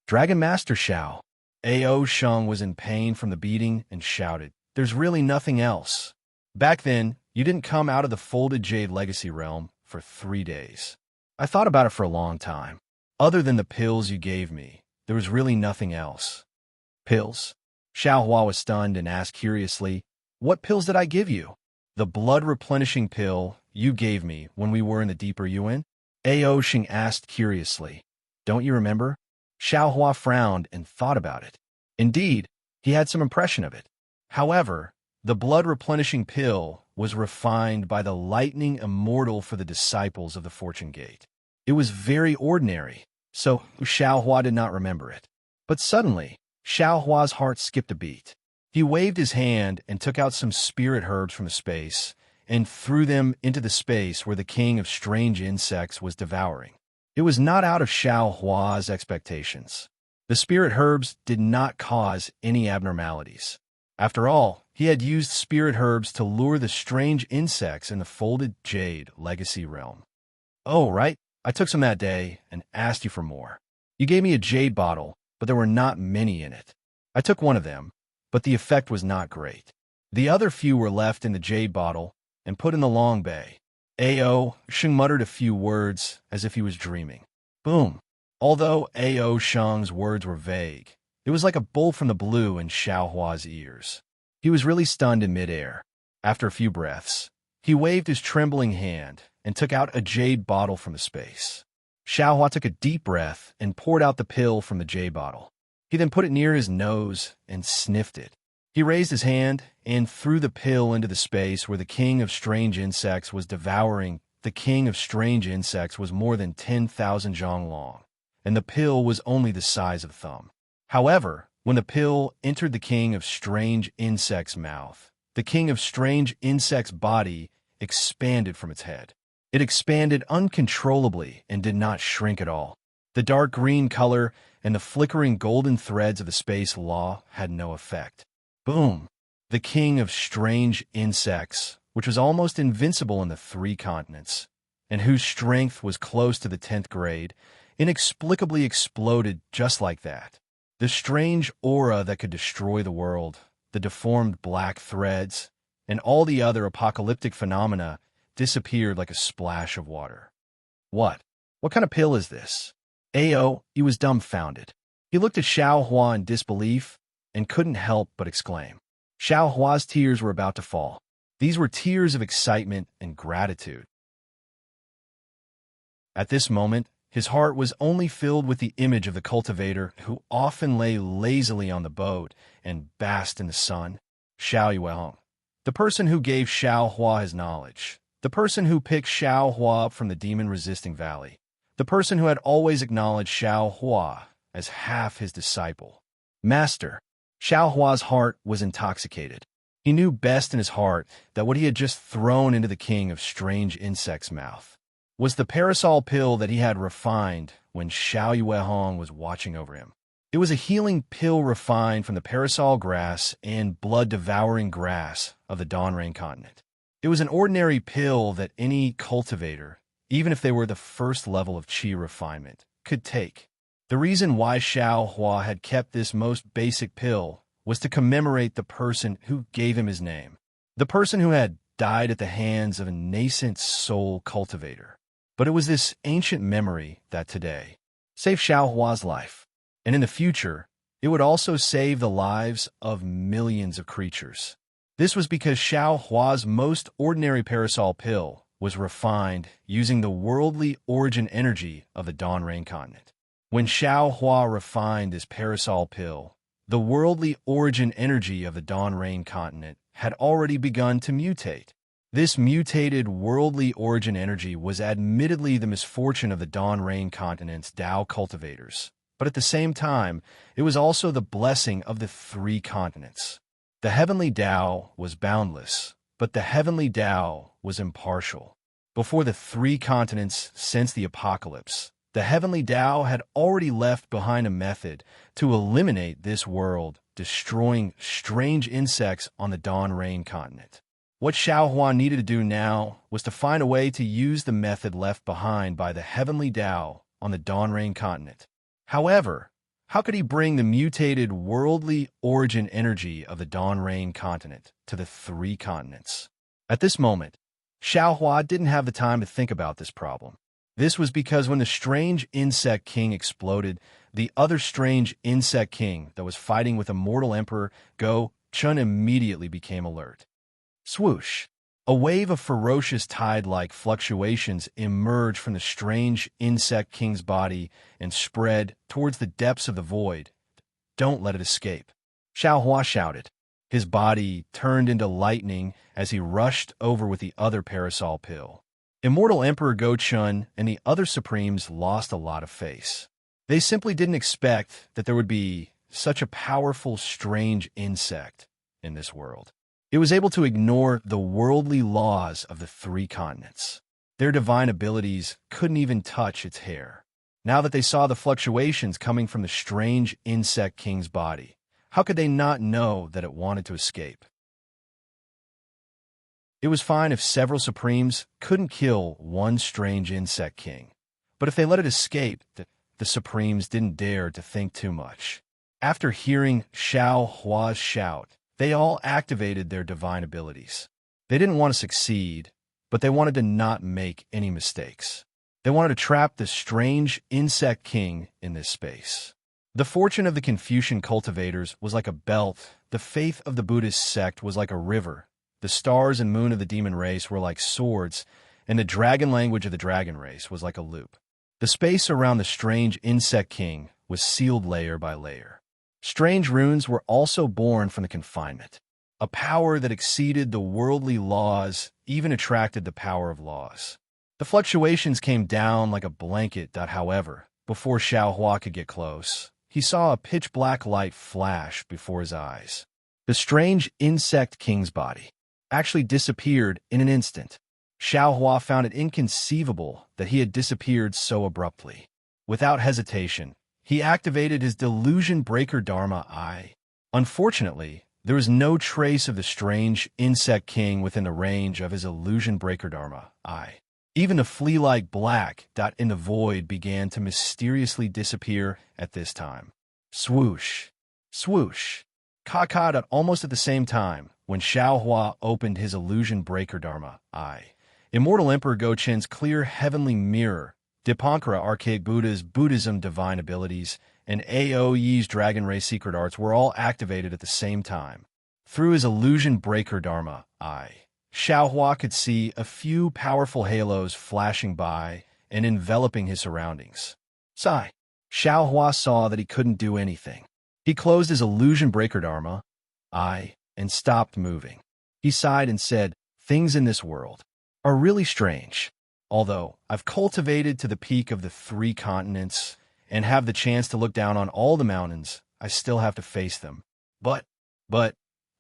"Dragon Master Xiao." Ao Sheng was in pain from the beating and shouted, "There's really nothing else. Back then, you didn't come out of the folded jade legacy realm for 3 days. I thought about it for a long time. Other than the pills you gave me, there was really nothing else." "Pills?" Xiaohua was stunned and asked curiously, "What pills did I give you?" "The blood-replenishing pill you gave me when we were in the deeper Yuan?" Ao Sheng asked curiously. "Don't you remember?" Xiaohua frowned and thought about it. Indeed, he had some impression of it. However, the blood-replenishing pill was refined by the lightning immortal for the disciples of the Fortune Gate. It was very ordinary, so Xiaohua did not remember it. But suddenly, Xiaohua's heart skipped a beat. He waved his hand and took out some spirit herbs from the space and threw them into the space where the king of strange insects was devouring. It was not out of Xiaohua's expectations. The spirit herbs did not cause any abnormalities. After all, he had used spirit herbs to lure the strange insects in the folded jade legacy realm. "Oh, right. I took some that day and asked you for more. You gave me a jade bottle, but there were not many in it. I took one of them, but the effect was not great. The other few were left in the jade bottle and put in the Long Bay." Ao Sheng muttered a few words as if he was dreaming. Boom. Although Ao Sheng's words were vague, it was like a bolt from the blue in Xiaohua's ears. He was really stunned in midair. After a few breaths, he waved his trembling hand and took out a jade bottle from the space. Xiaohua took a deep breath and poured out the pill from the jade bottle. He then put it near his nose and sniffed it. He raised his hand and threw the pill into the space where the king of strange insects was devouring. The king of strange insects was more than 10,000 zhang long, and the pill was only the size of a thumb. However, when the pill entered the king of strange insects' mouth, the king of strange insects' body expanded from its head. It expanded uncontrollably and did not shrink at all. The dark green color and the flickering golden threads of the space law had no effect. Boom! The king of strange insects, which was almost invincible in the 3 continents, and whose strength was close to the 10th grade, inexplicably exploded just like that. The strange aura that could destroy the world, the deformed black threads, and all the other apocalyptic phenomena disappeared like a splash of water. What? What kind of pill is this? He was dumbfounded. He looked at Xiaohua in disbelief and couldn't help but exclaim. Xiaohua's tears were about to fall. These were tears of excitement and gratitude. At this moment, his heart was only filled with the image of the cultivator who often lay lazily on the boat and basked in the sun, Xiao Yuehong. The person who gave Xiao Hua his knowledge. The person who picked Xiao Hua up from the demon-resisting valley. The person who had always acknowledged Xiao Hua as half his disciple. Master. Xiao Hua's heart was intoxicated. He knew best in his heart that what he had just thrown into the king of strange insects' mouth was the parasol pill that he had refined when Xiao Yuehong was watching over him. It was a healing pill refined from the parasol grass and blood-devouring grass of the Dawn Rain continent. It was an ordinary pill that any cultivator, even if they were the first level of qi refinement, could take. The reason why Xiao Hua had kept this most basic pill was to commemorate the person who gave him his name, the person who had died at the hands of a nascent soul cultivator. But it was this ancient memory that today saved Xiao Hua's life, and in the future, it would also save the lives of millions of creatures. This was because Xiao Hua's most ordinary parasol pill was refined using the worldly origin energy of the Dawn Rain continent. When Xiao Hua refined this parasol pill, the worldly origin energy of the Dawn Rain continent had already begun to mutate. This mutated worldly origin energy was admittedly the misfortune of the Dawn Rain continent's Tao cultivators, but at the same time, it was also the blessing of the three continents. The heavenly Tao was boundless, but the heavenly Tao was impartial. Before the three continents sensed the apocalypse, the heavenly Tao had already left behind a method to eliminate this world, destroying strange insects on the Dawn Rain continent. What Xiao Hua needed to do now was to find a way to use the method left behind by the heavenly Tao on the Dawn Rain continent. However, how could he bring the mutated worldly origin energy of the Dawn Rain continent to the three continents? At this moment, Xiao Hua didn't have the time to think about this problem. This was because when the strange insect king exploded, the other strange insect king that was fighting with a mortal emperor, Go Chun, immediately became alert. Swoosh! A wave of ferocious tide-like fluctuations emerged from the strange insect king's body and spread towards the depths of the void. Don't let it escape, Xiao Hua shouted. His body turned into lightning as he rushed over with the other parasol pill. Immortal Emperor Go Chun and the other Supremes lost a lot of face. They simply didn't expect that there would be such a powerful, strange insect in this world. It was able to ignore the worldly laws of the three continents. Their divine abilities couldn't even touch its hair. Now that they saw the fluctuations coming from the strange insect king's body, how could they not know that it wanted to escape? It was fine if several Supremes couldn't kill one strange insect king, but if they let it escape, the Supremes didn't dare to think too much. After hearing Xiao Hua's shout, they all activated their divine abilities. They didn't want to succeed, but they wanted to not make any mistakes. They wanted to trap the strange insect king in this space. The fortune of the Confucian cultivators was like a belt, the faith of the Buddhist sect was like a river, the stars and moon of the demon race were like swords, and the dragon language of the dragon race was like a loop. The space around the strange insect king was sealed layer by layer. Strange runes were also born from the confinement. A power that exceeded the worldly laws even attracted the power of laws. The fluctuations came down like a blanket. However, before Xiao Hua could get close, he saw a pitch-black light flash before his eyes. The strange insect king's body actually disappeared in an instant. Xiao Hua found it inconceivable that he had disappeared so abruptly. Without hesitation, he activated his Delusion Breaker Dharma Eye. Unfortunately, there was no trace of the strange insect king within the range of his Illusion Breaker Dharma Eye. Even the flea-like black dot in the void began to mysteriously disappear at this time. Swoosh! Swoosh! Ka-ka! Almost at the same time, when Xiao Hua opened his Illusion Breaker Dharma Eye, Immortal Emperor Go Chen's clear heavenly mirror, Dipankara Archaic Buddha's Buddhism divine abilities, and Aoyi's Dragon Race secret arts were all activated at the same time. Through his Illusion Breaker Dharma Eye, Xiao Hua could see a few powerful halos flashing by and enveloping his surroundings. Sigh. Xiao Hua saw that he couldn't do anything. He closed his illusion breaker Dharma eye and stopped moving. He sighed and said, "Things in this world are really strange. Although I've cultivated to the peak of the 3 continents and have the chance to look down on all the mountains, I still have to face them. But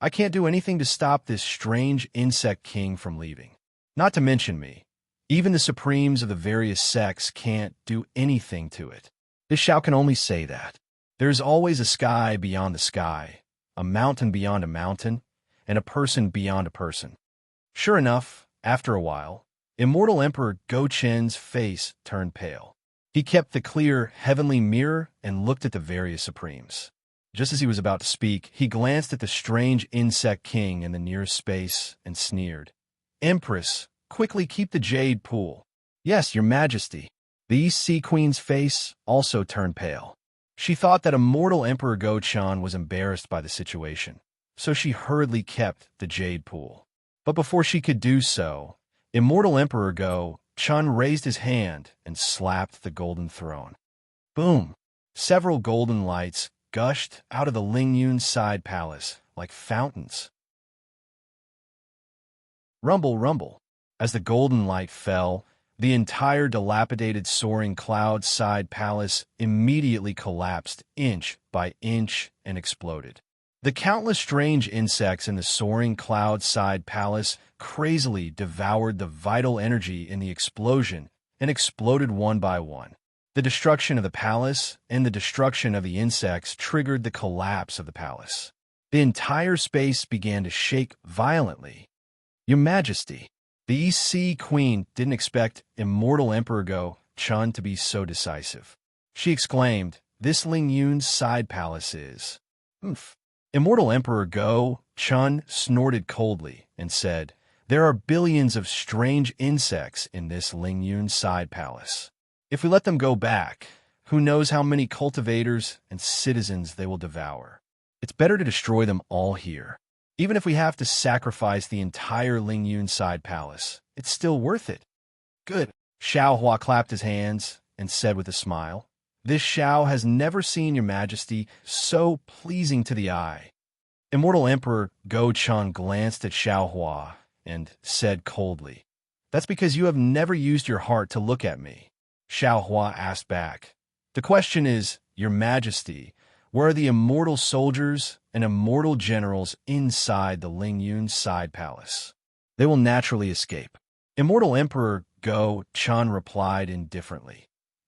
I can't do anything to stop this strange insect king from leaving. Not to mention me. Even the supremes of the various sects can't do anything to it. This Xiao can only say that. There's always a sky beyond the sky, a mountain beyond a mountain, and a person beyond a person." Sure enough, after a while, Immortal Emperor Go Chen's face turned pale. He kept the clear, heavenly mirror and looked at the various supremes. Just as he was about to speak, he glanced at the strange insect king in the nearest space and sneered. "Empress, quickly keep the jade pool." "Yes, your majesty." The East Sea Queen's face also turned pale. She thought that Immortal Emperor Go Chen was embarrassed by the situation, so she hurriedly kept the jade pool. But before she could do so, Immortal Emperor Go Chen raised his hand and slapped the golden throne. Boom! Several golden lights gushed out of the Lingyun side palace like fountains. Rumble, rumble. As the golden light fell, the entire dilapidated soaring cloud side palace immediately collapsed inch by inch and exploded. The countless strange insects in the soaring cloud side palace crazily devoured the vital energy in the explosion and exploded one by one. The destruction of the palace and the destruction of the insects triggered the collapse of the palace. The entire space began to shake violently. "Your Majesty," the East Sea Queen didn't expect Immortal Emperor Go Chen to be so decisive. She exclaimed, "This Lingyun's side palace is..." "Oomph." Immortal Emperor Go Chen snorted coldly and said, "There are billions of strange insects in this Lingyun side palace. If we let them go back, who knows how many cultivators and citizens they will devour. It's better to destroy them all here. Even if we have to sacrifice the entire Lingyun side palace, it's still worth it." "Good." Xiao Hua clapped his hands and said with a smile, "This Xiao has never seen your majesty so pleasing to the eye." Immortal Emperor Go Chen glanced at Xiao Hua and said coldly, "That's because you have never used your heart to look at me." Xiao Hua asked back, "The question is, your majesty, where are the immortal soldiers and immortal generals inside the Lingyun side palace?" "They will naturally escape." Immortal Emperor Go Chen replied indifferently.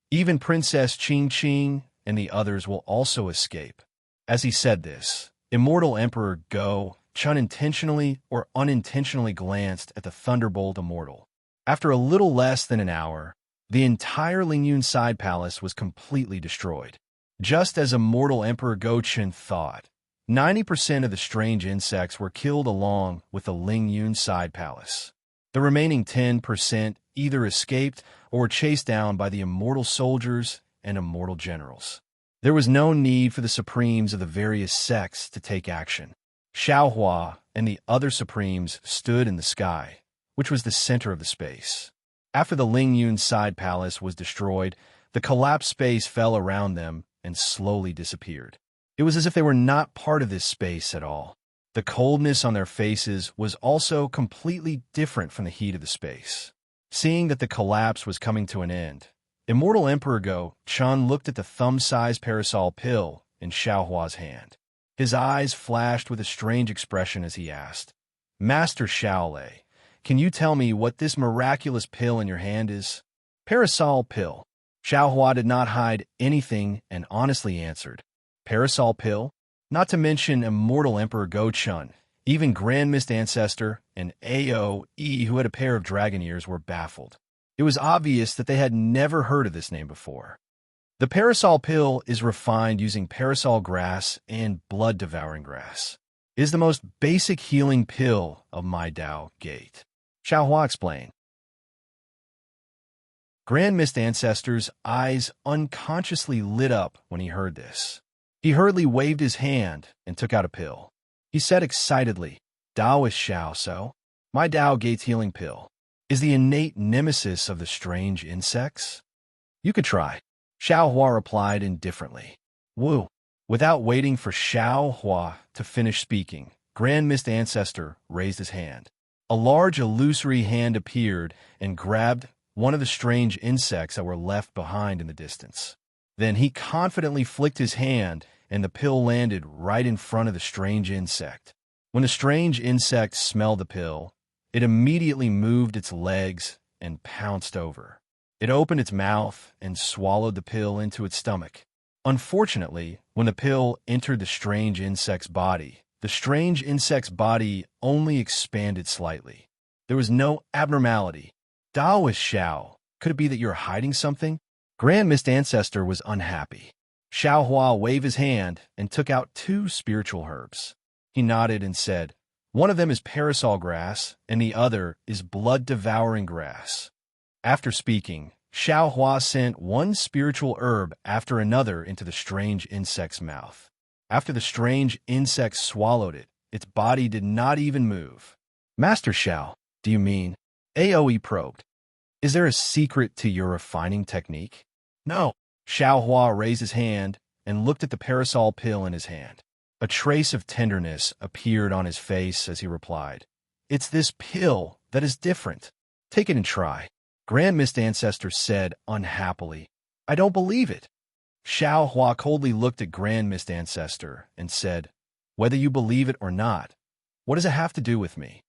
"Even Princess Qing Qing and the others will also escape." As he said this, Immortal Emperor Go Chen intentionally or unintentionally glanced at the Thunderbolt Immortal. After a little less than an hour, the entire Lingyun side palace was completely destroyed. Just as Immortal Emperor Go Chen thought, 90% of the strange insects were killed along with the Lingyun side palace. The remaining 10% either escaped or were chased down by the immortal soldiers and immortal generals. There was no need for the supremes of the various sects to take action. Xiao Hua and the other supremes stood in the sky, which was the center of the space. After the Lingyun side palace was destroyed, the collapsed space fell around them and slowly disappeared. It was as if they were not part of this space at all. The coldness on their faces was also completely different from the heat of the space. Seeing that the collapse was coming to an end, Immortal Emperor Go Chen looked at the thumb-sized parasol pill in Xiao Hua's hand. His eyes flashed with a strange expression as he asked, "Master Xiaolei, can you tell me what this miraculous pill in your hand is?" "Parasol pill." Xiao Hua did not hide anything and honestly answered, "Parasol pill?" Not to mention Immortal Emperor Go Chen, even Grand Mist Ancestor and AOE, who had a pair of dragon ears, were baffled. It was obvious that they had never heard of this name before. The parasol pill is refined using parasol grass and blood-devouring grass. It is the most basic healing pill of my Dao Gate. Xiao Hua explained. Grand Mist Ancestor's eyes unconsciously lit up when he heard this. He hurriedly waved his hand and took out a pill. He said excitedly, "Daoist Xiao So, my Dao Gate's healing pill. is the innate nemesis of the strange insects? You could try. Xiao Hua replied indifferently. Woo. Without waiting for Xiao Hua to finish speaking, Grand Mist Ancestor raised his hand. A large illusory hand appeared and grabbed one of the strange insects that were left behind in the distance. Then he confidently flicked his hand, and the pill landed right in front of the strange insect. When the strange insect smelled the pill, it immediately moved its legs and pounced over. It opened its mouth and swallowed the pill into its stomach. Unfortunately, when the pill entered the strange insect's body, the strange insect's body only expanded slightly. There was no abnormality. Daoist Xiao, could it be that you're hiding something? Grand Mist Ancestor was unhappy. Xiao Hua waved his hand and took out 2 spiritual herbs. He nodded and said, one of them is parasol grass, and the other is blood-devouring grass. After speaking, Xiao Hua sent one spiritual herb after another into the strange insect's mouth. After the strange insect swallowed it, its body did not even move. Master Xiao, do you mean? Aoe probed. Is there a secret to your refining technique? No. Xiao Hua raised his hand and looked at the parasol pill in his hand. A trace of tenderness appeared on his face as he replied, it's this pill that is different. Take it and try. Grand Mist Ancestor said unhappily, I don't believe it. Xiao Hua coldly looked at Grand Mist Ancestor and said, whether you believe it or not, what does it have to do with me?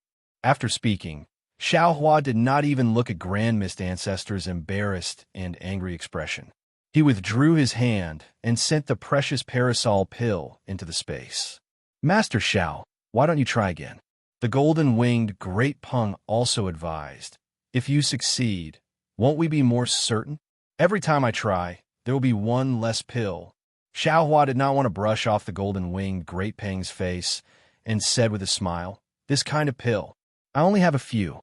After speaking, Xiao Hua did not even look at Grand Mist Ancestor's embarrassed and angry expression. He withdrew his hand and sent the precious parasol pill into the space. Master Xiao, why don't you try again? The golden-winged Great Peng also advised, if you succeed, won't we be more certain? Every time I try, there will be one less pill. Xiao Hua did not want to brush off the golden-winged Great Peng's face and said with a smile, this kind of pill, I only have a few.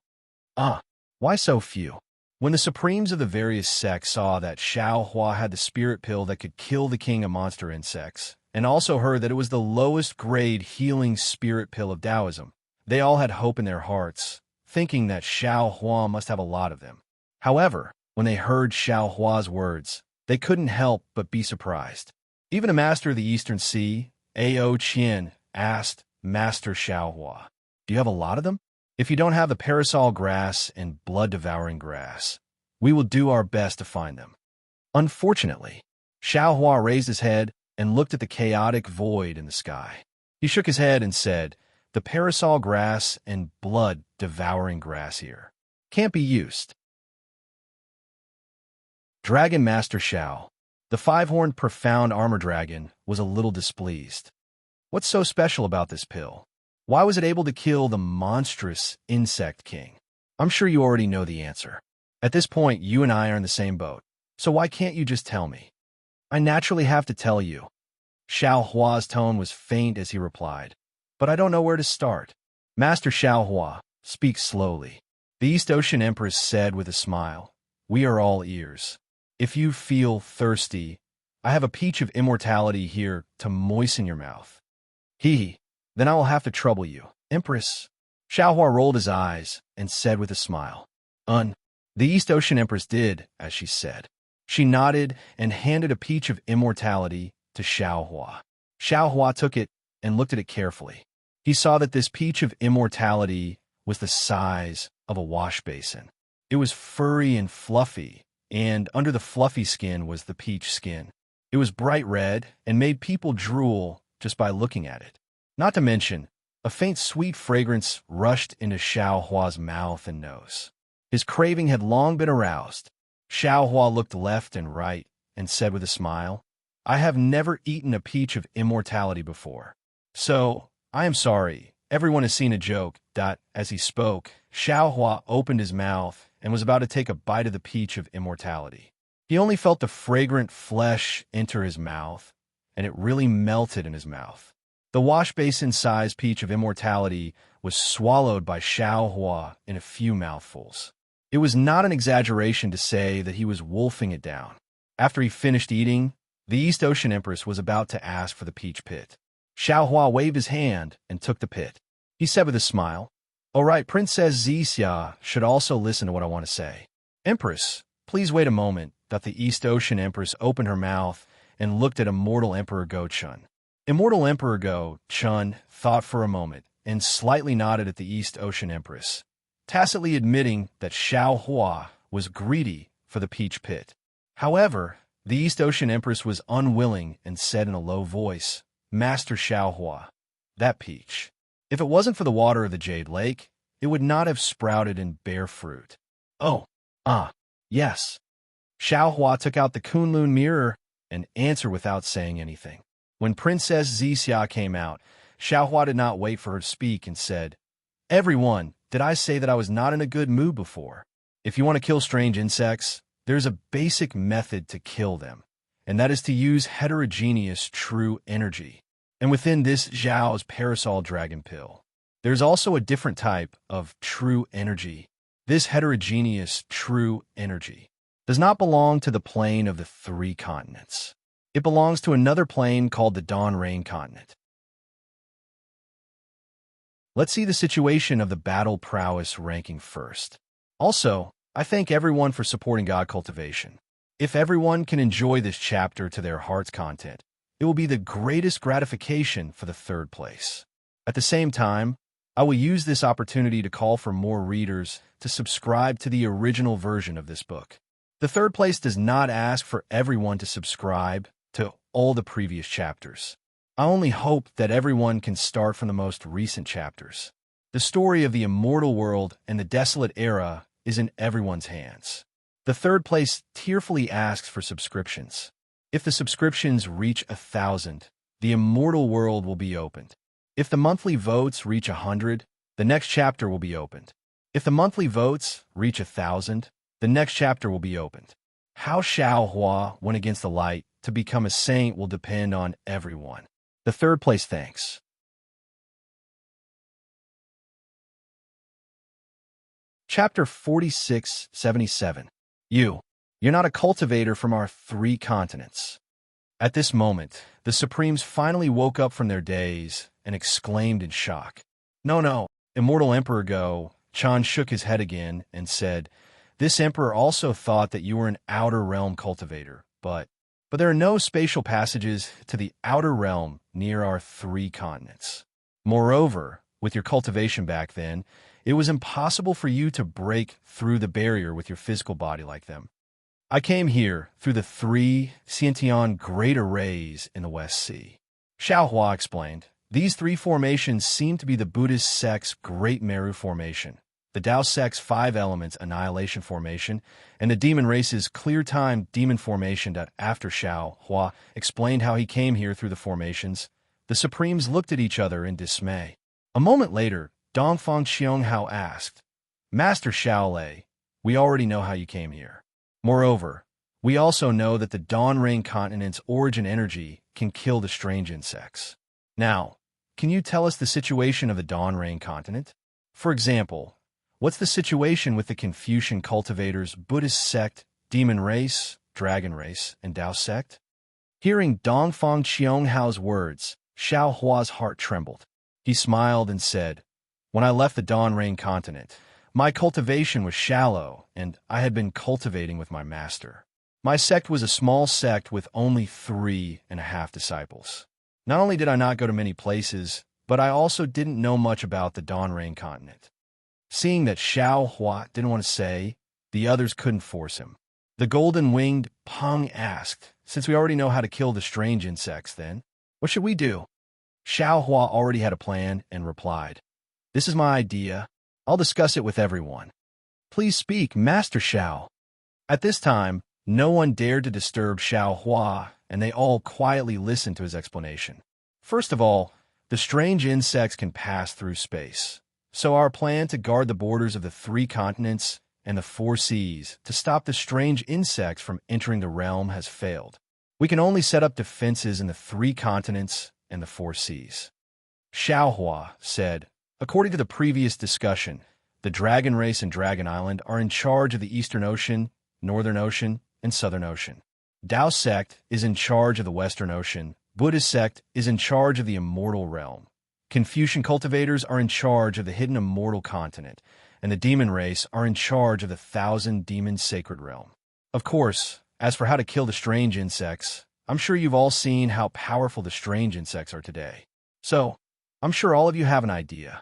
Why so few? When the supremes of the various sects saw that Xiao Hua had the spirit pill that could kill the king of monster insects, and also heard that it was the lowest grade healing spirit pill of Taoism, they all had hope in their hearts, thinking that Xiao Hua must have a lot of them. However, when they heard Xiao Hua's words, they couldn't help but be surprised. Even a master of the Eastern Sea, Ao Qian, asked Master Xiao Hua, do you have a lot of them? If you don't have the parasol grass and blood-devouring grass, we will do our best to find them. Unfortunately, Xiao Hua raised his head and looked at the chaotic void in the sky. He shook his head and said, the parasol grass and blood-devouring grass here can't be used. Dragon Master Xiao, the 5-horned profound armor dragon, was a little displeased. What's so special about this pill? Why was it able to kill the monstrous insect king? I'm sure you already know the answer. At this point, you and I are in the same boat, so why can't you just tell me? I naturally have to tell you. Xiao Hua's tone was faint as he replied, but I don't know where to start. Master Xiao Hua, speak slowly. The East Ocean Empress said with a smile, we are all ears. If you feel thirsty, I have a peach of immortality here to moisten your mouth. Then I will have to trouble you. Empress. Xiao Hua rolled his eyes and said with a smile, The East Ocean Empress did as she said. She nodded and handed a peach of immortality to Xiao Hua. Xiao Hua took it and looked at it carefully. He saw that this peach of immortality was the size of a wash basin. It was furry and fluffy, and under the fluffy skin was the peach skin. It was bright red and made people drool just by looking at it. Not to mention, a faint sweet fragrance rushed into Xiao Hua's mouth and nose. His craving had long been aroused. Xiao Hua looked left and right and said with a smile, I have never eaten a peach of immortality before. So, I am sorry, everyone has seen a joke. As he spoke, Xiao Hua opened his mouth and was about to take a bite of the peach of immortality. He only felt the fragrant flesh enter his mouth, and it really melted in his mouth. The wash basin-sized peach of immortality was swallowed by Xiao Hua in a few mouthfuls. It was not an exaggeration to say that he was wolfing it down. After he finished eating, the East Ocean Empress was about to ask for the peach pit. Xiao Hua waved his hand and took the pit. He said with a smile, All right, Princess Xixia should also listen to what I want to say. Empress, please wait a moment. The East Ocean Empress opened her mouth and looked at Immortal Emperor Go Chun. Immortal Emperor Go Chun thought for a moment and slightly nodded at the East Ocean Empress, tacitly admitting that Xiao Hua was greedy for the peach pit. However, the East Ocean Empress was unwilling and said in a low voice, Master Xiao Hua, that peach, if it wasn't for the water of the Jade Lake, it would not have sprouted and bear fruit. Oh, yes. Xiao Hua took out the Kunlun mirror and answered without saying anything. When Princess Xixia came out, Xiao Hua did not wait for her to speak and said, Everyone, did I say that I was not in a good mood before? If you want to kill strange insects, there's a basic method to kill them, and that is to use heterogeneous true energy. And within this Zhao's parasol dragon pill, there's also a different type of true energy. This heterogeneous true energy does not belong to the plane of the three continents. It belongs to another plane called the Dawn Rain continent. Let's see the situation of the battle prowess ranking first. Also, I thank everyone for supporting God cultivation. If everyone can enjoy this chapter to their heart's content, it will be the greatest gratification for the third place. At the same time, I will use this opportunity to call for more readers to subscribe to the original version of this book. The third place does not ask for everyone to subscribe to all the previous chapters. I only hope that everyone can start from the most recent chapters. The story of the immortal world and the desolate era is in everyone's hands. The third place tearfully asks for subscriptions. If the subscriptions reach 1,000, the immortal world will be opened. If the monthly votes reach 100, the next chapter will be opened. If the monthly votes reach 1,000, the next chapter will be opened. How Xiao Hua went against the light to become a saint will depend on everyone. The third place thanks. Chapter 46-77. You're not a cultivator from our three continents. At this moment, the Supremes finally woke up from their daze and exclaimed in shock. No, Immortal Emperor Go Chun shook his head again and said, This emperor also thought that you were an outer realm cultivator, but there are no spatial passages to the outer realm near our three continents. Moreover, with your cultivation back then, it was impossible for you to break through the barrier with your physical body like them. I came here through the three Xiantian great arrays in the West Sea. Xiao Hua explained, These three formations seem to be the Buddhist sect's Great Meru Formation, the Tao sect's Five Elements Annihilation Formation, and the demon race's Clear Time Demon Formation. After Xiao Hua explained how he came here through the formations, the Supremes looked at each other in dismay. A moment later, Dongfang Qianghao asked, Master Shaolei, we already know how you came here. Moreover, we also know that the Dawn Rain continent's origin energy can kill the strange insects. Now, can you tell us the situation of the Dawn Rain continent? For example, what's the situation with the Confucian cultivators, Buddhist sect, demon race, dragon race, and Tao sect? Hearing Dongfang Qianghao's words, Xiao Hua's heart trembled. He smiled and said, When I left the Dawn Rain continent, my cultivation was shallow, and I had been cultivating with my master. My sect was a small sect with only 3.5 disciples. Not only did I not go to many places, but I also didn't know much about the Dawn Rain continent. Seeing that Xiao Hua didn't want to say, the others couldn't force him. The golden-winged Peng asked, Since we already know how to kill the strange insects, then, what should we do? Xiao Hua already had a plan and replied, This is my idea. I'll discuss it with everyone. Please speak, Master Xiao. At this time, no one dared to disturb Xiao Hua, and they all quietly listened to his explanation. First of all, the strange insects can pass through space. So our plan to guard the borders of the three continents and the 4 seas to stop the strange insects from entering the realm has failed. We can only set up defenses in the 3 continents and the 4 seas. Xiao Hua said, According to the previous discussion, the Dragon Race and Dragon Island are in charge of the Eastern Ocean, Northern Ocean, and Southern Ocean. Tao sect is in charge of the Western Ocean. Buddhist sect is in charge of the immortal realm. Confucian cultivators are in charge of the hidden immortal continent, and the demon race are in charge of the 1,000-demon sacred realm. Of course, as for how to kill the strange insects, I'm sure you've all seen how powerful the strange insects are today. So, I'm sure all of you have an idea.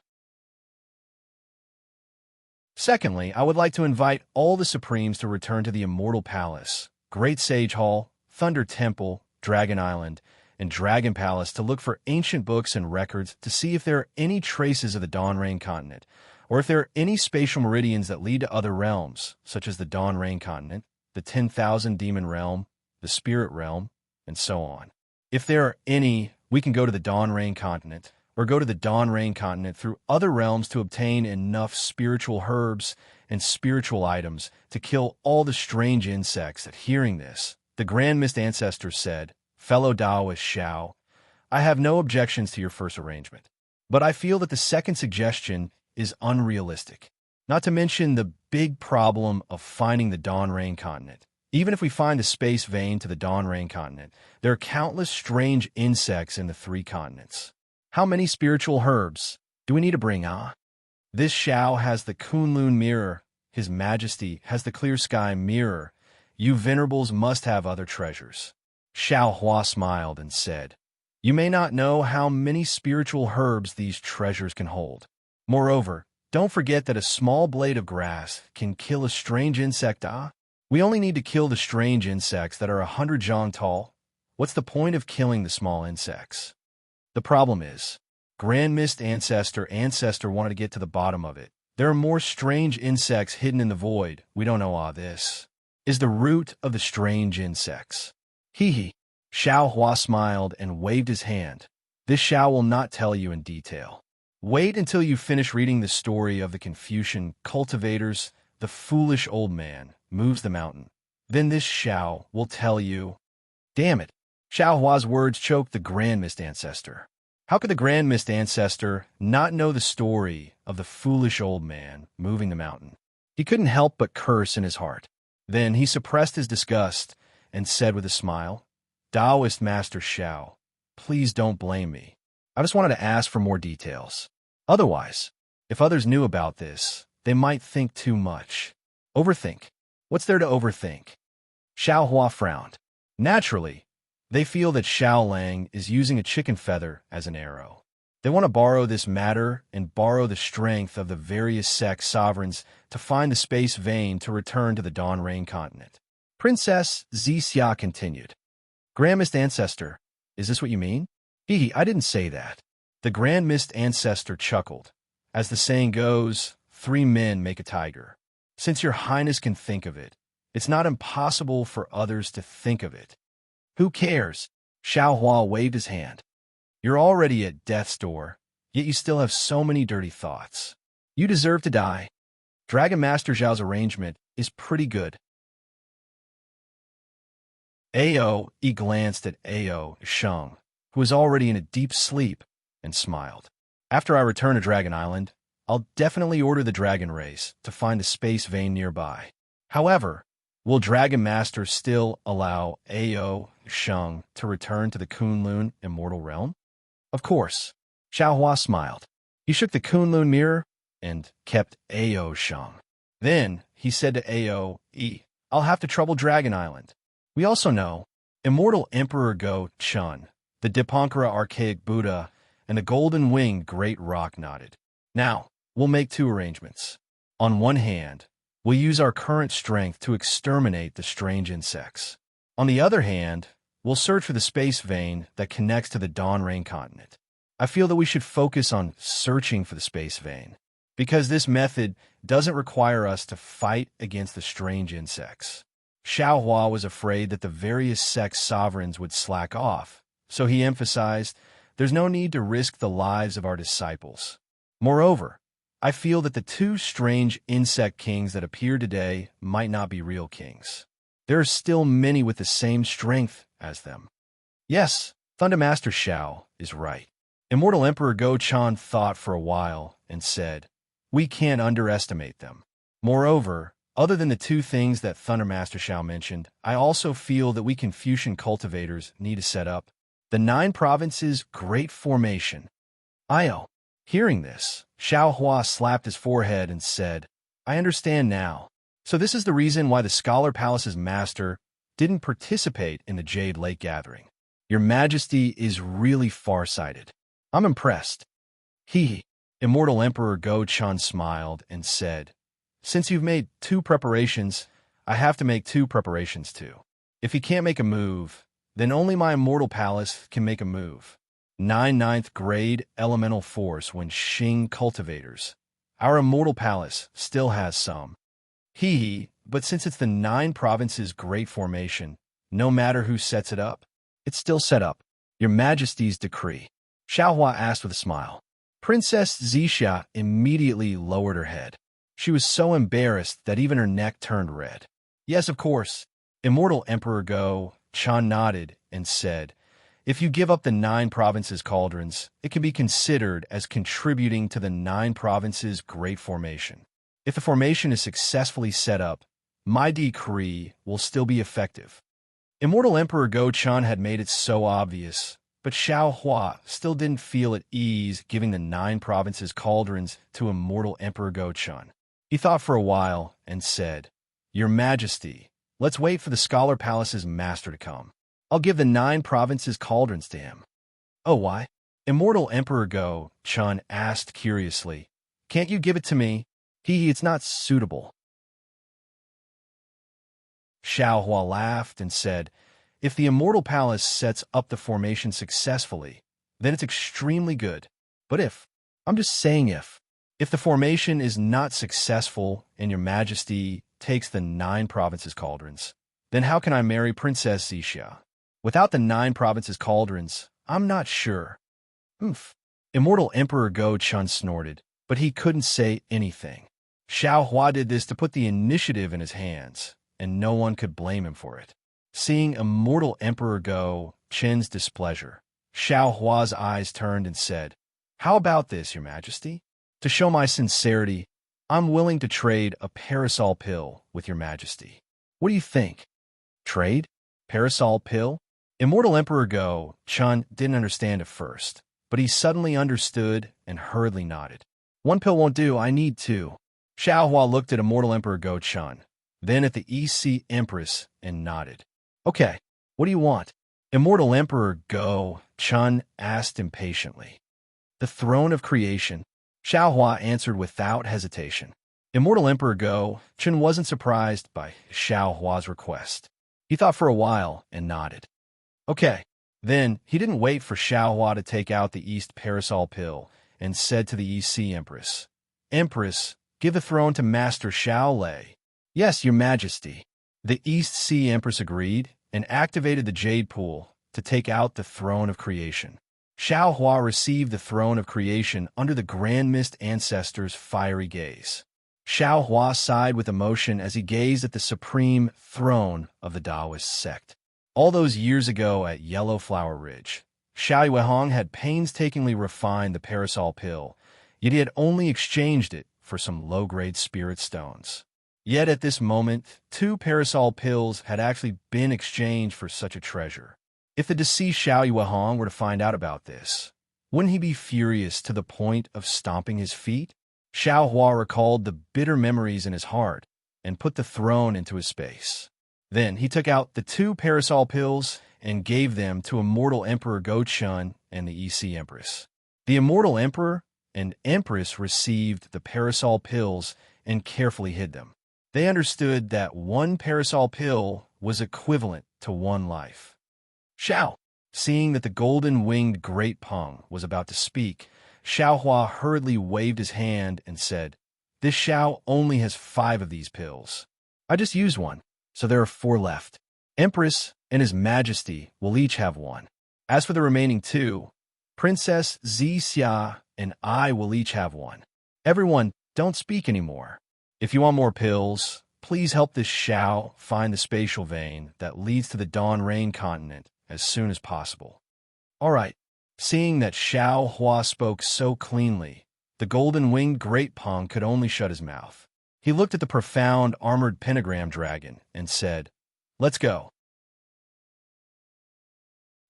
Secondly, I would like to invite all the Supremes to return to the Immortal Palace, Great Sage Hall, Thunder Temple, Dragon Island, and Dragon Palace to look for ancient books and records to see if there are any traces of the Dawn Rain continent, or if there are any spatial meridians that lead to other realms, such as the Dawn Rain continent, the 10,000 demon realm, the spirit realm, and so on. If there are any, we can go to the Dawn Rain continent, or go to the Dawn Rain continent through other realms to obtain enough spiritual herbs and spiritual items to kill all the strange insects. At hearing this, the Grand Mist Ancestor said, "Fellow Taoist Xiao, I have no objections to your first arrangement, but I feel that the second suggestion is unrealistic. Not to mention the big problem of finding the Dawn Rain continent. Even if we find the space vein to the Dawn Rain continent, there are countless strange insects in the 3 continents. How many spiritual herbs do we need to bring, This Xiao has the Kunlun mirror. His Majesty has the Clear Sky mirror. You venerables must have other treasures." Xiao Hua smiled and said, "You may not know how many spiritual herbs these treasures can hold. Moreover, don't forget that a small blade of grass can kill a strange insect, We only need to kill the strange insects that are 100 zhang tall. What's the point of killing the small insects?" The problem is, Grand Mist Ancestor wanted to get to the bottom of it. There are more strange insects hidden in the void. We don't know this is the root of the strange insects. Hee. Xiao Hua smiled and waved his hand. This Xiao will not tell you in detail. Wait until you finish reading the story of the Confucian cultivators. The foolish old man moves the mountain. Then this Xiao will tell you. Damn it. Xiao Hua's words choked the Grand Mist Ancestor. How could the Grand Mist Ancestor not know the story of the foolish old man moving the mountain? He couldn't help but curse in his heart. Then he suppressed his disgust and said with a smile, "Taoist Master Xiao, please don't blame me. I just wanted to ask for more details. Otherwise, if others knew about this, they might think too much. Overthink. What's there to overthink?" Xiao Hua frowned. Naturally, they feel that Xiao Lang is using a chicken feather as an arrow. They want to borrow this matter and borrow the strength of the various sect sovereigns to find the space vein to return to the Dawn Rain continent. Princess Zixia continued. "Grand Mist Ancestor, is this what you mean?" I didn't say that." The Grand Mist Ancestor chuckled. "As the saying goes, 3 men make a tiger. Since your highness can think of it, it's not impossible for others to think of it." "Who cares?" Xiao Hua waved his hand. "You're already at death's door, yet you still have so many dirty thoughts. You deserve to die. Dragon Master Zhao's arrangement is pretty good." He glanced at Ao Sheng, who was already in a deep sleep, and smiled. "After I return to Dragon Island, I'll definitely order the dragon race to find the space vein nearby. However, will Dragon Master still allow Ao Sheng to return to the Kunlun immortal realm?" "Of course." Xiao Hua smiled. He shook the Kunlun mirror and kept Ao Sheng. Then he said to Ao, "I'll have to trouble Dragon Island. We also know Immortal Emperor Go Chun, the Dipankara Archaic Buddha, and the Golden-Winged Great Rock nodded. Now, we'll make 2 arrangements. On one hand, we'll use our current strength to exterminate the strange insects. On the other hand, we'll search for the space vein that connects to the Dawn Rain continent. I feel that we should focus on searching for the space vein, because this method doesn't require us to fight against the strange insects." Xiao Hua was afraid that the various sect sovereigns would slack off, so he emphasized, "There's no need to risk the lives of our disciples. Moreover, I feel that the 2 strange insect kings that appeared today might not be real kings. There are still many with the same strength as them." Yes, Thunder Master Xiao is right. Immortal Emperor Go Chan thought for a while and said, "We can't underestimate them. Moreover, other than the 2 things that Thunder Master Xiao mentioned, I also feel that we Confucian cultivators need to set up the 9 provinces Great Formation. Io. Hearing this, Xiao Hua slapped his forehead and said, I understand now. So this is the reason why the Scholar Palace's master didn't participate in the Jade Lake gathering. Your Majesty is really far-sighted. I'm impressed. He, Immortal Emperor Go-chan smiled and said, Since you've made 2 preparations, I have to make 2 preparations too. If he can't make a move, then only my Immortal Palace can make a move. 9th grade elemental force when Xing cultivators. Our Immortal Palace still has some. But since it's the 9 provinces great formation, no matter who sets it up, it's still set up. Your Majesty's decree. Xiaohua asked with a smile. Princess Zixia immediately lowered her head. She was so embarrassed that even her neck turned red. Yes, of course. Immortal Emperor Go-chan nodded and said, If you give up the 9 provinces cauldrons, it can be considered as contributing to the 9 provinces great formation. If the formation is successfully set up, my decree will still be effective. Immortal Emperor Go-chan had made it so obvious, but Xiao Hua still didn't feel at ease giving the 9 provinces cauldrons to Immortal Emperor Go-chan. He thought for a while and said, Your Majesty, let's wait for the Scholar Palace's master to come. I'll give the 9 provinces cauldrons to him. Oh, why? Immortal Emperor Go-chan asked curiously. Can't you give it to me? It's not suitable. Xiao Hua laughed and said, If the Immortal Palace sets up the formation successfully, then it's extremely good. But I'm just saying if the formation is not successful and your Majesty takes the 9 provinces cauldrons, then how can I marry Princess Zixia? Without the 9 provinces cauldrons, I'm not sure. Oof. Immortal Emperor Go-chan snorted, but he couldn't say anything. Xiao Hua did this to put the initiative in his hands, and no one could blame him for it. Seeing Immortal Emperor Go-chan's displeasure, Xiao Hua's eyes turned and said, How about this, Your Majesty? To show my sincerity, I'm willing to trade a parasol pill with Your Majesty. What do you think? Trade? Parasol pill? Immortal Emperor Go-chan didn't understand at first, but he suddenly understood and hurriedly nodded. 1 pill won't do, I need 2. Xiao Hua looked at Immortal Emperor Go-chan, then at the EC Empress, and nodded. Okay, what do you want? Immortal Emperor Go-chan asked impatiently. The throne of creation. Xiao Hua answered without hesitation. Immortal Emperor Go-chan wasn't surprised by Xiao Hua's request. He thought for a while and nodded. Okay. Then he didn't wait for Xiao Hua to take out the East Parasol pill and said to the EC Empress, Empress, give the throne to Master Xiao Lei. Yes, Your Majesty. The East Sea Empress agreed and activated the Jade Pool to take out the Throne of Creation. Xiao Hua received the Throne of Creation under the Grand Mist Ancestor's fiery gaze. Xiao Hua sighed with emotion as he gazed at the supreme throne of the Taoist sect. All those years ago at Yellow Flower Ridge, Xiao Yuehong had painstakingly refined the Parasol Pill, yet he had only exchanged it for some low-grade spirit stones. Yet at this moment, 2 Parasol Pills had actually been exchanged for such a treasure. If the deceased Xiao Yuehong were to find out about this, wouldn't he be furious to the point of stomping his feet? Xiao Hua recalled the bitter memories in his heart and put the throne into his space. Then he took out the 2 Parasol Pills and gave them to Immortal Emperor Go-chan and the EC Empress. The Immortal Emperor and Empress received the Parasol Pills and carefully hid them. They understood that 1 Parasol Pill was equivalent to 1 life. Xiao, seeing that the golden-winged Great Peng was about to speak, Xiao Hua hurriedly waved his hand and said, This Xiao only has 5 of these pills. I just used 1, so there are 4 left. Empress and His Majesty will each have 1. As for the remaining 2, Princess Zixia and I will each have 1. Everyone, don't speak anymore. If you want more pills, please help this Xiao find the spatial vein that leads to the Dawn Rain continent as soon as possible. All right. Seeing that Xiao Hua spoke so cleanly, the golden-winged Great Peng could only shut his mouth. He looked at the profound armored pentagram dragon and said, Let's go.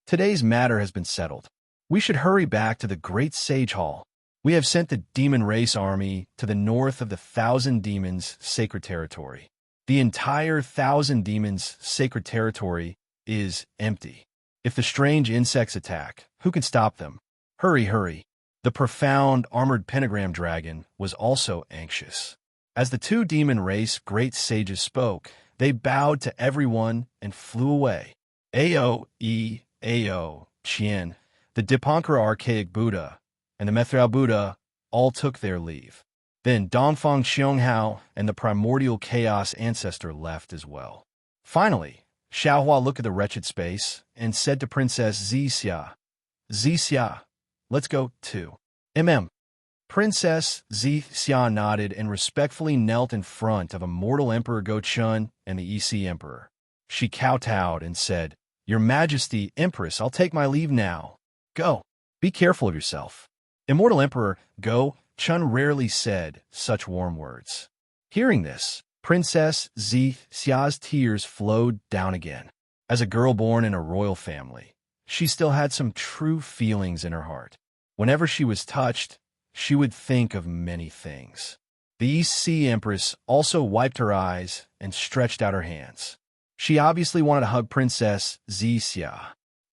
Today's matter has been settled. We should hurry back to the Great Sage Hall. We have sent the demon race army to the north of the Thousand Demons Sacred Territory. The entire Thousand Demons Sacred Territory is empty. If the strange insects attack, who can stop them? Hurry, hurry. The profound armored pentagram dragon was also anxious. As the two demon race great sages spoke, they bowed to everyone and flew away. Ao, Chien, the Dipankara archaic Buddha, and the Mithril Buddha all took their leave. Then Dongfang Xianghao and the primordial chaos ancestor left as well. Finally, Xiaohua looked at the wretched space and said to Princess Zixia, Zixia, let's go too. Princess Zixia nodded and respectfully knelt in front of Immortal Emperor Go Chun and the EC Emperor. She kowtowed and said, Your Majesty, Empress, I'll take my leave now. Go. Be careful of yourself. Immortal Emperor Go Chun rarely said such warm words. Hearing this, Princess Zixia's tears flowed down again. As a girl born in a royal family, she still had some true feelings in her heart. Whenever she was touched, she would think of many things. The EC Empress also wiped her eyes and stretched out her hands. She obviously wanted to hug Princess Zixia.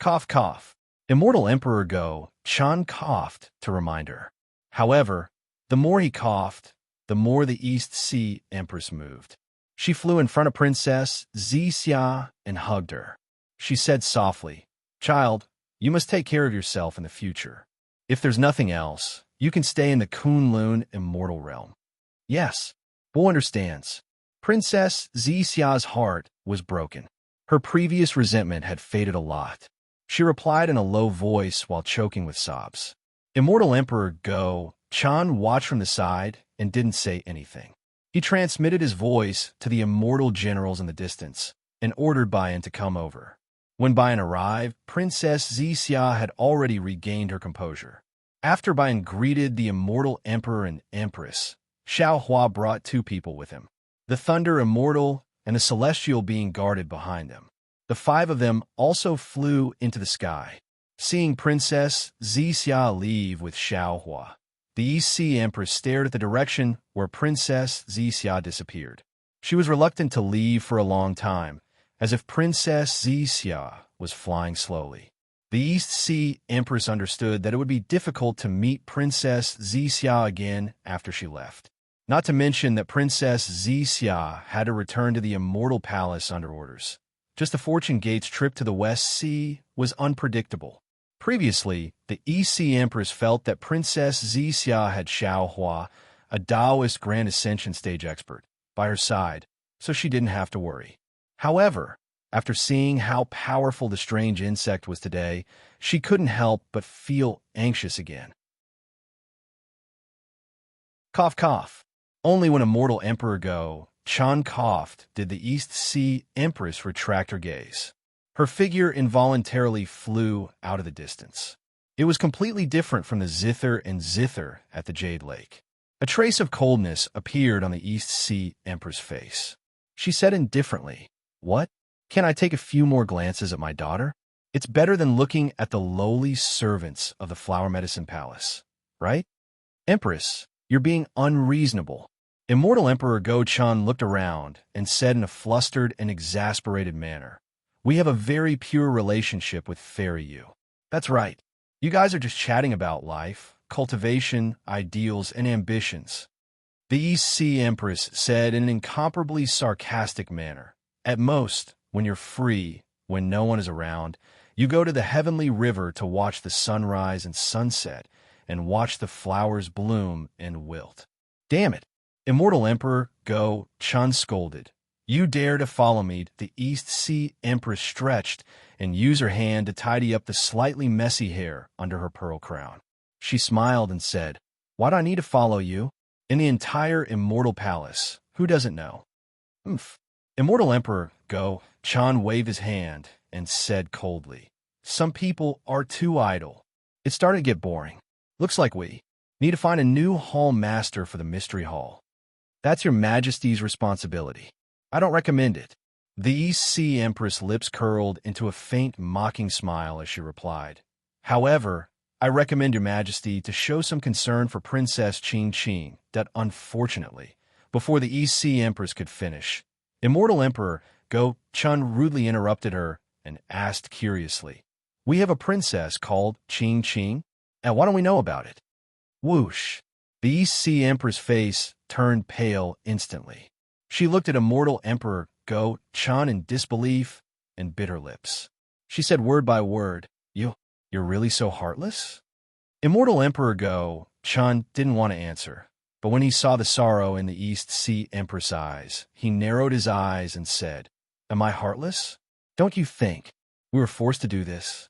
Cough, cough. Immortal Emperor Go Chun coughed to remind her. However, the more he coughed, the more the East Sea Empress moved. She flew in front of Princess Zixia and hugged her. She said softly, Child, you must take care of yourself in the future. If there's nothing else, you can stay in the Kunlun immortal realm. Yes, Bo understands. Princess Zixia's heart was broken. Her previous resentment had faded a lot. She replied in a low voice while choking with sobs. Immortal Emperor Go Chun watched from the side and didn't say anything. He transmitted his voice to the immortal generals in the distance and ordered Bayan to come over. When Bayan arrived, Princess Zixia had already regained her composure. After Bayan greeted the immortal emperor and empress, Xiaohua brought two people with him, the Thunder Immortal and a celestial being guarded behind them. The five of them also flew into the sky. Seeing Princess Zixia leave with Xiaohua, the EC Empress stared at the direction where Princess Zixia disappeared. She was reluctant to leave for a long time, as if Princess Zixia was flying slowly. The East Sea Empress understood that it would be difficult to meet Princess Zixia again after she left. Not to mention that Princess Zixia had to return to the Immortal Palace under orders. Just the Fortune Gate's trip to the West Sea was unpredictable. Previously, the EC Empress felt that Princess Zixia had Xiaohua, a Taoist Grand Ascension stage expert, by her side, so she didn't have to worry. However, after seeing how powerful the strange insect was today, she couldn't help but feel anxious again. Cough, cough. Only when Immortal Emperor Go Chun coughed did the East Sea Empress retract her gaze. Her figure involuntarily flew out of the distance. It was completely different from the zither and zither at the Jade Lake. A trace of coldness appeared on the East Sea Empress' face. She said indifferently, What? Can I take a few more glances at my daughter? It's better than looking at the lowly servants of the Flower Medicine Palace, right? Empress, you're being unreasonable. Immortal Emperor Go Chun looked around and said in a flustered and exasperated manner, We have a very pure relationship with Fairy You. That's right. You guys are just chatting about life, cultivation, ideals, and ambitions. The EC Empress said in an incomparably sarcastic manner, At most, when you're free, when no one is around, you go to the heavenly river to watch the sunrise and sunset and watch the flowers bloom and wilt. Damn it! Immortal Emperor Go Chun scolded. You dare to follow me? The East Sea Empress stretched and used her hand to tidy up the slightly messy hair under her pearl crown. She smiled and said, Why do I need to follow you? In the entire Immortal Palace, who doesn't know? Immortal Emperor Go Chun waved his hand and said coldly, Some people are too idle. It started to get boring. Looks like we need to find a new hall master for the Mystery Hall. That's your Majesty's responsibility. I don't recommend it. The EC Empress' lips curled into a faint mocking smile as she replied. However, I recommend your majesty to show some concern for Princess Qing Qing that unfortunately, before the East Sea Empress could finish, Immortal Emperor Go Chun rudely interrupted her and asked curiously, "We have a princess called Qing Qing, and why don't we know about it?" Whoosh! The East Sea Emperor's face turned pale instantly. She looked at Immortal Emperor Go Chun in disbelief and bit her lips. She said word by word, You're really so heartless?" Immortal Emperor Go Chun didn't want to answer, but when he saw the sorrow in the East Sea Empress' eyes, he narrowed his eyes and said, "Am I heartless? Don't you think we were forced to do this?"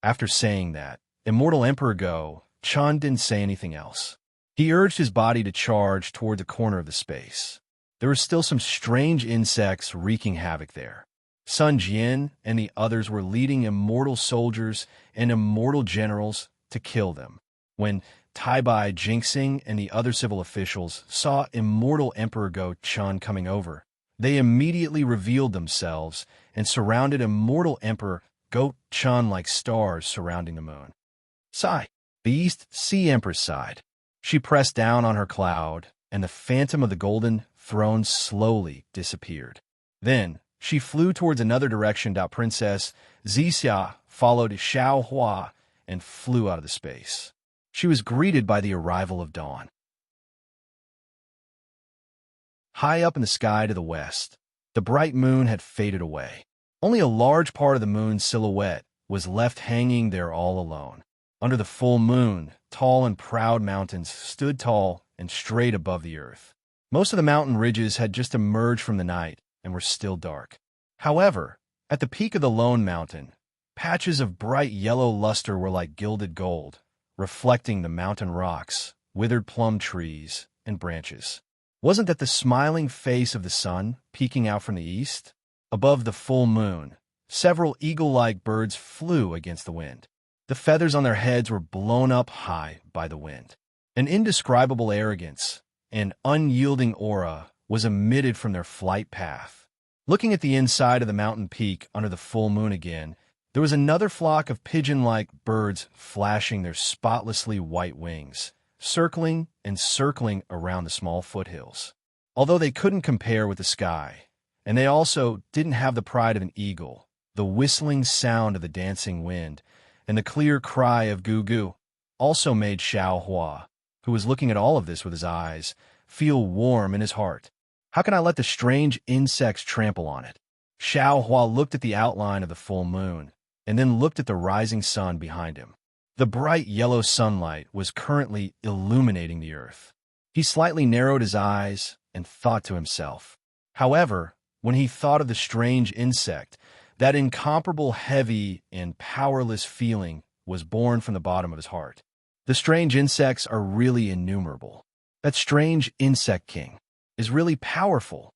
After saying that, Immortal Emperor Go Chun didn't say anything else. He urged his body to charge toward the corner of the space. There were still some strange insects wreaking havoc there. Sun Jian and the others were leading immortal soldiers and immortal generals to kill them. When Taibai Jinxing and the other civil officials saw Immortal Emperor Go Chun coming over, they immediately revealed themselves and surrounded Immortal Emperor Go Chun like stars surrounding the moon. Sigh. The East Sea Empress sighed. She pressed down on her cloud, and the phantom of the golden throne slowly disappeared. Then she flew towards another direction. Princess Zixia followed Xiao Hua and flew out of the space. She was greeted by the arrival of dawn. High up in the sky to the west, the bright moon had faded away. Only a large part of the moon's silhouette was left hanging there all alone. Under the full moon, tall and proud mountains stood tall and straight above the earth. Most of the mountain ridges had just emerged from the night and were still dark. However, at the peak of the lone mountain, patches of bright yellow luster were like gilded gold, reflecting the mountain rocks, withered plum trees, and branches. Wasn't that the smiling face of the sun peeking out from the east? Above the full moon, several eagle-like birds flew against the wind. The feathers on their heads were blown up high by the wind. An indescribable arrogance and unyielding aura was emitted from their flight path. Looking at the inside of the mountain peak under the full moon again, there was another flock of pigeon-like birds flashing their spotlessly white wings, circling and circling around the small foothills. Although they couldn't compare with the sky, and they also didn't have the pride of an eagle, the whistling sound of the dancing wind and the clear cry of goo-goo also made Xiao Hua, who was looking at all of this with his eyes, feel warm in his heart. How can I let the strange insects trample on it? Xiao Hua looked at the outline of the full moon, and then looked at the rising sun behind him. The bright yellow sunlight was currently illuminating the earth. He slightly narrowed his eyes and thought to himself. However, when he thought of the strange insect, that incomparable heavy and powerless feeling was born from the bottom of his heart. The strange insects are really innumerable. That strange insect king is really powerful,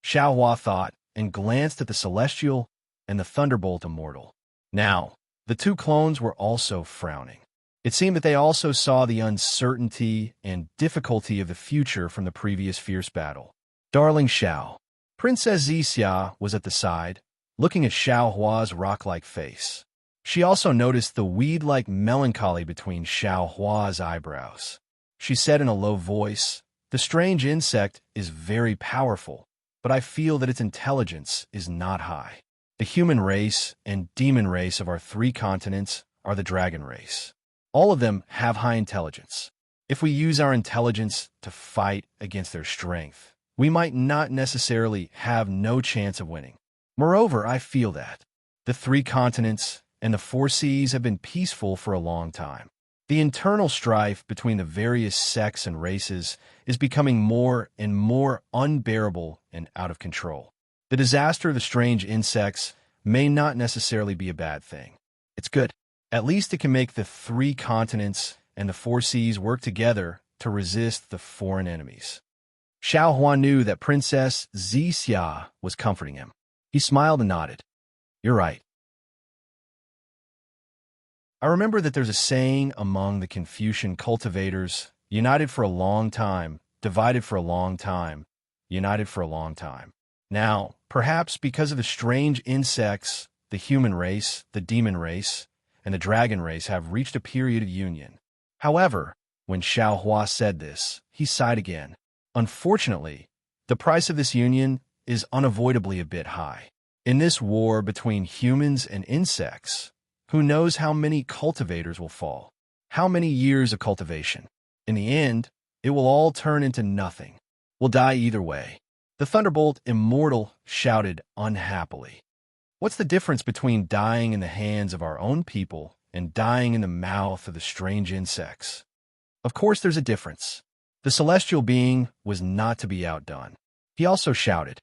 Xiao Hua thought, and glanced at the celestial and the thunderbolt immortal. Now, the two clones were also frowning. It seemed that they also saw the uncertainty and difficulty of the future from the previous fierce battle. Darling Xiao. Princess Zixia was at the side, looking at Xiao Hua's rock-like face. She also noticed the weed-like melancholy between Xiao Hua's eyebrows. She said in a low voice, "The strange insect is very powerful, but I feel that its intelligence is not high. The human race and demon race of our 3 continents are the dragon race. All of them have high intelligence. If we use our intelligence to fight against their strength, we might not necessarily have no chance of winning. Moreover, I feel that the 3 continents and the 4 seas have been peaceful for a long time. The internal strife between the various sects and races is becoming more and more unbearable and out of control. The disaster of the strange insects may not necessarily be a bad thing. It's good. At least it can make the 3 continents and the 4 seas work together to resist the foreign enemies." Xiao Hua knew that Princess Zixia was comforting him. He smiled and nodded. "You're right. I remember that there's a saying among the Confucian cultivators, united for a long time, divided for a long time, united for a long time. Now, perhaps because of the strange insects, the human race, the demon race, and the dragon race have reached a period of union. However, when Xiao Hua said this, he sighed again. Unfortunately, the price of this union is unavoidably a bit high. In this war between humans and insects, who knows how many cultivators will fall? How many years of cultivation? In the end, it will all turn into nothing. We'll die either way. The Thunderbolt Immortal shouted unhappily. What's the difference between dying in the hands of our own people and dying in the mouth of the strange insects? Of course there's a difference. The celestial being was not to be outdone. He also shouted,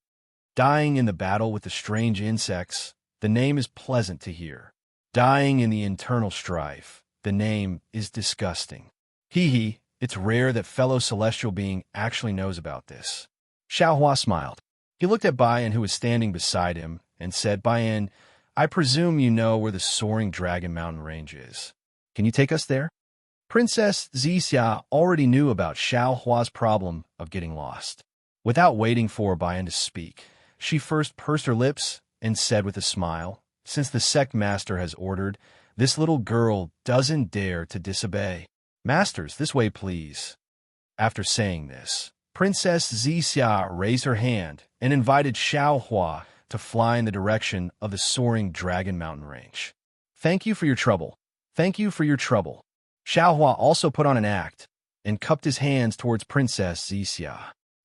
dying in the battle with the strange insects, the name is pleasant to hear. Dying in the internal strife, the name is disgusting. Hee, it's rare that fellow celestial being actually knows about this. Xiao Hua smiled. He looked at Baiyan, who was standing beside him, and said, Baiyan, I presume you know where the soaring dragon mountain range is. Can you take us there? Princess Zixia already knew about Xiao Hua's problem of getting lost. Without waiting for Baiyan to speak, she first pursed her lips and said with a smile, since the sect master has ordered, this little girl doesn't dare to disobey. Masters, this way please. After saying this, Princess Zixia raised her hand and invited Xiao Hua to fly in the direction of the soaring dragon mountain range. Thank you for your trouble. Thank you for your trouble. Xiao Hua also put on an act and cupped his hands towards Princess Zixia.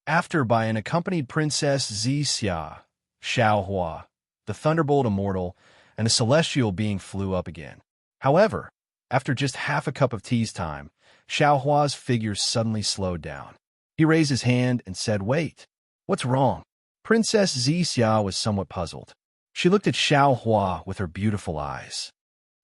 After Baiyan accompanied Princess Zixia, Xiao Hua, the Thunderbolt Immortal, and the celestial being flew up again. However, after just half a cup of tea's time, Xiao Hua's figure suddenly slowed down. He raised his hand and said, Wait, what's wrong? Princess Zixia was somewhat puzzled. She looked at Xiao Hua with her beautiful eyes.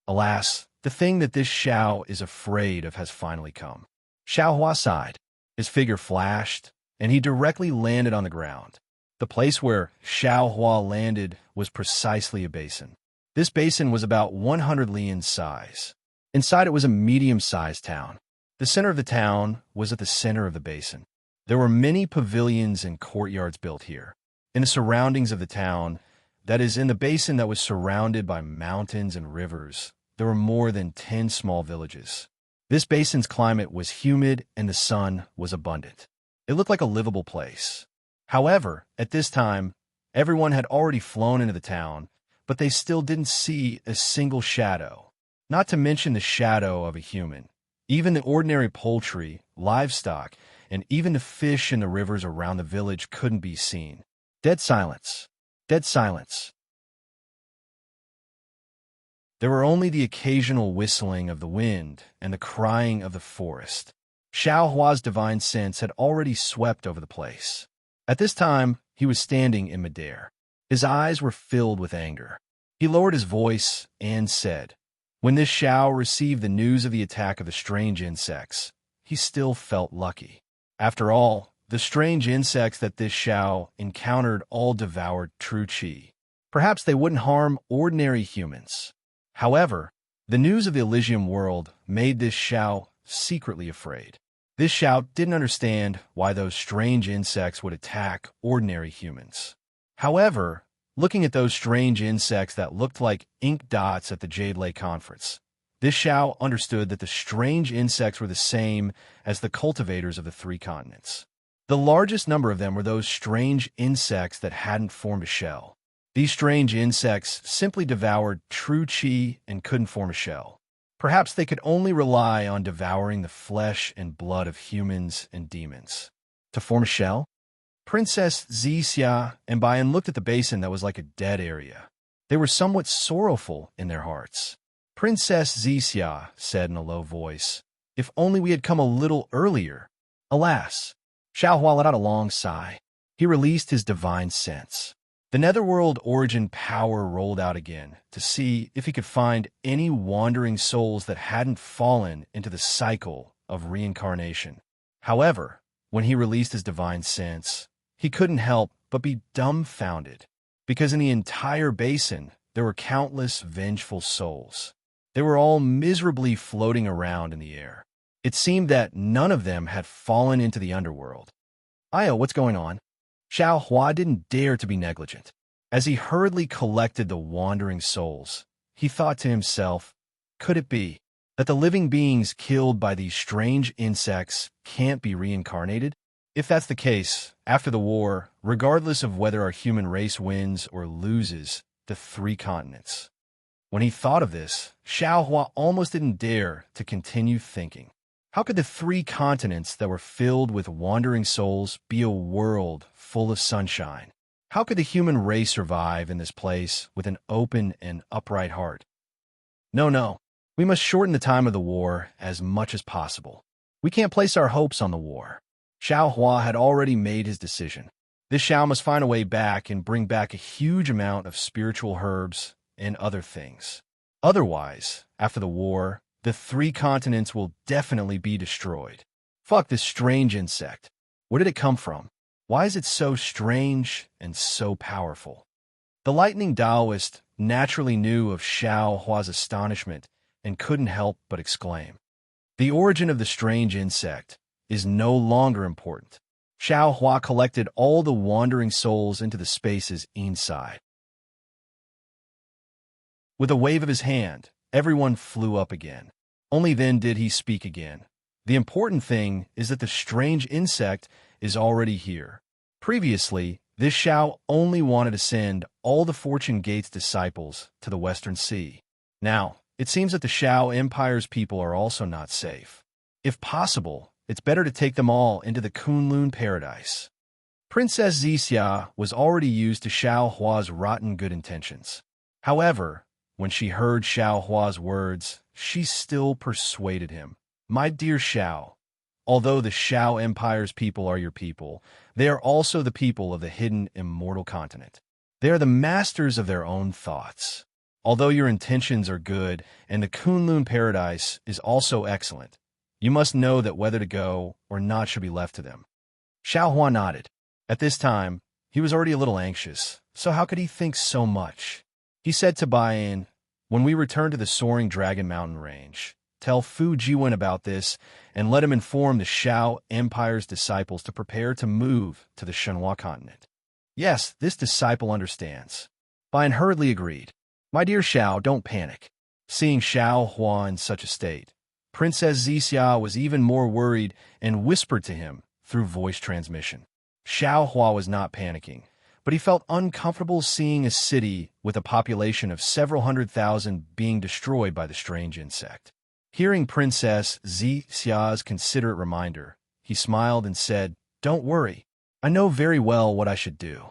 Alas, the thing that this Xiao is afraid of has finally come. Xiao Hua sighed. His figure flashed, and he directly landed on the ground. The place where Xiao Hua landed was precisely a basin. This basin was about 100 li in size. Inside it was a medium-sized town. The center of the town was at the center of the basin. There were many pavilions and courtyards built here. In the surroundings of the town, that is, in the basin that was surrounded by mountains and rivers, there were more than 10 small villages. This basin's climate was humid and the sun was abundant. It looked like a livable place. However, at this time, everyone had already flown into the town, but they still didn't see a single shadow, not to mention the shadow of a human. Even the ordinary poultry, livestock, and even the fish in the rivers around the village couldn't be seen. Dead silence. Dead silence. There were only the occasional whistling of the wind and the crying of the forest. Xiao Hua's divine sense had already swept over the place. At this time, he was standing in midair. His eyes were filled with anger. He lowered his voice and said, when this Xiao received the news of the attack of the strange insects, he still felt lucky. After all, the strange insects that this Xiao encountered all devoured true qi. Perhaps they wouldn't harm ordinary humans. However, the news of the Elysium world made this Xiao secretly afraid. This Xiao didn't understand why those strange insects would attack ordinary humans. However, looking at those strange insects that looked like ink dots at the Jade Lake Conference, this Xiao understood that the strange insects were the same as the cultivators of the 3 continents. The largest number of them were those strange insects that hadn't formed a shell. These strange insects simply devoured true qi and couldn't form a shell. Perhaps they could only rely on devouring the flesh and blood of humans and demons. To form a shell? Princess Zixia and Baiyan looked at the basin that was like a dead area. They were somewhat sorrowful in their hearts. Princess Zixia said in a low voice, if only we had come a little earlier. Alas, Xiao Hua let out a long sigh. He released his divine sense. The netherworld origin power rolled out again to see if he could find any wandering souls that hadn't fallen into the cycle of reincarnation. However, when he released his divine sense, he couldn't help but be dumbfounded, because in the entire basin there were countless vengeful souls. They were all miserably floating around in the air. It seemed that none of them had fallen into the underworld. Io, what's going on? Xiao Hua didn't dare to be negligent. As he hurriedly collected the wandering souls, he thought to himself, Could it be that the living beings killed by these strange insects can't be reincarnated? If that's the case, after the war, regardless of whether our human race wins or loses the 3 continents. When he thought of this, Xiaohua almost didn't dare to continue thinking. How could the 3 continents that were filled with wandering souls be a world full of sunshine? How could the human race survive in this place with an open and upright heart? No. We must shorten the time of the war as much as possible. We can't place our hopes on the war. Xiaohua had already made his decision. This Xiao must find a way back and bring back a huge amount of spiritual herbs and other things. Otherwise, after the war, the 3 continents will definitely be destroyed. Fuck this strange insect. Where did it come from? Why is it so strange and so powerful? The lightning Taoist naturally knew of Xiaohua's astonishment and couldn't help but exclaim. The origin of the strange insect is no longer important. Xiaohua collected all the wandering souls into the spaces inside. With a wave of his hand, everyone flew up again. Only then did he speak again. The important thing is that the strange insect is already here. Previously, this Xiao only wanted to send all the Fortune Gate's disciples to the Western Sea. Now, it seems that the Xiao Empire's people are also not safe. If possible, it's better to take them all into the Kunlun paradise. Princess Zixia was already used to Xiaohua's rotten good intentions. However, when she heard Xiaohua's words, she still persuaded him. My dear Xiao, although the Xiao Empire's people are your people, they are also the people of the hidden immortal continent. They are the masters of their own thoughts. Although your intentions are good and the Kunlun paradise is also excellent, you must know that whether to go or not should be left to them. Xiaohua nodded. At this time, he was already a little anxious, so how could he think so much? He said to Baiyan, when we return to the soaring Dragon Mountain range, tell Fu Jiwen about this and let him inform the Xiao Empire's disciples to prepare to move to the Shenhua continent. Yes, this disciple understands. Baiyan hurriedly agreed. My dear Xiao, don't panic. Seeing Xiaohua in such a state, Princess Zixia was even more worried and whispered to him through voice transmission. Xiaohua was not panicking, but he felt uncomfortable seeing a city with a population of several 100,000 being destroyed by the strange insect. Hearing Princess Zixia's considerate reminder, he smiled and said, Don't worry, I know very well what I should do.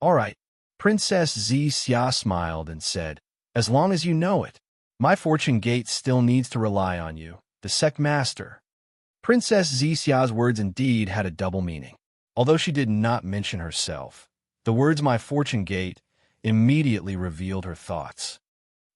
All right. Princess Zixia smiled and said, As long as you know it, my Fortune Gate still needs to rely on you, the sect master. Princess Zixia's words indeed had a double meaning. Although she did not mention herself, the words my Fortune Gate immediately revealed her thoughts.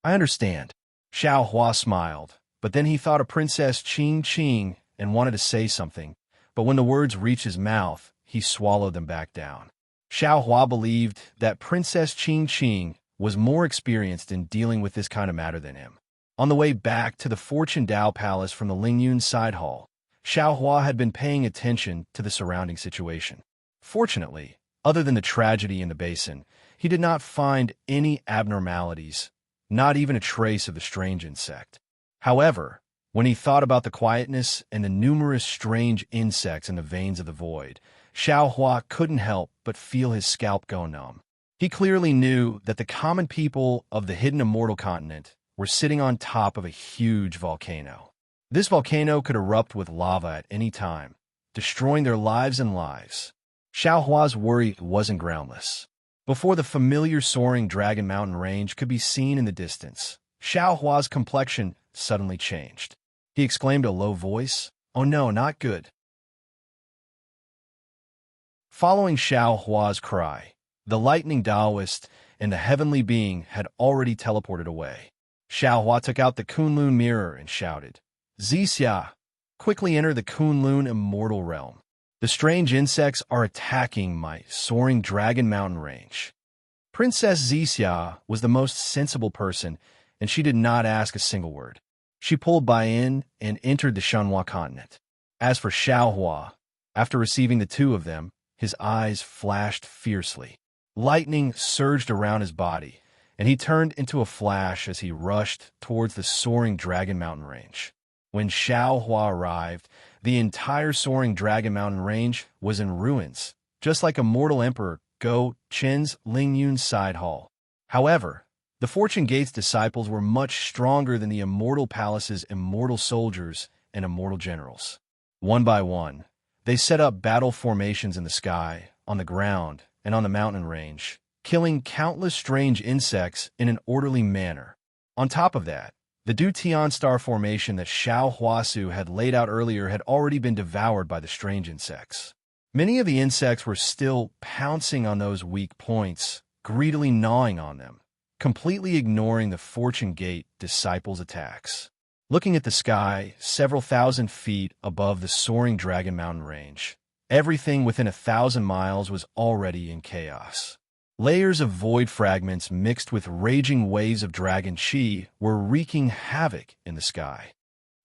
I understand. Xiaohua smiled, but then he thought of Princess Qing and wanted to say something, but when the words reached his mouth, he swallowed them back down. Xiaohua believed that Princess Qing was more experienced in dealing with this kind of matter than him. On the way back to the Fortune Dao Palace from the Lingyun side hall, Xiaohua had been paying attention to the surrounding situation. Fortunately, other than the tragedy in the basin, he did not find any abnormalities, not even a trace of the strange insect. However, when he thought about the quietness and the numerous strange insects in the veins of the void, Xiaohua couldn't help but feel his scalp go numb. He clearly knew that the common people of the hidden immortal continent were sitting on top of a huge volcano. This volcano could erupt with lava at any time, destroying their lives and lives. Xiaohua's worry wasn't groundless. Before the familiar soaring Dragon Mountain range could be seen in the distance, Xiaohua's complexion suddenly changed. He exclaimed in a low voice, Oh no, not good. Following Xiaohua's cry, the lightning Taoist and the heavenly being had already teleported away. Xiaohua took out the Kunlun mirror and shouted, Zixia, quickly enter the Kunlun immortal realm. The strange insects are attacking my soaring Dragon Mountain range. Princess Zixia was the most sensible person, and she did not ask a single word. She pulled Baiyan and entered the Shenhua continent. As for Xiaohua, after receiving the two of them, his eyes flashed fiercely. Lightning surged around his body, and he turned into a flash as he rushed towards the soaring Dragon Mountain Range. When Xiao Hua arrived, the entire soaring Dragon Mountain Range was in ruins, just like Immortal Emperor Go Qin's Lingyun's side hall. However, the Fortune Gate's disciples were much stronger than the Immortal Palace's immortal soldiers and immortal generals. One by one, they set up battle formations in the sky, on the ground, and on the mountain range, killing countless strange insects in an orderly manner. On top of that, the Du Tian star formation that Xiao Huasu had laid out earlier had already been devoured by the strange insects. Many of the insects were still pouncing on those weak points, greedily gnawing on them, completely ignoring the Fortune Gate disciples' attacks. Looking at the sky, several thousand feet above the soaring Dragon Mountain Range, everything within 1,000 miles was already in chaos. Layers of void fragments mixed with raging waves of dragon chi were wreaking havoc in the sky.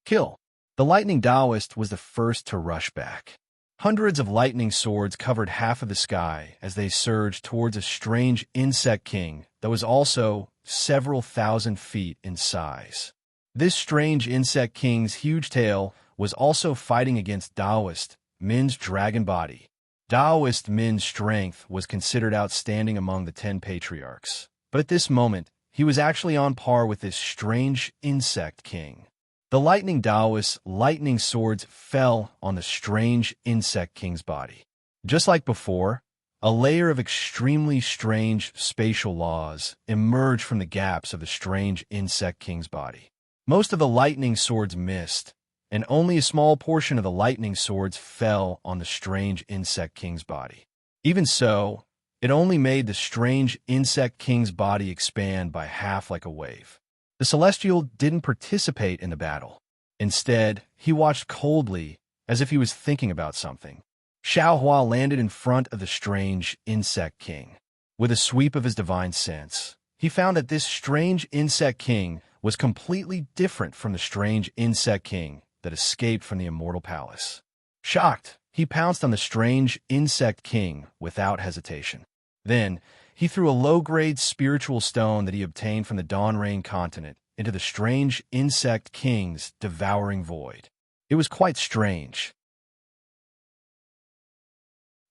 Kill! The lightning Taoist was the first to rush back. Hundreds of lightning swords covered half of the sky as they surged towards a strange insect king that was also several thousand feet in size. This strange insect king's huge tail was also fighting against Taoist Min's dragon body. Taoist Min's strength was considered outstanding among the 10 patriarchs, but at this moment, he was actually on par with this strange insect king. The lightning Taoist's lightning swords fell on the strange insect king's body. Just like before, a layer of extremely strange spatial laws emerged from the gaps of the strange insect king's body. Most of the lightning swords missed, and only a small portion of the lightning swords fell on the strange insect king's body. Even so, it only made the strange insect king's body expand by half like a wave. The Celestial didn't participate in the battle. Instead, he watched coldly, as if he was thinking about something. Xiao Hua landed in front of the strange insect king. With a sweep of his divine sense, he found that this strange insect king was completely different from the strange insect king that escaped from the Immortal Palace. Shocked, he pounced on the strange insect king without hesitation. Then, he threw a low-grade spiritual stone that he obtained from the Dawn Rain continent into the strange insect king's devouring void. It was quite strange.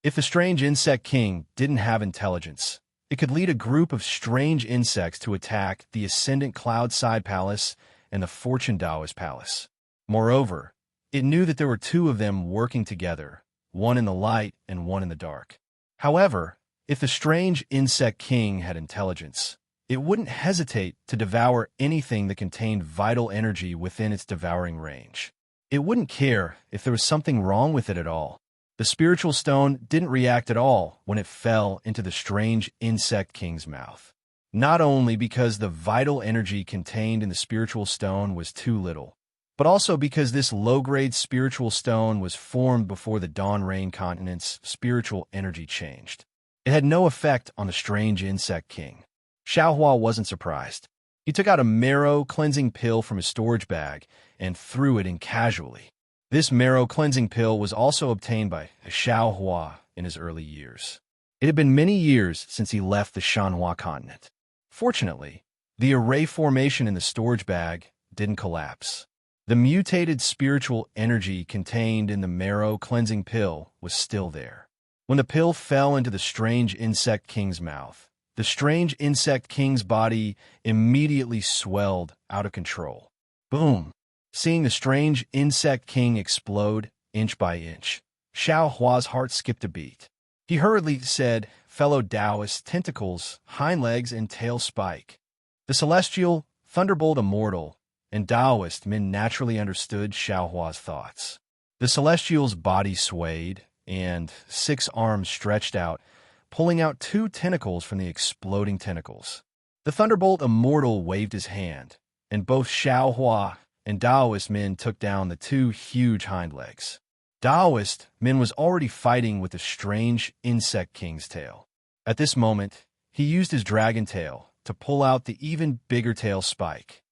If the strange insect king didn't have intelligence, it could lead a group of strange insects to attack the Ascendant Cloudside Palace and the Fortune Taoist Palace. Moreover, it knew that there were two of them working together, one in the light and one in the dark. However, if the strange insect king had intelligence, it wouldn't hesitate to devour anything that contained vital energy within its devouring range. It wouldn't care if there was something wrong with it at all. The spiritual stone didn't react at all when it fell into the strange insect king's mouth. Not only because the vital energy contained in the spiritual stone was too little, but also because this low-grade spiritual stone was formed before the Dawn Rain continent's spiritual energy changed. It had no effect on the strange insect king. Xiao Hua wasn't surprised. He took out a marrow-cleansing pill from his storage bag and threw it in casually. This marrow-cleansing pill was also obtained by Xiao Hua in his early years. It had been many years since he left the Shanhua continent. Fortunately, the array formation in the storage bag didn't collapse. The mutated spiritual energy contained in the marrow-cleansing pill was still there. When the pill fell into the strange insect king's mouth, the strange insect king's body immediately swelled out of control. Boom! Seeing the strange insect king explode inch by inch, Xiao Hua's heart skipped a beat. He hurriedly said, "Fellow Taoist, tentacles, hind legs, and tail spike." The Celestial, Thunderbolt Immortal, and Taoist Min naturally understood Xiao Hua's thoughts. The Celestial's body swayed, and 6 arms stretched out, pulling out 2 tentacles from the exploding tentacles. The Thunderbolt Immortal waved his hand, and both Xiao Hua and Taoist Min took down the 2 huge hind legs. Taoist Min was already fighting with the strange insect king's tail. At this moment, he used his dragon tail to pull out the even bigger tail spike.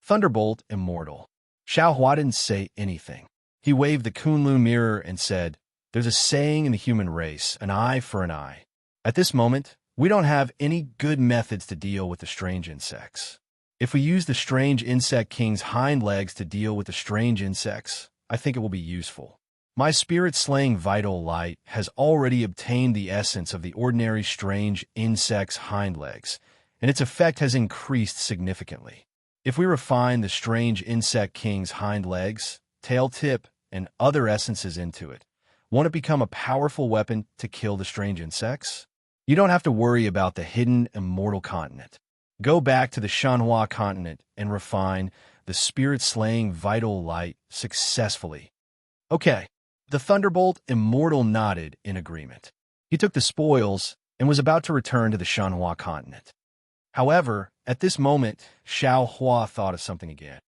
Thunderbolt Immortal. Xiao Hua didn't say anything. He waved the Kunlun mirror and said, "There's a saying in the human race, an eye for an eye." At this moment, We don't have any good methods to deal with the strange insects. If we use the strange insect king's hind legs to deal with the strange insects, I think it will be useful. My spirit-slaying vital light has already obtained the essence of the ordinary strange insect's hind legs, and its effect has increased significantly. If we refine the strange insect king's hind legs, tail tip, and other essences into it, won't it become a powerful weapon to kill the strange insects? You don't have to worry about the hidden immortal continent. Go back to the Shanhua continent and refine the spirit-slaying vital light successfully. Okay. The Thunderbolt Immortal nodded in agreement. He took the spoils and was about to return to the Shanhua continent. However, at this moment, Xiao Hua thought of something again.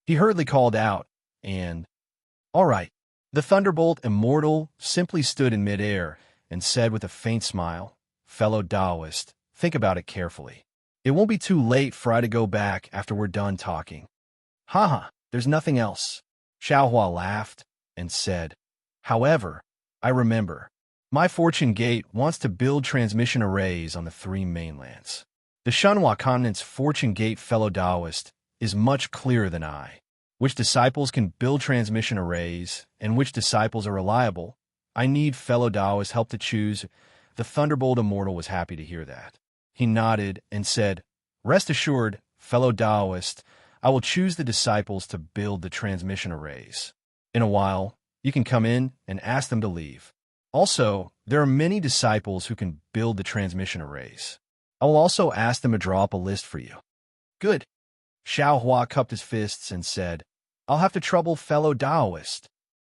He hurriedly called out, and, "All right." The Thunderbolt Immortal simply stood in midair and said with a faint smile, "Fellow Taoist, think about it carefully. It won't be too late for I to go back after we're done talking." "Haha, there's nothing else." Xiaohua laughed and said, "However, I remember. My Fortune Gate wants to build transmission arrays on the 3 mainlands. The Shanhua continent's Fortune Gate, fellow Taoist, is much clearer than I. Which disciples can build transmission arrays and which disciples are reliable? I need fellow Taoist help to choose." The Thunderbolt Immortal was happy to hear that. He nodded and said, "Rest assured, fellow Taoist, I will choose the disciples to build the transmission arrays. In a while, you can come in and ask them to leave. Also, there are many disciples who can build the transmission arrays. I will also ask them to draw up a list for you." "Good." Xiao Hua cupped his fists and said, "I'll have to trouble fellow Taoist."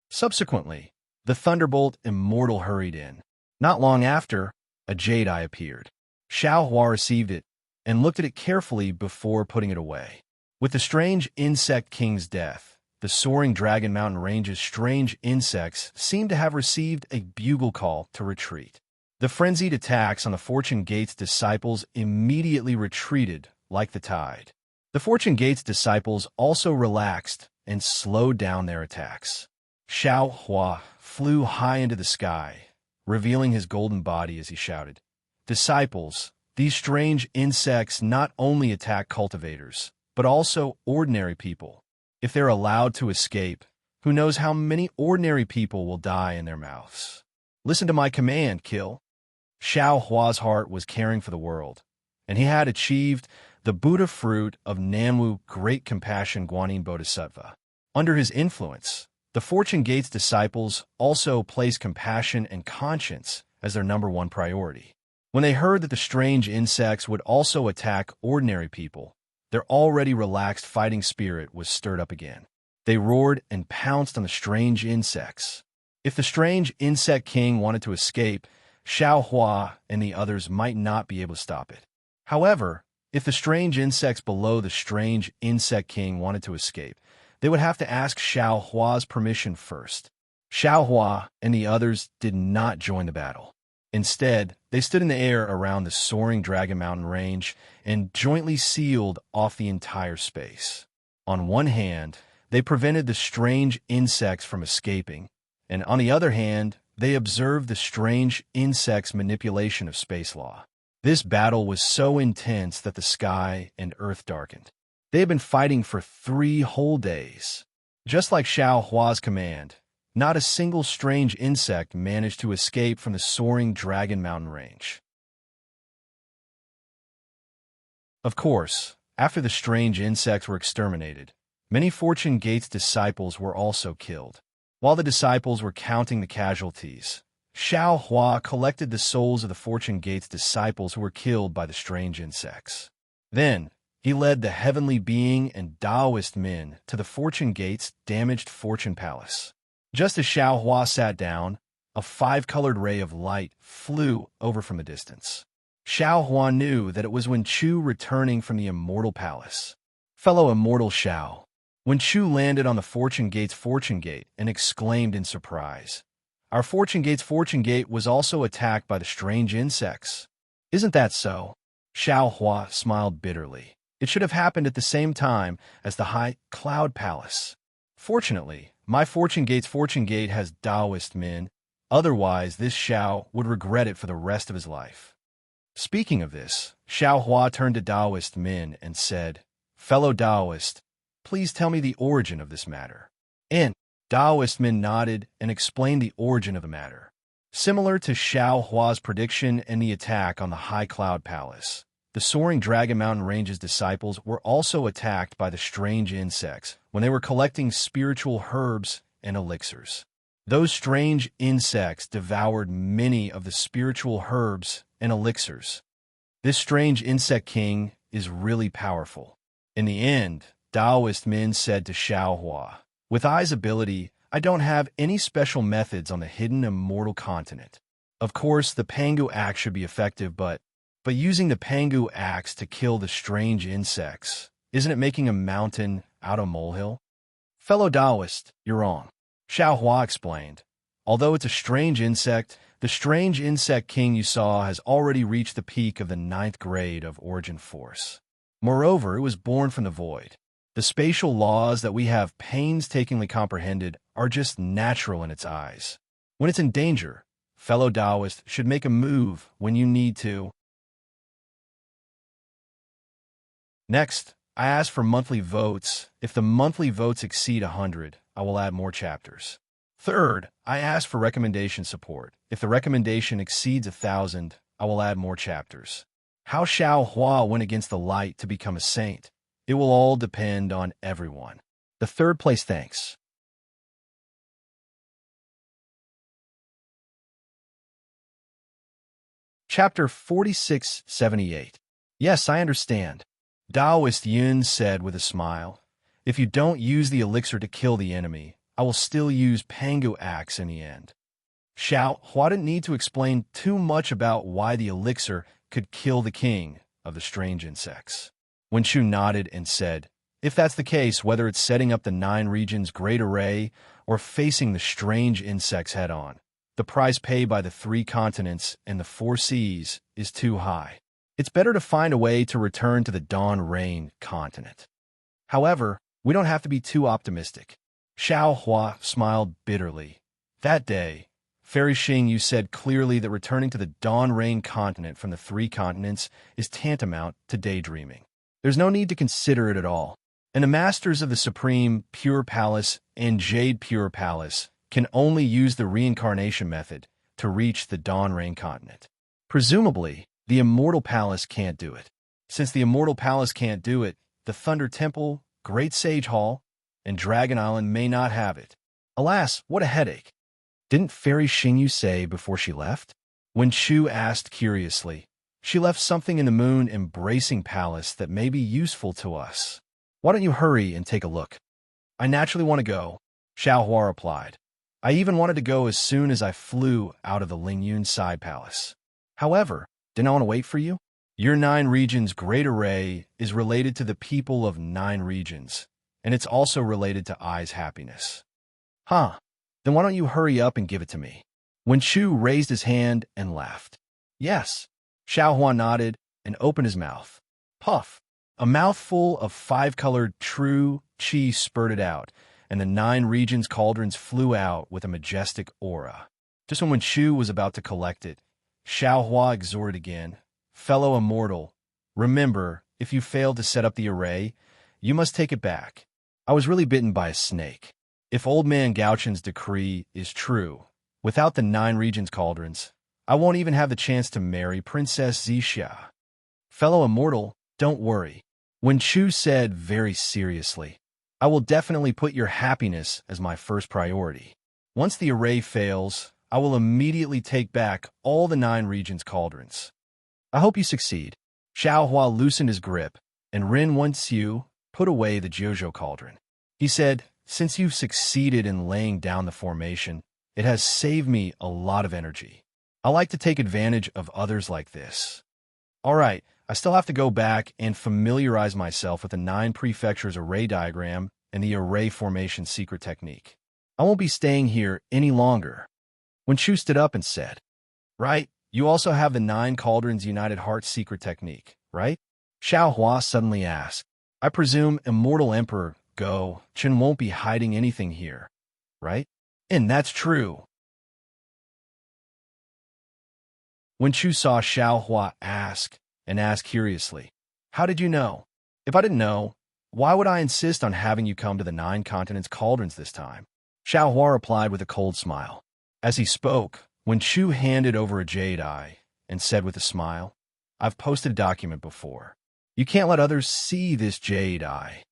Subsequently, the Thunderbolt Immortal hurried in. Not long after, a jade eye appeared. Xiao Hua received it and looked at it carefully before putting it away. With the strange insect king's death, the soaring Dragon Mountain Range's strange insects seemed to have received a bugle call to retreat. The frenzied attacks on the Fortune Gate's disciples immediately retreated like the tide. The Fortune Gate's disciples also relaxed and slowed down their attacks. Xiao Hua flew high into the sky, revealing his golden body as he shouted, "Disciples, these strange insects not only attack cultivators, but also ordinary people. If they're allowed to escape, who knows how many ordinary people will die in their mouths. Listen to my command, kill." Xiao Hua's heart was caring for the world, and he had achieved the Buddha fruit of Nanwu Great Compassion Guanyin Bodhisattva. Under his influence, the Fortune Gate's disciples also placed compassion and conscience as their #1 priority. When they heard that the strange insects would also attack ordinary people, their already relaxed fighting spirit was stirred up again. They roared and pounced on the strange insects. If the strange insect king wanted to escape, Xiao Hua and the others might not be able to stop it. However, if the strange insects below the strange insect king wanted to escape, they would have to ask Xiao Hua's permission first. Xiao Hua and the others did not join the battle. Instead, they stood in the air around the soaring Dragon Mountain Range and jointly sealed off the entire space. On one hand, they prevented the strange insects from escaping, and on the other hand, they observed the strange insects' manipulation of space law. This battle was so intense that the sky and earth darkened. They had been fighting for 3 whole days. Just like Xiao Hua's command, not a single strange insect managed to escape from the soaring Dragon Mountain Range. Of course, after the strange insects were exterminated, many Fortune Gate's disciples were also killed. While the disciples were counting the casualties, Xiao Hua collected the souls of the Fortune Gate's disciples who were killed by the strange insects. Then, he led the heavenly being and Taoist men to the Fortune Gate's damaged Fortune Palace. Just as Xiao Hua sat down, a 5-colored ray of light flew over from a distance. Xiao Hua knew that it was Wen Chu returning from the Immortal Palace. "Fellow Immortal Xiao." Wen Chu landed on the Fortune Gate's Fortune Gate and exclaimed in surprise, "Our Fortune Gate's Fortune Gate was also attacked by the strange insects." "Isn't that so?" Xiao Hua smiled bitterly. "It should have happened at the same time as the High Cloud Palace. Fortunately, my Fortune Gate's Fortune Gate has Taoist men, Otherwise, this Xiao would regret it for the rest of his life. Speaking of this, Xiao Hua turned to Taoist Min and said, "Fellow Taoist, please tell me the origin of this matter." And Taoist Min nodded and explained the origin of the matter. Similar to Xiao Hua's prediction and the attack on the High Cloud Palace, the Soaring Dragon Mountain Range's disciples were also attacked by the strange insects when they were collecting spiritual herbs and elixirs. Those strange insects devoured many of the spiritual herbs and elixirs. This strange insect king is really powerful. In the end, Taoist Min said to Xiao Hua, "With Ai's ability, I don't have any special methods on the hidden immortal continent. Of course, the Pangu axe should be effective, but using the Pangu axe to kill the strange insects, isn't it making a mountain out of a molehill?" "Fellow Taoist, you're wrong," Xiao Hua explained. "Although it's a strange insect, the strange insect king you saw has already reached the peak of the 9th grade of origin force. Moreover, it was born from the void. The spatial laws that we have painstakingly comprehended are just natural in its eyes. When it's in danger, fellow Taoist should make a move when you need to." Next, I ask for monthly votes. If the monthly votes exceed 100, I will add more chapters. Third, I ask for recommendation support. If the recommendation exceeds 1,000, I will add more chapters. How Xiao Hua went against the light to become a saint? It will all depend on everyone. The third place thanks. Chapter 4678. Yes, I understand. Taoist Yun said with a smile, "If you don't use the elixir to kill the enemy, I will still use Pangu axe in the end." Xiao Hua didn't need to explain too much about why the elixir could kill the king of the strange insects. Wen Shu nodded and said, "If that's the case, whether it's setting up the 9 regions' great array or facing the strange insects head-on, the price paid by the 3 continents and the 4 seas is too high. It's better to find a way to return to the Dawn Rain continent. However, we don't have to be too optimistic." Xiao Hua smiled bitterly. "That day, Fairy Xing, you said clearly that returning to the Dawn Rain continent from the 3 continents is tantamount to daydreaming. There's no need to consider it at all. And the masters of the Supreme Pure Palace and Jade Pure Palace can only use the reincarnation method to reach the Dawn Rain continent. Presumably, the Immortal Palace can't do it. Since the Immortal Palace can't do it, the Thunder Temple, Great Sage Hall, and Dragon Island may not have it. Alas, what a headache. Didn't Fairy Xingyu say before she left?" When Shu asked curiously, "She left something in the Moon Embracing Palace that may be useful to us. Why don't you hurry and take a look?" "I naturally want to go," Xiao Hua replied. "I even wanted to go as soon as I flew out of the Lingyun Side Palace. However, didn't I want to wait for you? Your 9 regions' great array is related to the people of 9 regions, and it's also related to Ai's happiness." "Huh. Then why don't you hurry up and give it to me?" When Shu raised his hand and laughed. "Yes." Xiao Hua nodded and opened his mouth. Puff! A mouthful of 5-colored true qi spurted out, and the 9 regions' cauldrons flew out with a majestic aura. Just when Shu was about to collect it, Xiao Hua exhorted again, "Fellow immortal, remember, if you fail to set up the array, you must take it back. I was really bitten by a snake. If Old Man Gaochun's decree is true, without the 9 regions' cauldrons, I won't even have the chance to marry Princess Zixia. Fellow immortal, don't worry." When Chu said very seriously, "I will definitely put your happiness as my first priority. Once the array fails, I will immediately take back all the 9 regions' cauldrons. I hope you succeed." Xiao Hua loosened his grip, and Ren Wenxiu put away the Jiuzhou cauldron. He said, "Since you've succeeded in laying down the formation, it has saved me a lot of energy. I like to take advantage of others like this. All right, I still have to go back and familiarize myself with the 9 prefectures array diagram and the array formation secret technique. I won't be staying here any longer." When Chu stood up and said, "Right, you also have the 9 cauldrons united heart secret technique, right?" Xiao Hua suddenly asked, "I presume Immortal Emperor Go Chen won't be hiding anything here, right?" "And that's true." Wen Chu saw Xiao Hua and asked curiously, "How did you know? If I didn't know, why would I insist on having you come to the 9 continents cauldrons this time?" Xiao Hua replied with a cold smile. As he spoke, Wen Chu handed over a jade eye and said with a smile, "I've posted a document before. You can't let others see this jade eye.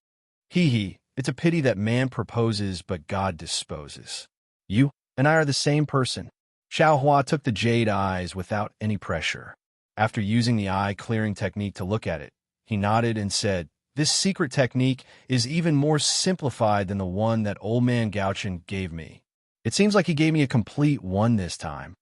Hee, it's a pity that man proposes but God disposes. You and I are the same person." Xiao Hua took the jade eyes without any pressure. After using the eye-clearing technique to look at it, he nodded and said, "This secret technique is even more simplified than the one that old man Gauchen gave me. It seems like he gave me a complete one this time."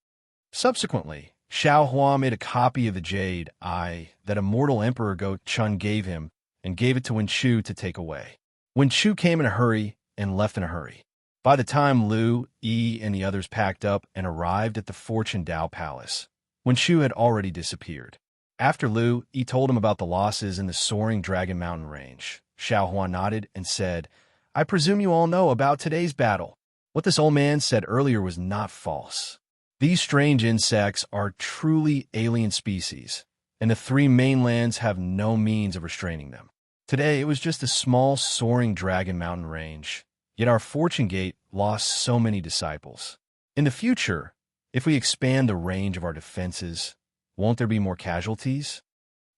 Subsequently, Xiao Hua made a copy of the jade eye that immortal Emperor Go Chun gave him and gave it to Wen Chu to take away. Wen Chu came in a hurry and left in a hurry. By the time Lu, Yi, and the others packed up and arrived at the Fortune Dao Palace, Wen Chu had already disappeared. After Lu, Yi told him about the losses in the soaring Dragon Mountain range. Xiao Hua nodded and said, "I presume you all know about today's battle. What this old man said earlier was not false. These strange insects are truly alien species, and the 3 mainlands have no means of restraining them. Today, it was just a small soaring Dragon Mountain range, yet our Fortune Gate lost so many disciples. In the future, if we expand the range of our defenses, won't there be more casualties?"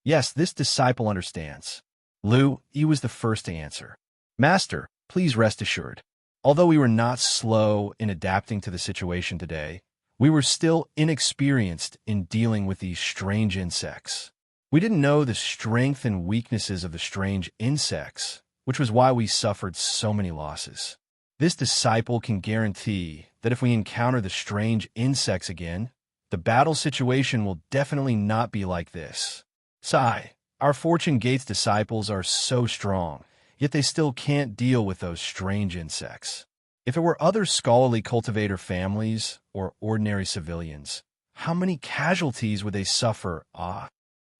"Yes, this disciple understands." Lu Yi was the first to answer. "Master, please rest assured. Although we were not slow in adapting to the situation today, we were still inexperienced in dealing with these strange insects. We didn't know the strength and weaknesses of the strange insects, which was why we suffered so many losses. This disciple can guarantee that if we encounter the strange insects again, the battle situation will definitely not be like this. Sigh, our Fortune Gates disciples are so strong, yet they still can't deal with those strange insects. If it were other scholarly cultivator families or ordinary civilians, how many casualties would they suffer?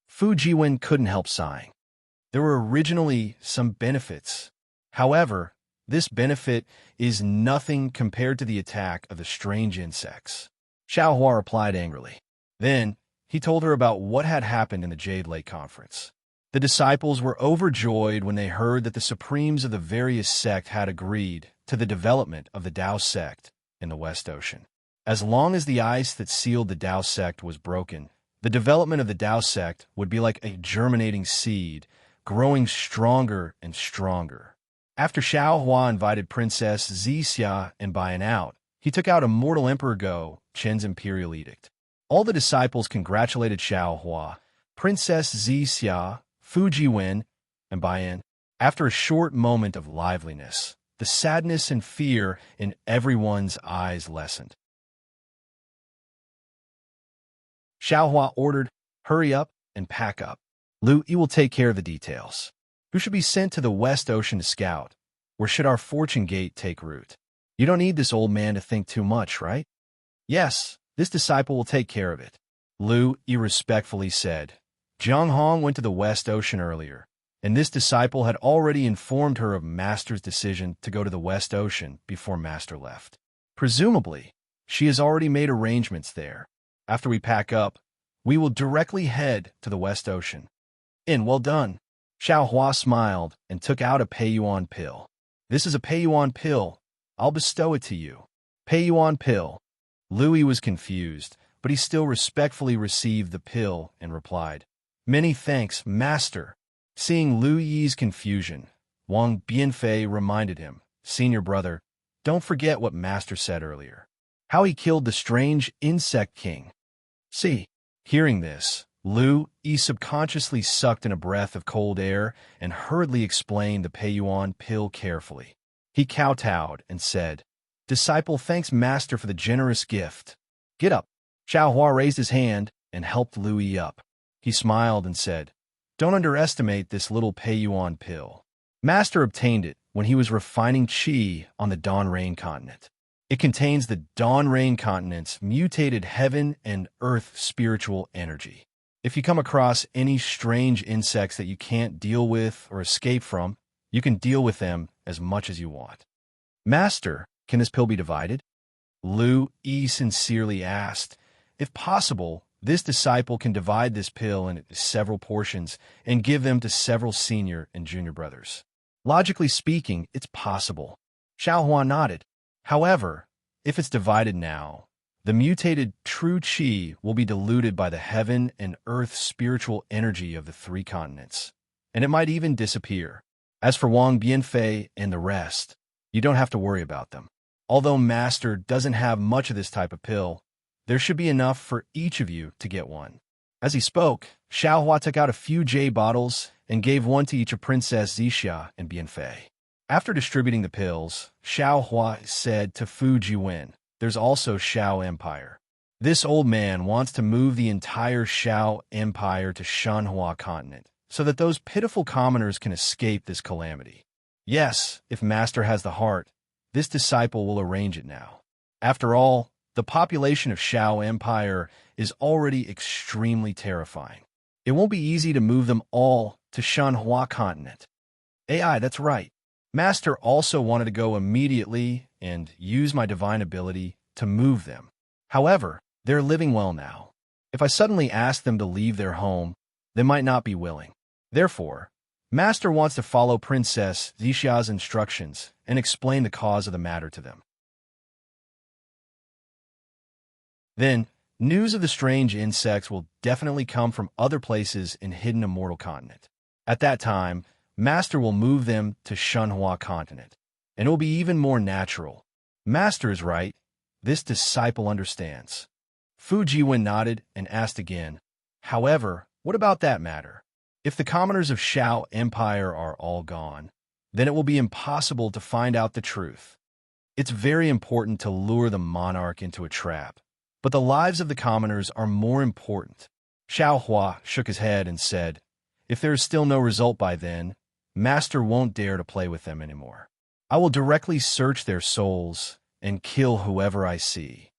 Fu Jiwen couldn't help sighing. There were originally some benefits. However, this benefit is nothing compared to the attack of the strange insects. Xiao Hua replied angrily. Then, he told her about what had happened in the Jade Lake Conference. The disciples were overjoyed when they heard that the supremes of the various sects had agreed to the development of the Dao sect in the West Ocean. As long as the ice that sealed the Dao sect was broken, the development of the Dao sect would be like a germinating seed, growing stronger and stronger. After Xiao Hua invited Princess Zixia and Bayan out, he took out Immortal Emperor Go Chen's imperial edict. All the disciples congratulated Xiao Hua, Princess Zixia, Fu Jiwen, and Bayan. After a short moment of liveliness, the sadness and fear in everyone's eyes lessened. Xiao Hua ordered, "Hurry up and pack up. Lu Yi will take care of the details. Who should be sent to the West Ocean to scout? Or should our Fortune Gate take root? You don't need this old man to think too much, right?" "Yes, this disciple will take care of it," Lu Yi respectfully said. Jiang Hong went to the West Ocean earlier, and this disciple had already informed her of Master's decision to go to the West Ocean before Master left. Presumably, she has already made arrangements there. After we pack up, we will directly head to the West Ocean. Well done." Xiao Hua smiled and took out a Pei-Yuan pill. "This is a Pei-Yuan pill. I'll bestow it to you." Pei-Yuan pill. Louis was confused, but he still respectfully received the pill and replied, "Many thanks, Master." Seeing Lu Yi's confusion, Wang Bianfei reminded him, "Senior brother, don't forget what Master said earlier. How he killed the strange insect king." See, hearing this, Lu Yi subconsciously sucked in a breath of cold air and hurriedly explained the Pei-Yuan pill carefully. He kowtowed and said, "Disciple thanks Master for the generous gift. Get up." Xiao Hua raised his hand and helped Lu Yi up. He smiled and said, "Don't underestimate this little Pei-Yuan pill. Master obtained it when he was refining qi on the Dawn Rain continent. It contains the Dawn Rain continent's mutated heaven and earth spiritual energy. If you come across any strange insects that you can't deal with or escape from, you can deal with them as much as you want." "Master, can this pill be divided?" Lu Yi sincerely asked. "If possible, This disciple can divide this pill into several portions and give them to several senior and junior brothers. Logically speaking, it's possible. Xiaohua nodded. However, if it's divided now, the mutated true qi will be diluted by the heaven and earth spiritual energy of the three continents, and it might even disappear. As for Wang Bianfei and the rest, you don't have to worry about them. Although Master doesn't have much of this type of pill, there should be enough for each of you to get one. As he spoke, Xiaohua took out a few jade bottles and gave one to each of Princess Zixia and Bianfei. After distributing the pills, Xiaohua said to Fu Jiwen, "There's also Shao Empire. This old man wants to move the entire Shao Empire to Shanhua continent, so that those pitiful commoners can escape this calamity. Yes, if Master has the heart, this disciple will arrange it now. After all, the population of Shao Empire is already extremely terrifying. It won't be easy to move them all to Shanhua continent." AI, that's right. Master also wanted to go immediately and use my divine ability to move them. However, they're living well now. If I suddenly ask them to leave their home, they might not be willing. Therefore, Master wants to follow Princess Zixia's instructions and explain the cause of the matter to them. Then, news of the strange insects will definitely come from other places in Hidden Immortal Continent. At that time, Master will move them to Shanhua continent, and it will be even more natural. Master is right. This disciple understands. Fu Jiwen nodded and asked again, "However, what about that matter? If the commoners of Shao Empire are all gone, then it will be impossible to find out the truth. It's very important to lure the monarch into a trap, but the lives of the commoners are more important." Xiaohua shook his head and said, "If there is still no result by then, Master won't dare to play with them anymore. I will directly search their souls and kill whoever I see."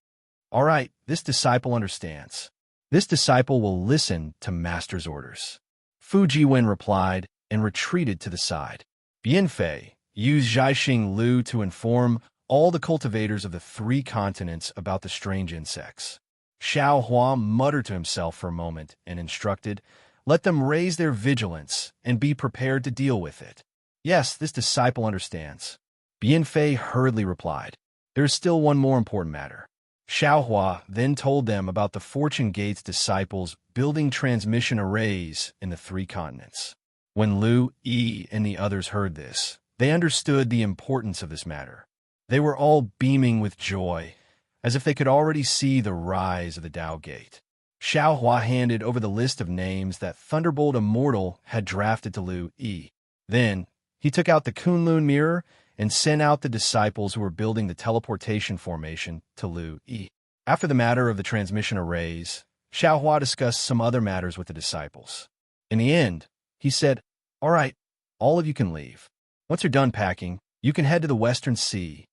All right, this disciple understands. This disciple will listen to Master's orders. Fu Jiwen replied and retreated to the side. Bianfei used Zhaixing Lu to inform all the cultivators of the three continents about the strange insects. Xiaohua muttered to himself for a moment and instructed, "Let them raise their vigilance and be prepared to deal with it." Yes, this disciple understands. Bianfei hurriedly replied, "There is still one more important matter." Xiaohua then told them about the Fortune Gates disciples building transmission arrays in the three continents. When Lu, Yi, and the others heard this, they understood the importance of this matter. They were all beaming with joy, as if they could already see the rise of the Tao Gate. Xiaohua handed over the list of names that Thunderbolt Immortal had drafted to Lu Yi. Then, he took out the Kunlun mirror and sent out the disciples who were building the teleportation formation to Lu Yi. After the matter of the transmission arrays, Xiaohua discussed some other matters with the disciples. In the end, he said, "All right, all of you can leave. Once you're done packing, you can head to the Western Sea."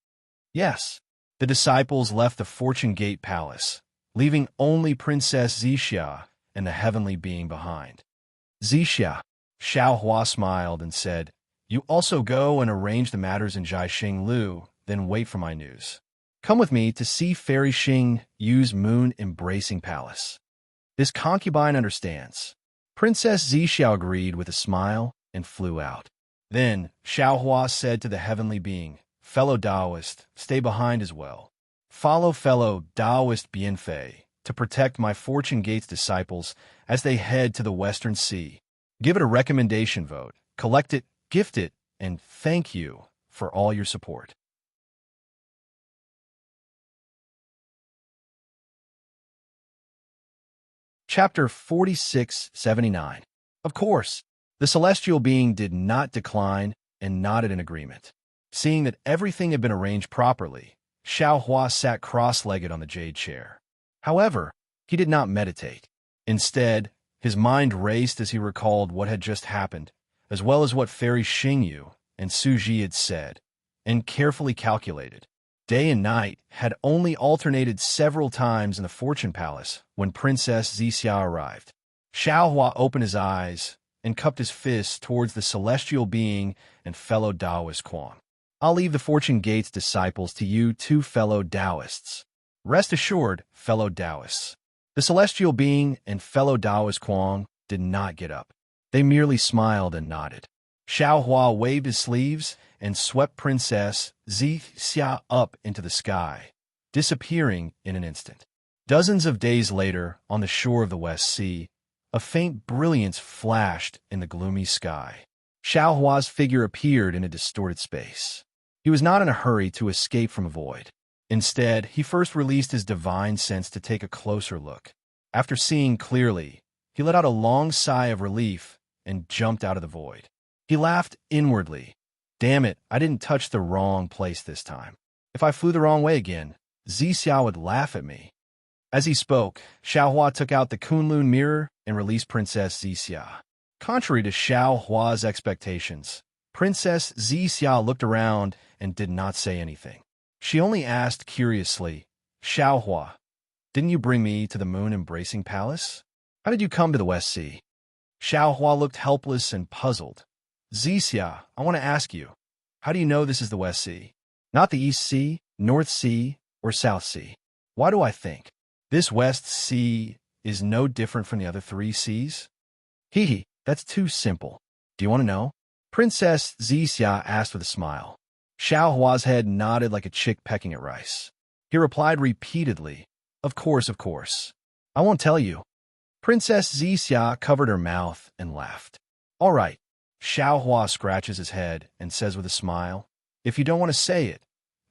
Yes, the disciples left the Fortune Gate Palace, leaving only Princess Zixia and the heavenly being behind. "Zixia," Xiaohua smiled and said, "You also go and arrange the matters in Zhaixing Lu, then wait for my news. Come with me to see Fairy Xing Yu's moon-embracing palace." This concubine understands. Princess Zixia agreed with a smile and flew out. Then Xiaohua said to the heavenly being, "Fellow Taoist, stay behind as well. Follow fellow Taoist Bianfei to protect my Fortune Gates disciples as they head to the Western Sea. Give it a recommendation vote, collect it, gift it, and thank you for all your support." Chapter 4679. Of course, the celestial being did not decline and nodded in agreement. Seeing that everything had been arranged properly, Xiaohua sat cross-legged on the jade chair. However, he did not meditate. Instead, his mind raced as he recalled what had just happened, as well as what Fairy Xingyu and Suji had said, and carefully calculated. Day and night had only alternated several times in the Fortune Palace when Princess Zixia arrived. Xiaohua opened his eyes and cupped his fists towards the celestial being and fellow Taoist Quan. "I'll leave the Fortune Gates disciples to you two fellow Taoists. Rest assured, fellow Taoists, The celestial being and fellow Taoist Kuang did not get up. They merely smiled and nodded. Xiao Hua waved his sleeves and swept Princess Xia up into the sky, disappearing in an instant. Dozens of days later, on the shore of the West Sea, a faint brilliance flashed in the gloomy sky. Xiao Hua's figure appeared in a distorted space. He was not in a hurry to escape from a void. Instead, he first released his divine sense to take a closer look. After seeing clearly, he let out a long sigh of relief and jumped out of the void. He laughed inwardly. Damn it, I didn't touch the wrong place this time. If I flew the wrong way again, Xia would laugh at me. As he spoke, Xiao Hua took out the Kunlun mirror and released Princess Xia. Contrary to Xiao Hua's expectations, Princess Xia looked around and did not say anything. She only asked curiously, Xiao Hua, didn't you bring me to the moon-embracing palace? How did you come to the West Sea? Xiao Hua looked helpless and puzzled. Xia, I want to ask you, how do you know this is the West Sea? Not the East Sea, North Sea, or South Sea. Why do I think this West Sea is no different from the other three seas? Hee, that's too simple. Do you want to know? Princess Xia asked with a smile. Xiao Hua's head nodded like a chick pecking at rice. He replied repeatedly, Of course. I won't tell you. Princess Xia covered her mouth and laughed. All right. Xiao Hua scratches his head and says with a smile, If you don't want to say it,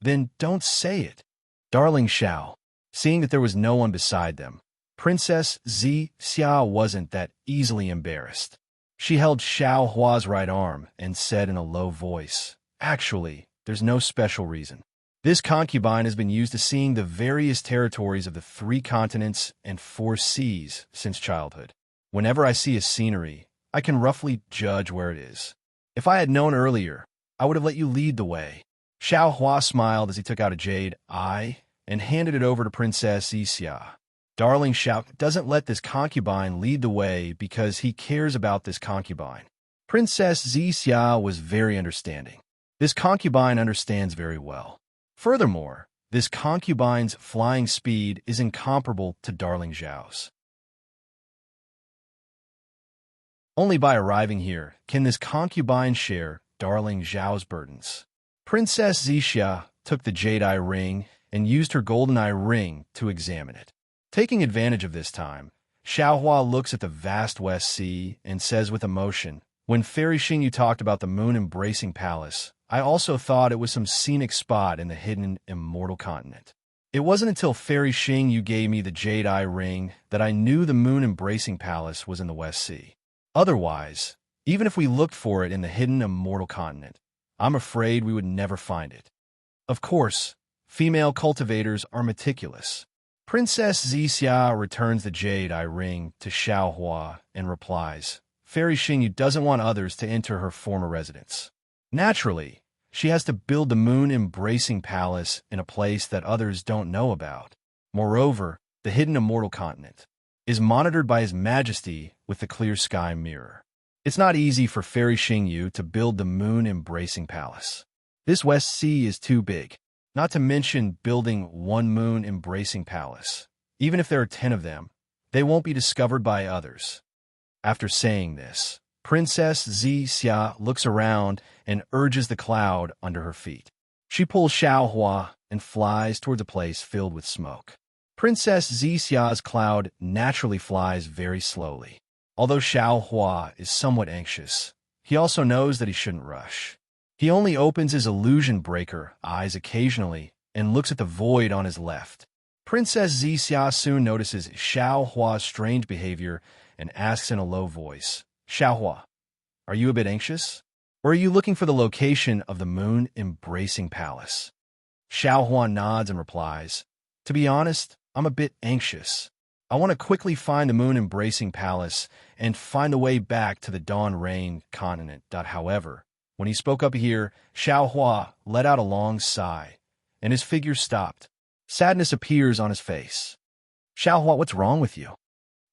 then don't say it. Darling Xiao. Seeing that there was no one beside them, Princess Xia wasn't that easily embarrassed. She held Xiao Hua's right arm and said in a low voice, Actually, there's no special reason. This concubine has been used to seeing the various territories of the 3 continents and 4 seas since childhood. Whenever I see a scenery, I can roughly judge where it is. If I had known earlier, I would have let you lead the way. Xiao Hua smiled as he took out a jade eye and handed it over to Princess Xia. Darling Xiao doesn't let this concubine lead the way because he cares about this concubine. Princess Xia was very understanding. This concubine understands very well. Furthermore, this concubine's flying speed is incomparable to Darling Xiao's. Only by arriving here can this concubine share Darling Xiao's burdens. Princess Xia took the jade eye ring and used her golden eye ring to examine it. Taking advantage of this time, Xiao Hua looks at the vast West Sea and says with emotion, When Fairy Xingyu talked about the moon-embracing palace, I also thought it was some scenic spot in the hidden immortal continent. It wasn't until Fairy Xingyu gave me the jade eye ring that I knew the moon-embracing palace was in the West Sea. Otherwise, even if we looked for it in the hidden immortal continent, I'm afraid we would never find it. Of course, female cultivators are meticulous. Princess Xia returns the jade eye ring to Xiao Hua and replies, Fairy Xingyu doesn't want others to enter her former residence. Naturally, she has to build the moon-embracing palace in a place that others don't know about. Moreover, the hidden immortal continent is monitored by His Majesty with the clear sky mirror. It's not easy for Fairy Xingyu to build the moon-embracing palace. This West Sea is too big, not to mention building one moon-embracing palace. Even if there are 10 of them, they won't be discovered by others. After saying this, Princess Xia looks around and urges the cloud under her feet. She pulls Xiao Hua and flies towards a place filled with smoke. Princess Xia's cloud naturally flies very slowly. Although Xiao Hua is somewhat anxious, he also knows that he shouldn't rush. He only opens his illusion breaker eyes occasionally and looks at the void on his left. Princess Xia soon notices Xiao Hua's strange behavior and asks in a low voice, Xiao Hua, are you a bit anxious? Or are you looking for the location of the moon-embracing palace? Xiao Hua nods and replies, To be honest, I'm a bit anxious. I want to quickly find the moon-embracing palace and find the way back to the Dawn Rain continent. However, when he spoke up here, Xiao Hua let out a long sigh, and his figure stopped. Sadness appears on his face. Xiao Hua, what's wrong with you?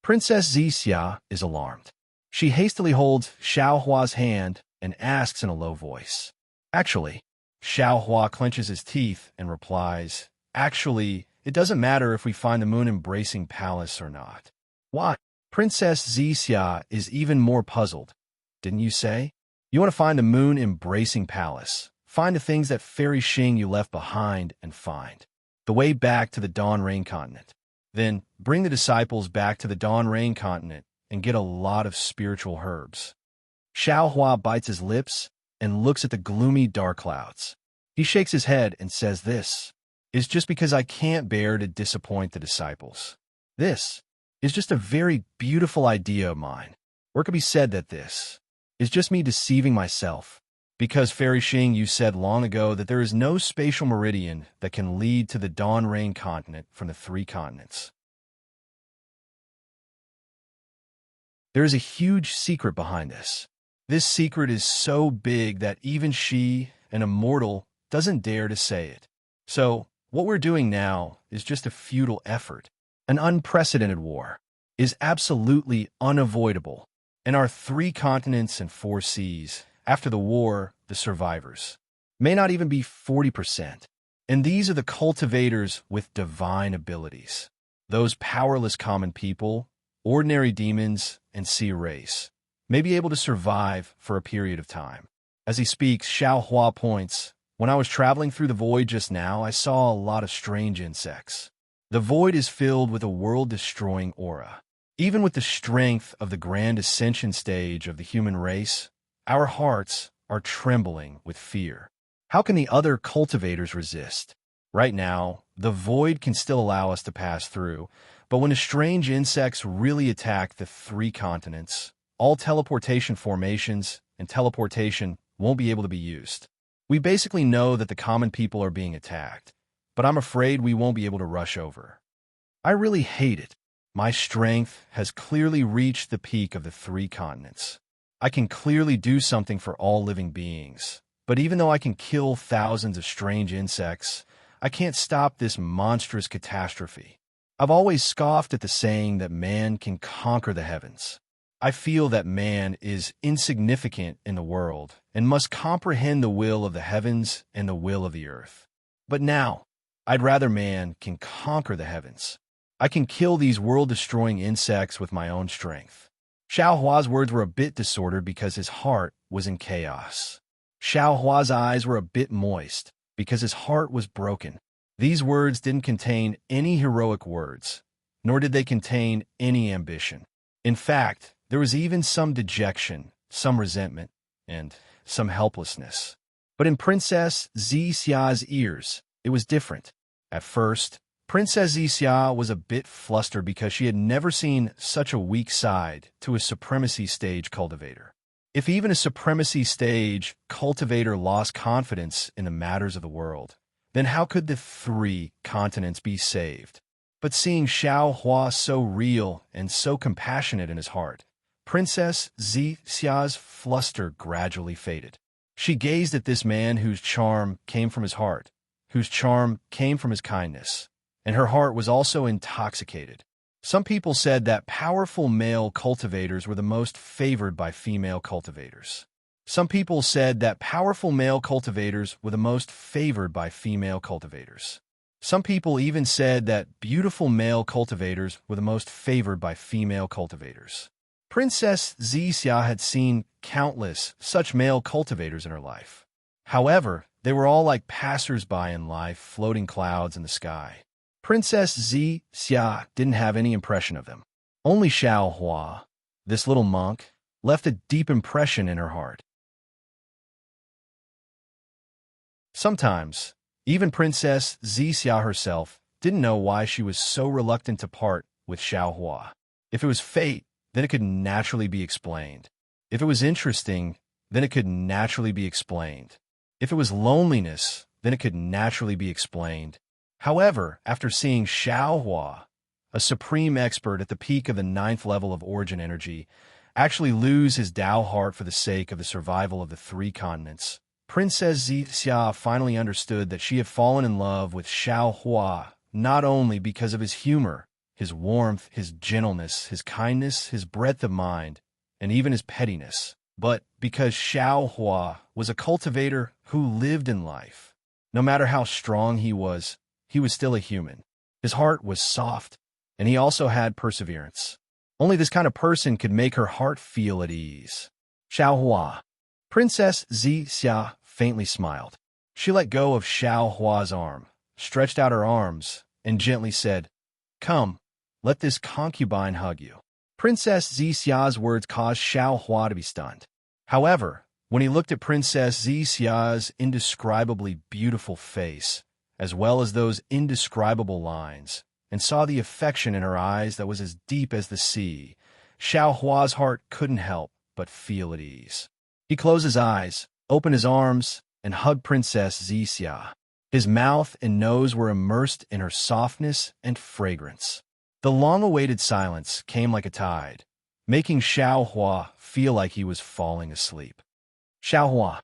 Princess Xia is alarmed. She hastily holds Xiao Hua's hand and asks in a low voice. Actually, Xiao Hua clenches his teeth and replies, Actually, It doesn't matter if we find the moon-embracing palace or not. Why? Princess Xixia is even more puzzled. Didn't you say? You want to find the moon-embracing palace. Find the things that Fairy Xing you left behind and find the way back to the Dawn Rain continent. Then bring the disciples back to the Dawn Rain continent and get a lot of spiritual herbs. Xiao Hua bites his lips and looks at the gloomy dark clouds. He shakes his head and says, "This is just because I can't bear to disappoint the disciples. This is just a very beautiful idea of mine. Or it could be said that this is just me deceiving myself. Because, Fairy Xing, you said long ago that there is no spatial meridian that can lead to the Dawn Rain continent from the 3 continents. There is a huge secret behind this. This secret is so big that even she, an immortal, doesn't dare to say it. So, what we're doing now is just a futile effort. An unprecedented war is absolutely unavoidable. And our 3 continents and 4 seas, after the war, the survivors may not even be 40%. And these are the cultivators with divine abilities. Those powerless common people, ordinary demons, and sea race may be able to survive for a period of time. As he speaks, Xiao Hua points, "When I was traveling through the void just now, I saw a lot of strange insects. The void is filled with a world-destroying aura. Even with the strength of the grand ascension stage of the human race, our hearts are trembling with fear. How can the other cultivators resist? Right now, the void can still allow us to pass through, but when the strange insects really attack the 3 continents, all teleportation formations and teleportation won't be able to be used. We basically know that the common people are being attacked, but I'm afraid we won't be able to rush over. I really hate it. My strength has clearly reached the peak of the 3 continents. I can clearly do something for all living beings, but even though I can kill thousands of strange insects, I can't stop this monstrous catastrophe. I've always scoffed at the saying that man can conquer the heavens. I feel that man is insignificant in the world and must comprehend the will of the heavens and the will of the earth. But now, I'd rather man can conquer the heavens. I can kill these world-destroying insects with my own strength." Xiao Hua's words were a bit disordered because his heart was in chaos. Xiao Hua's eyes were a bit moist because his heart was broken. These words didn't contain any heroic words, nor did they contain any ambition. In fact, there was even some dejection, some resentment, and some helplessness. But in Princess Xixia's ears, it was different. At first, Princess Xixia was a bit flustered because she had never seen such a weak side to a supremacy stage cultivator. If even a supremacy stage cultivator lost confidence in the matters of the world, then how could the 3 continents be saved? But seeing Xiao Hua so real and so compassionate in his heart, Princess Xixia's fluster gradually faded. She gazed at this man whose charm came from his heart, whose charm came from his kindness, and her heart was also intoxicated. Some people said that powerful male cultivators were the most favored by female cultivators. Some people said that powerful male cultivators were the most favored by female cultivators. Some people even said that beautiful male cultivators were the most favored by female cultivators. Princess Xixia had seen countless such male cultivators in her life. However, they were all like passers-by in life, floating clouds in the sky. Princess Xixia didn't have any impression of them. Only Xiao Hua, this little monk, left a deep impression in her heart. Sometimes, even Princess Xixia herself didn't know why she was so reluctant to part with Xiao Hua. If it was fate, then it could naturally be explained. If it was interesting, then it could naturally be explained. If it was loneliness, then it could naturally be explained. However, after seeing Xiao Hua, a supreme expert at the peak of the 9th level of origin energy, actually lose his Tao heart for the sake of the survival of the 3 continents, Princess Xixia finally understood that she had fallen in love with Xiao Hua not only because of his humor, his warmth, his gentleness, his kindness, his breadth of mind, and even his pettiness, but because Xiao Hua was a cultivator who lived in life. No matter how strong he was still a human. His heart was soft, and he also had perseverance. Only this kind of person could make her heart feel at ease. Xiaohua. Princess Xia faintly smiled. She let go of Xiaohua's arm, stretched out her arms, and gently said, "Come, let this concubine hug you." Princess Xia's words caused Xiaohua to be stunned. However, when he looked at Princess Xia's indescribably beautiful face, as well as those indescribable lines, and saw the affection in her eyes that was as deep as the sea, Xiaohua's heart couldn't help but feel at ease. He closed his eyes, opened his arms, and hugged Princess Xia. His mouth and nose were immersed in her softness and fragrance. The long-awaited silence came like a tide, making Xiaohua feel like he was falling asleep. Xiaohua.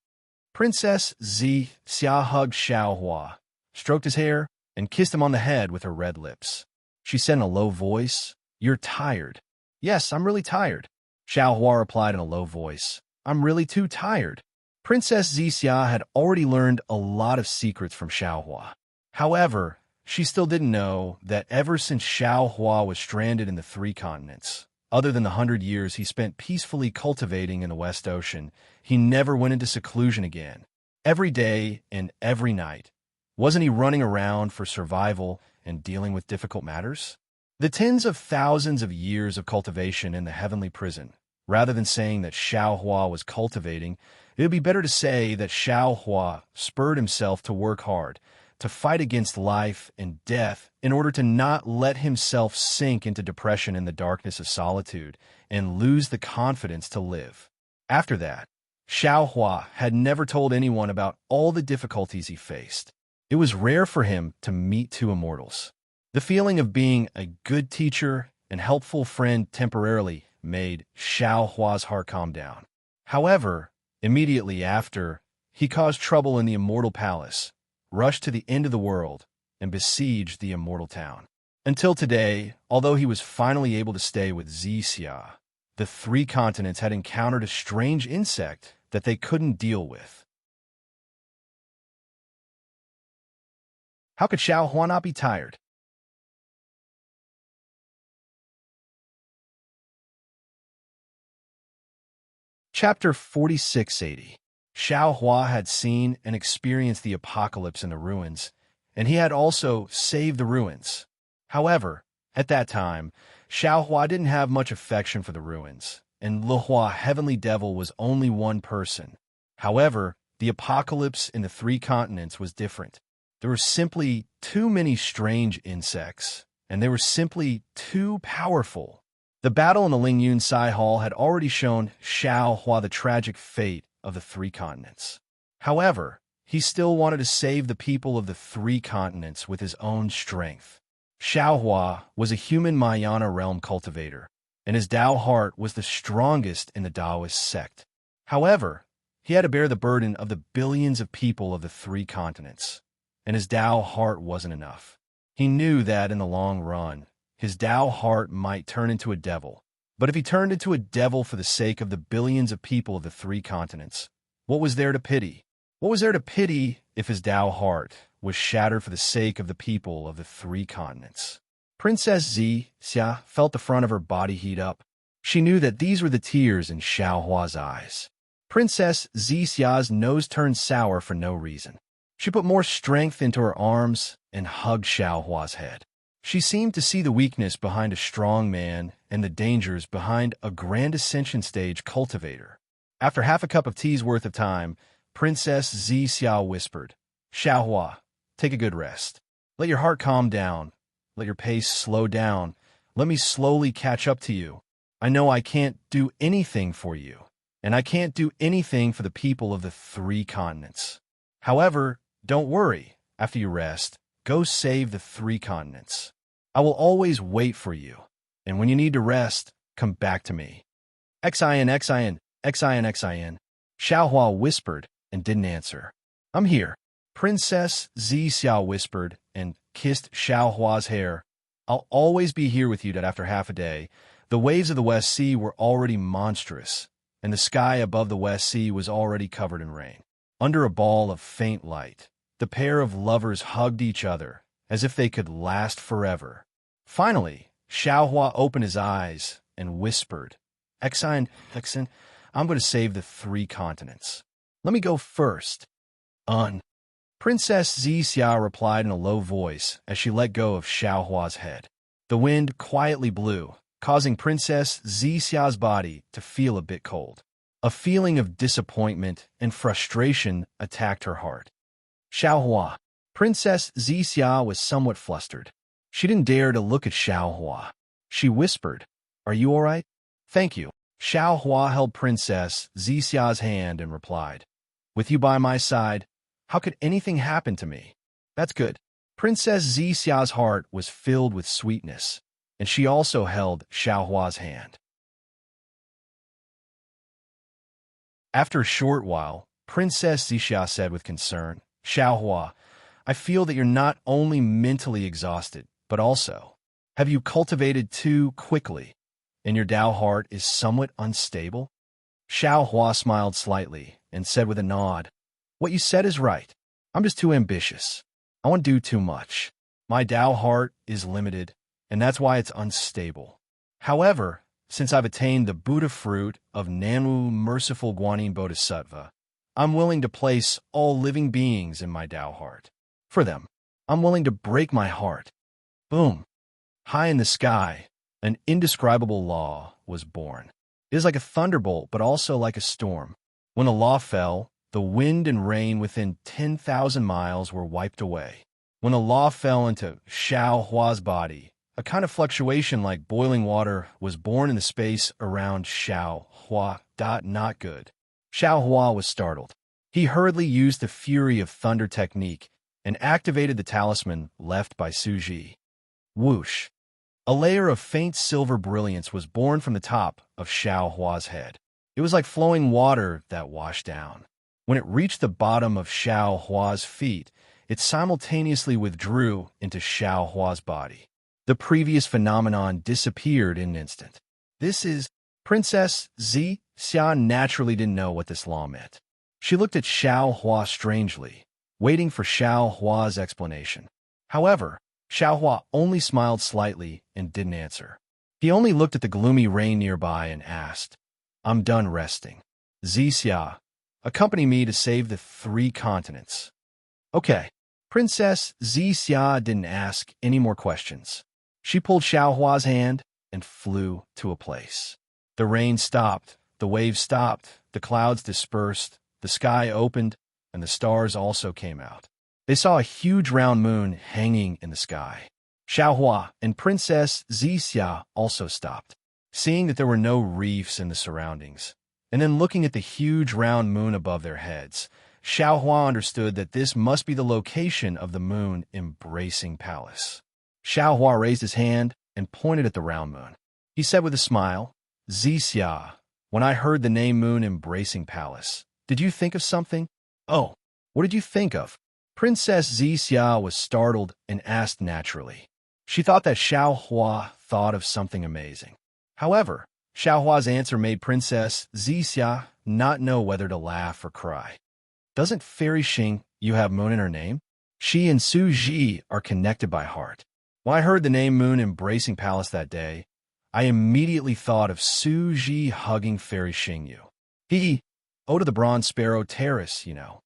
Princess Xia hugged Xiaohua, stroked his hair, and kissed him on the head with her red lips. She said in a low voice, "You're tired." "Yes, I'm really tired." Xiaohua replied in a low voice, "I'm really too tired." Princess Xia had already learned a lot of secrets from Xiaohua. However, she still didn't know that ever since Xiaohua was stranded in the 3 continents, other than the 100 years he spent peacefully cultivating in the West Ocean, he never went into seclusion again. Every day and every night, wasn't he running around for survival and dealing with difficult matters? The tens of thousands of years of cultivation in the heavenly prison, rather than saying that Xiaohua was cultivating, it would be better to say that Xiaohua spurred himself to work hard, to fight against life and death in order to not let himself sink into depression in the darkness of solitude and lose the confidence to live. After that, Xiaohua had never told anyone about all the difficulties he faced. It was rare for him to meet 2 immortals. The feeling of being a good teacher and helpful friend temporarily made Xiaohua's heart calm down. However, immediately after, he caused trouble in the immortal palace, rushed to the end of the world, and besieged the immortal town. Until today, although he was finally able to stay with Xia, the 3 continents had encountered a strange insect that they couldn't deal with. How could Xiaohua not be tired? Chapter 4680. Xiaohua had seen and experienced the apocalypse in the ruins, and he had also saved the ruins. However, at that time, Xiaohua didn't have much affection for the ruins, and Lihua Heavenly Devil was only one person. However, the apocalypse in the 3 continents was different. There were simply too many strange insects, and they were simply too powerful. The battle in the Lingyun Sai Hall had already shown Xiaohua the tragic fate of the 3 continents. However, he still wanted to save the people of the 3 continents with his own strength. Xiaohua was a human Mayana realm cultivator, and his Tao heart was the strongest in the Taoist sect. However, he had to bear the burden of the billions of people of the 3 continents, and his Tao heart wasn't enough. He knew that in the long run, his Tao heart might turn into a devil. But if he turned into a devil for the sake of the billions of people of the 3 continents, what was there to pity? What was there to pity if his Tao heart was shattered for the sake of the people of the 3 continents? Princess Xia felt the front of her body heat up. She knew that these were the tears in Xiaohua's eyes. Princess Xia's nose turned sour for no reason. She put more strength into her arms and hugged Xiaohua's head. She seemed to see the weakness behind a strong man and the dangers behind a grand ascension stage cultivator. After half a cup of tea's worth of time, Princess Xia whispered, "Xiaohua, take a good rest. Let your heart calm down. Let your pace slow down. Let me slowly catch up to you. I know I can't do anything for you, and I can't do anything for the people of the 3 continents. However, don't worry. After you rest, go save the 3 continents. I will always wait for you, and when you need to rest, come back to me." Xin, Xin, Xin, Xin. Xiaohua whispered and didn't answer. "I'm here." Princess Xia whispered and kissed Xiaohua's hair. "I'll always be here with you." That after half a day, the waves of the West Sea were already monstrous, and the sky above the West Sea was already covered in rain. Under a ball of faint light, the pair of lovers hugged each other as if they could last forever. Finally, Xiaohua opened his eyes and whispered, Exine, I'm going to save the 3 continents. Let me go first. Princess Zixia replied in a low voice as she let go of Xiaohua's head. The wind quietly blew, causing Princess Zixia's body to feel a bit cold. A feeling of disappointment and frustration attacked her heart. Xiaohua. Princess Zixia was somewhat flustered. She didn't dare to look at Xiaohua. She whispered, Are you all right? Thank you. Xiaohua held Princess Zixia's hand and replied, With you by my side, how could anything happen to me? That's good. Princess Zixia's heart was filled with sweetness, and she also held Xiaohua's hand. After a short while, Princess Zixia said with concern, Xiaohua, I feel that you're not only mentally exhausted, but also, have you cultivated too quickly, and your Tao heart is somewhat unstable? Xiaohua smiled slightly and said with a nod, What you said is right. I'm just too ambitious. I want to do too much. My Tao heart is limited, and that's why it's unstable. However, since I've attained the Buddha fruit of Nanu Merciful Guanyin Bodhisattva, I'm willing to place all living beings in my Tao heart. For them, I'm willing to break my heart. Boom. High in the sky, an indescribable law was born. It is like a thunderbolt, but also like a storm. When the law fell, the wind and rain within 10,000 miles were wiped away. When the law fell into Xiaohua's body, a kind of fluctuation like boiling water was born in the space around Xiaohua. Not good. Xiaohua was startled. He hurriedly used the fury of thunder technique and activated the talisman left by Suji. Whoosh! A layer of faint silver brilliance was born from the top of Xiaohua's head. It was like flowing water that washed down. When it reached the bottom of Xiaohua's feet, it simultaneously withdrew into Xiaohua's body. The previous phenomenon disappeared in an instant. This is... Princess Zixia naturally didn't know what this law meant. She looked at Xiaohua strangely, waiting for Xiaohua's explanation. However, Xiaohua only smiled slightly and didn't answer. He only looked at the gloomy rain nearby and asked, I'm done resting. Zixia, accompany me to save the 3 continents. Okay. Princess Zixia didn't ask any more questions. She pulled Xiaohua's hand and flew to a place. The rain stopped, the waves stopped, the clouds dispersed, the sky opened, and the stars also came out. They saw a huge round moon hanging in the sky. Xiaohua and Princess Zixia also stopped, seeing that there were no reefs in the surroundings, and then looking at the huge round moon above their heads. Xiaohua understood that this must be the location of the moon embracing palace. Xiaohua raised his hand and pointed at the round moon. He said with a smile, Zixia, when I heard the name Moon Embracing Palace, did you think of something? Oh, what did you think of? Princess Zixia was startled and asked naturally. She thought that Xiaohua thought of something amazing. However, Xiaohua's answer made Princess Zixia not know whether to laugh or cry. Doesn't Fairy Xing you have Moon in her name? She and Su Ji are connected by heart. When I heard the name Moon Embracing Palace that day, I immediately thought of Su Ji hugging Fairy Xingyu. Oh, to the Bronze Sparrow Terrace, you know.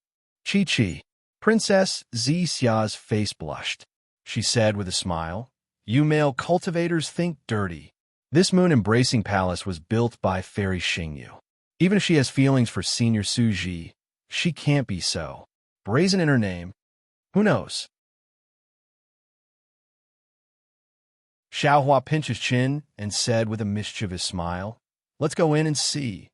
Chi. Princess Zixia's face blushed. She said with a smile, You male cultivators think dirty. This moon-embracing palace was built by Fairy Xingyu. Even if she has feelings for Senior Su Ji, she can't be so brazen in her name. Who knows? Xiaohua pinched his chin and said with a mischievous smile, Let's go in and see.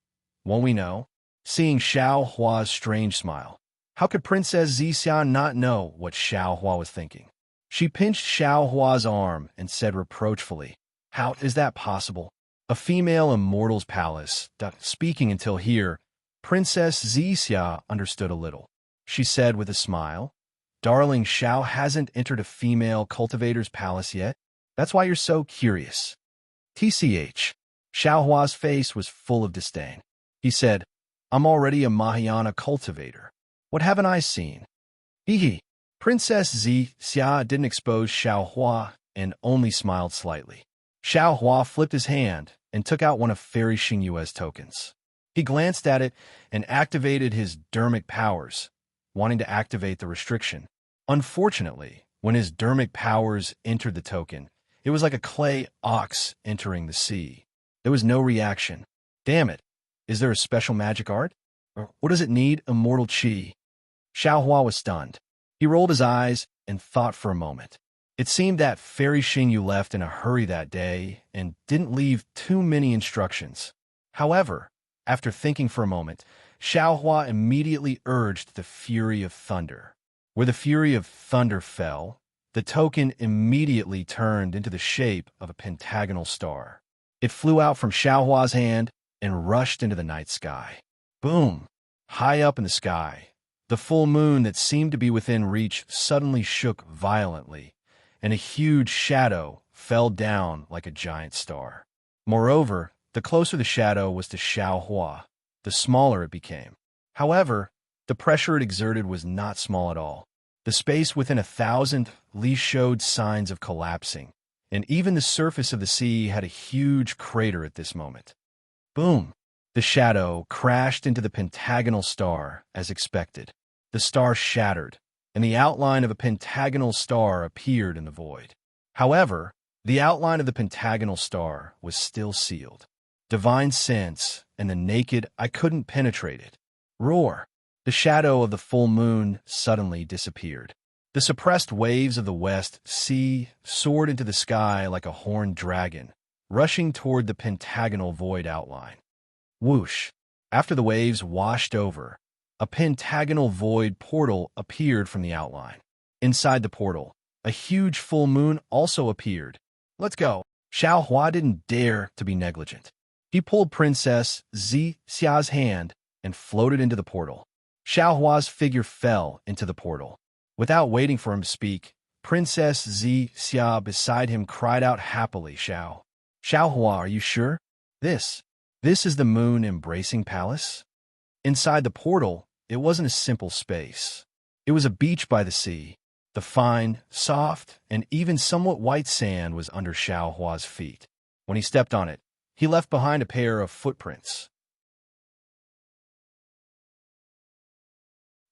Won't we know? Seeing Xiaohua's strange smile, how could Princess Zixia not know what Xiaohua was thinking? She pinched Xiaohua's arm and said reproachfully, How is that possible? A female immortal's palace. Speaking until here, Princess Zixia understood a little. She said with a smile, Darling, Xiao hasn't entered a female cultivator's palace yet. That's why you're so curious. TCH. Xiaohua's face was full of disdain. He said, I'm already a Mahayana cultivator. What haven't I seen? Hee. Princess Xia didn't expose Xiaohua and only smiled slightly. Xiaohua flipped his hand and took out one of Fairy Xingyue's tokens. He glanced at it and activated his dermic powers, wanting to activate the restriction. Unfortunately, when his dermic powers entered the token, it was like a clay ox entering the sea. There was no reaction. Damn it. Is there a special magic art? Or what does it need? Immortal Qi. Xiaohua was stunned. He rolled his eyes and thought for a moment. It seemed that Fairy Xingyu left in a hurry that day and didn't leave too many instructions. However, after thinking for a moment, Xiaohua immediately urged the Fury of Thunder. Where the Fury of Thunder fell, the token immediately turned into the shape of a pentagonal star. It flew out from Xiaohua's hand and rushed into the night sky. Boom! High up in the sky, the full moon that seemed to be within reach suddenly shook violently, and a huge shadow fell down like a giant star. Moreover, the closer the shadow was to Xiaohua, the smaller it became. However, the pressure it exerted was not small at all. The space within 1,000 li showed signs of collapsing, and even the surface of the sea had a huge crater at this moment. Boom! The shadow crashed into the pentagonal star as expected. The star shattered, and the outline of a pentagonal star appeared in the void. However, the outline of the pentagonal star was still sealed. Divine sense and the naked I couldn't penetrate it. Roar! The shadow of the full moon suddenly disappeared. The suppressed waves of the west sea soared into the sky like a horned dragon, rushing toward the pentagonal void outline. Whoosh! After the waves washed over, a pentagonal void portal appeared from the outline. Inside the portal, a huge full moon also appeared. Let's go! Xiaohua didn't dare to be negligent. He pulled Princess Xia's hand and floated into the portal. Xiaohua's figure fell into the portal. Without waiting for him to speak, Princess Xia beside him cried out happily, Xiaohua, are you sure? This is the moon embracing palace? Inside the portal, it wasn't a simple space. It was a beach by the sea. The fine, soft, and even somewhat white sand was under Xiaohua's feet. When he stepped on it, he left behind a pair of footprints.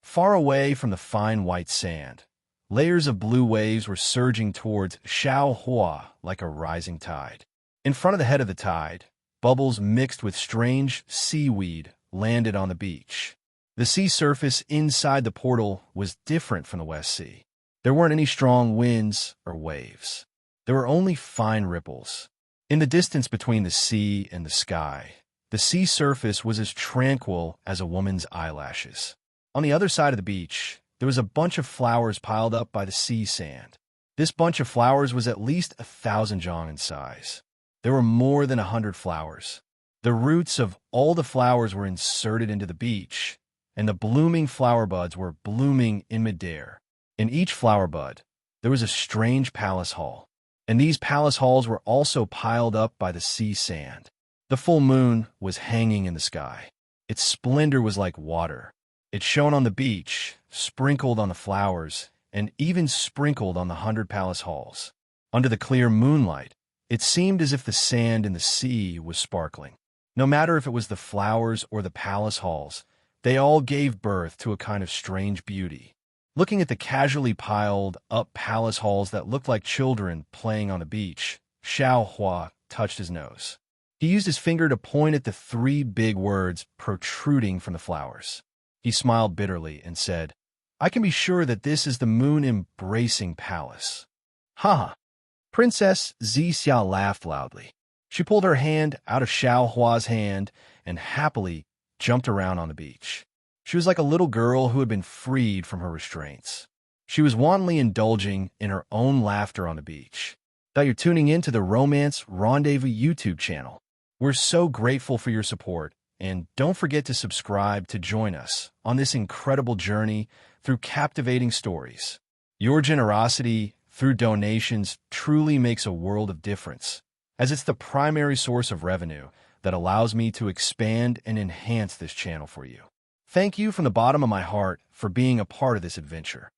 Far away from the fine white sand, layers of blue waves were surging towards Xiaohua like a rising tide. In front of the head of the tide, bubbles mixed with strange seaweed landed on the beach. The sea surface inside the portal was different from the West Sea. There weren't any strong winds or waves. There were only fine ripples. In the distance between the sea and the sky, the sea surface was as tranquil as a woman's eyelashes. On the other side of the beach, there was a bunch of flowers piled up by the sea sand. This bunch of flowers was at least 1,000 zhang in size. There were more than 100 flowers. The roots of all the flowers were inserted into the beach, and the blooming flower buds were blooming in midair. In each flower bud, there was a strange palace hall, and these palace halls were also piled up by the sea sand. The full moon was hanging in the sky. Its splendor was like water. It shone on the beach, sprinkled on the flowers, and even sprinkled on the 100 palace halls. Under the clear moonlight, it seemed as if the sand in the sea was sparkling. No matter if it was the flowers or the palace halls, they all gave birth to a kind of strange beauty. Looking at the casually piled up palace halls that looked like children playing on the beach, Xiaohua touched his nose. He used his finger to point at the 3 big words protruding from the flowers. He smiled bitterly and said, I can be sure that this is the moon-embracing palace. Ha! Princess Xia laughed loudly. She pulled her hand out of Xiaohua's hand and happily jumped around on the beach. She was like a little girl who had been freed from her restraints. She was wantonly indulging in her own laughter on the beach. Now you're tuning in to the Romance Rendezvous YouTube channel. We're so grateful for your support, and don't forget to subscribe to join us on this incredible journey through captivating stories. Your generosity through donations truly makes a world of difference, as it's the primary source of revenue that allows me to expand and enhance this channel for you. Thank you from the bottom of my heart for being a part of this adventure.